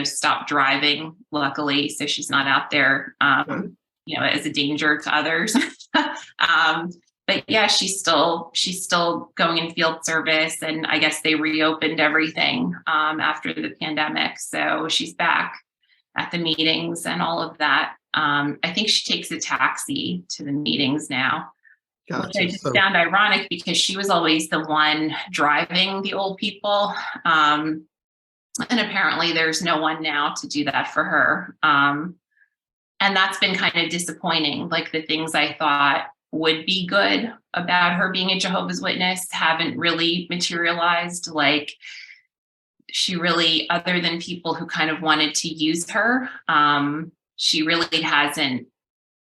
stopped driving, luckily. So she's not out there, as a danger to others. But yeah, she's still going in field service, and I guess they reopened everything after the pandemic. So she's back at the meetings and all of that. I think she takes a taxi to the meetings now, Gotcha. which I just found ironic because she was always the one driving the old people. And apparently there's no one now to do that for her. And that's been kind of disappointing. Like the things I thought would be good about her being a Jehovah's Witness haven't really materialized. Like she really, other than people who kind of wanted to use her, she really hasn't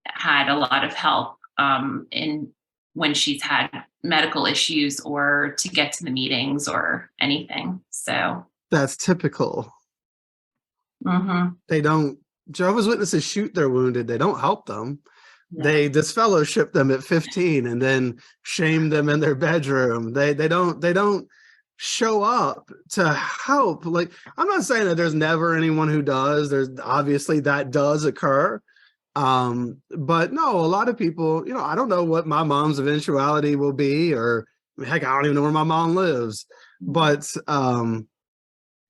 had a lot of help when she's had medical issues or to get to the meetings or anything. So that's typical. Mm-hmm. Jehovah's Witnesses shoot their wounded. They don't help them. Yeah. They disfellowship them at 15 and then shame them in their bedroom. They don't show up to help. Like, I'm not saying that there's never anyone who does. There's obviously that does occur. But no, a lot of people, I don't know what my mom's eventuality will be, or heck, I don't even know where my mom lives. But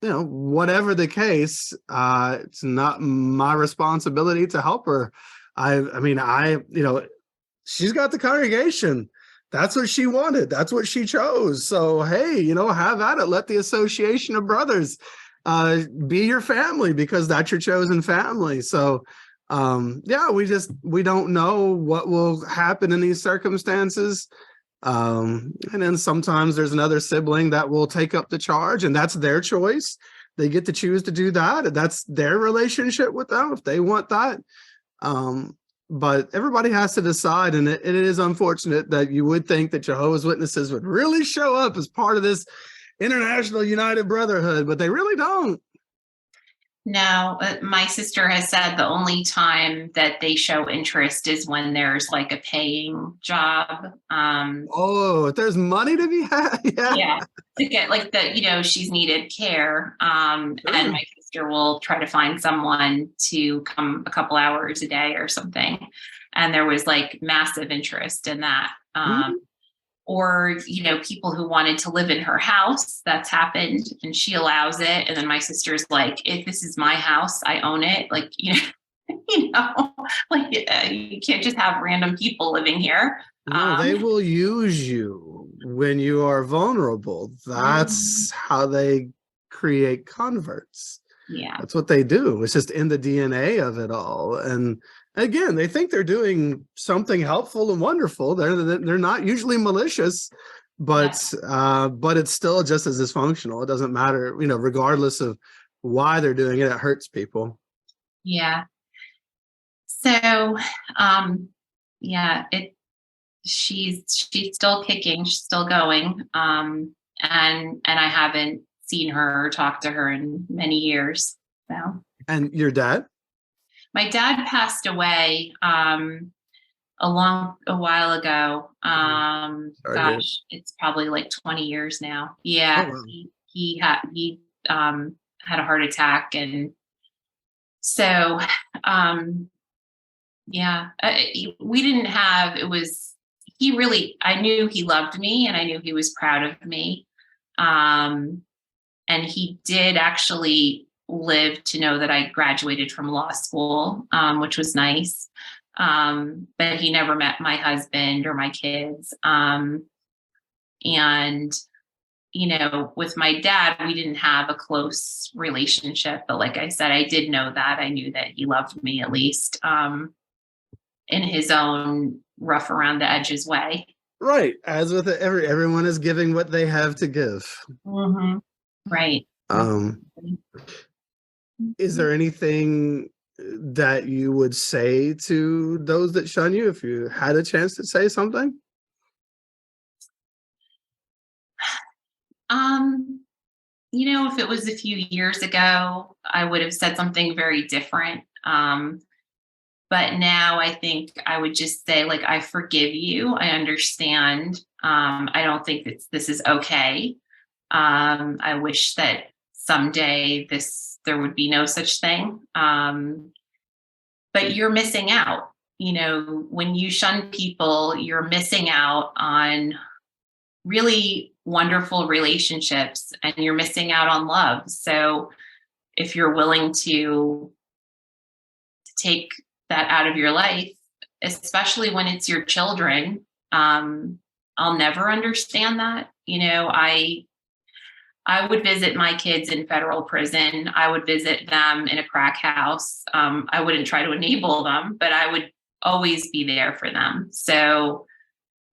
whatever the case, it's not my responsibility to help her. She's got the congregation. That's what she wanted. That's what she chose. So, hey, have at it. Let the association of brothers be your family, because that's your chosen family. So, we don't know what will happen in these circumstances. And then sometimes there's another sibling that will take up the charge, and that's their choice. They get to choose to do that. That's their relationship with them if they want that. But everybody has to decide, and it is unfortunate that you would think that Jehovah's Witnesses would really show up as part of this international united brotherhood, but they really don't. No, my sister has said the only time that they show interest is when there's like a paying job. If there's money to be had, yeah, to get like she's needed care. And my sister will try to find someone to come a couple hours a day or something. And there was like massive interest in that. Or, people who wanted to live in her house, that's happened, and she allows it. And then my sister's like, if this is my house, I own it. Like, you can't just have random people living here. No, they will use you when you are vulnerable. That's how they create converts. Yeah. That's what they do. It's just in the DNA of it all. And again, they think they're doing something helpful and wonderful. They're not usually malicious, but it's still just as dysfunctional. It doesn't matter, regardless of why they're doing it, it hurts people. Yeah. So, she's still kicking, she's still going. and I haven't seen her or talked to her in many years. So, And your dad? my dad passed away a while ago. Sorry. It's probably like 20 years now. Oh, Yeah, wow. had a heart attack, and so yeah, we didn't have. It was he really. I knew he loved me, and I knew he was proud of me. Um, and he did actually live to know that I graduated from law school, which was nice. But he never met my husband or my kids. And, with my dad, we didn't have a close relationship. But like I said, I did know that. I knew that he loved me, at least in his own rough around the edges way. Right. As with everyone is giving what they have to give. Mm-hmm. Right. Is there anything that you would say to those that shun you if you had a chance to say something? If it was a few years ago, I would have said something very different. But now I think I would just say, like, I forgive you. I understand. I don't think this is okay. I wish that someday there would be no such thing. But you're missing out. When you shun people, you're missing out on really wonderful relationships, and you're missing out on love. So if you're willing to take that out of your life, especially when it's your children, I'll never understand that. I would visit my kids in federal prison. I would visit them in a crack house. I wouldn't try to enable them, but I would always be there for them. So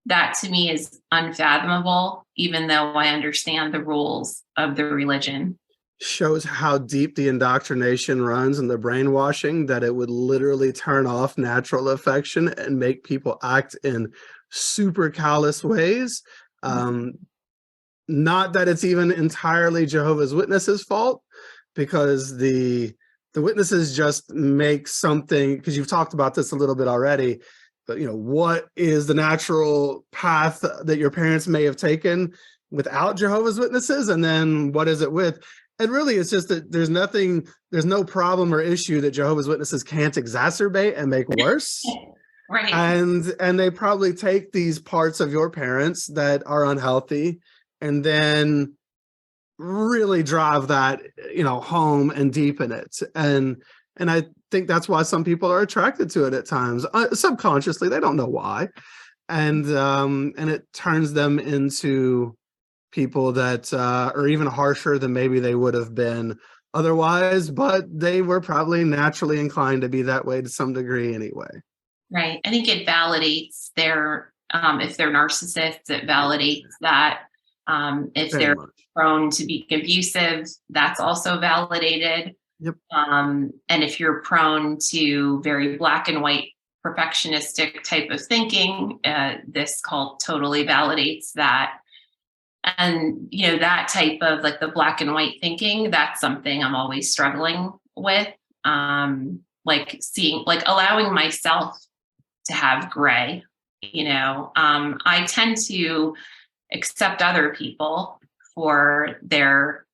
that to me is unfathomable, even though I understand the rules of the religion. Shows how deep the indoctrination runs and the brainwashing, that it would literally turn off natural affection and make people act in super callous ways. Not that it's even entirely Jehovah's Witnesses' fault, because the witnesses just make something, because you've talked about this a little bit already, but what is the natural path that your parents may have taken without Jehovah's Witnesses, and then what is it with? And really, it's just that there's no problem or issue that Jehovah's Witnesses can't exacerbate and make worse. Right. And they probably take these parts of your parents that are unhealthy and then really drive that, home and deepen it. And I think that's why some people are attracted to it at times, subconsciously. They don't know why. And it turns them into people that are even harsher than maybe they would have been otherwise, but they were probably naturally inclined to be that way to some degree anyway. Right. I think it validates their, if they're narcissists, it validates that. If Very they're much. prone to be abusive, that's also validated. Yep. And if you're prone to very black and white perfectionistic type of thinking, this cult totally validates that. And, that type of like the black and white thinking, that's something I'm always struggling with. Allowing myself to have gray, I tend to accept other people for their,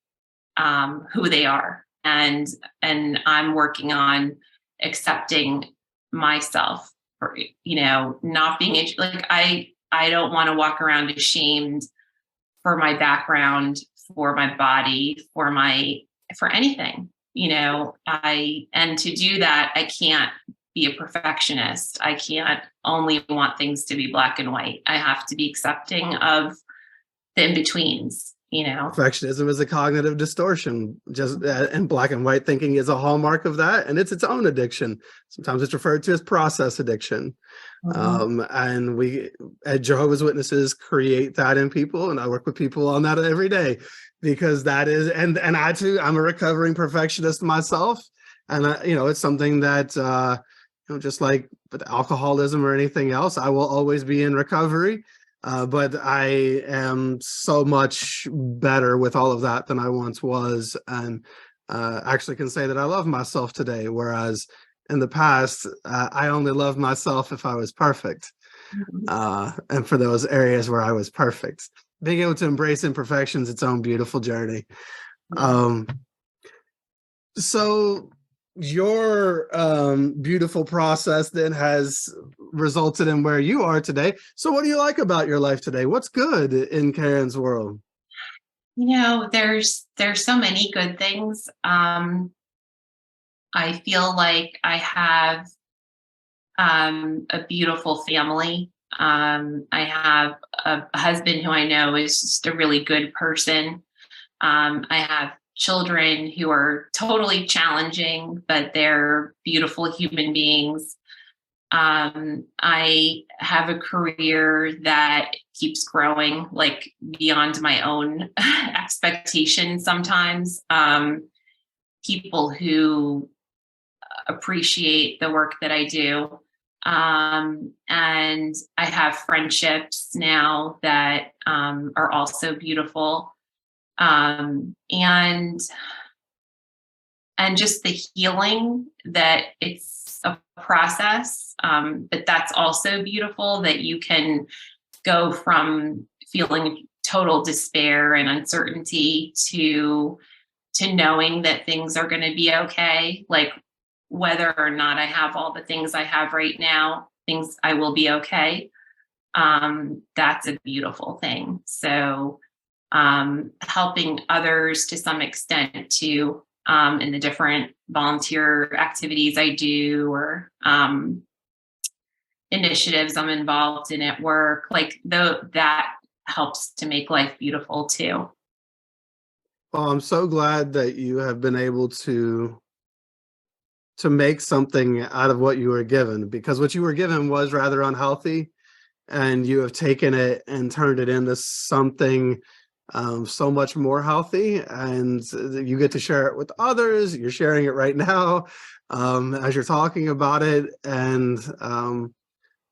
who they are. And I'm working on accepting myself for, not being like, I don't want to walk around ashamed for my background, for my body, for anything, and to do that, I can't be a perfectionist. I can't only want things to be black and white. I have to be accepting of the in-betweens, Perfectionism is a cognitive distortion, and black and white thinking is a hallmark of that, and it's its own addiction. Sometimes it's referred to as process addiction. Mm-hmm. And we at Jehovah's Witnesses create that in people, and I work with people on that every day, because that is, and I too, I'm a recovering perfectionist myself, and it's something that just like with alcoholism or anything else, I will always be in recovery. but I am so much better with all of that than I once was, and actually can say that I love myself today, whereas in the past, I only loved myself if I was perfect. And for those areas where I was perfect, being able to embrace imperfection is its own beautiful journey. Um, so your beautiful process then has resulted in where you are today. So what do you like about your life today? What's good in Karen's world? There's so many good things. I feel like I have a beautiful family. I have a husband who I know is just a really good person. I have children who are totally challenging, but they're beautiful human beings. I have a career that keeps growing, like beyond my own expectations sometimes. People who appreciate the work that I do. And I have friendships now that are also beautiful. And just the healing that it's a process, but that's also beautiful, that you can go from feeling total despair and uncertainty to knowing that things are going to be okay. Like, whether or not I have all the things I have right now, I will be okay. That's a beautiful thing. So helping others to some extent too, in the different volunteer activities I do, or initiatives I'm involved in at work, like that helps to make life beautiful too. Well, I'm so glad that you have been able to make something out of what you were given, because what you were given was rather unhealthy, and you have taken it and turned it into something so much more healthy, and you get to share it with others. You're sharing it right now as you're talking about it, and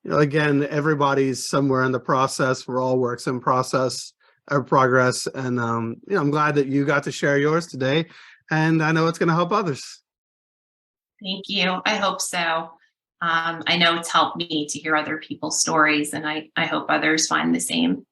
again, everybody's somewhere in the process. We're all works in process or progress, and I'm glad that you got to share yours today, and I know it's going to help others. Thank you. I hope so. I know it's helped me to hear other people's stories, and I hope others find the same.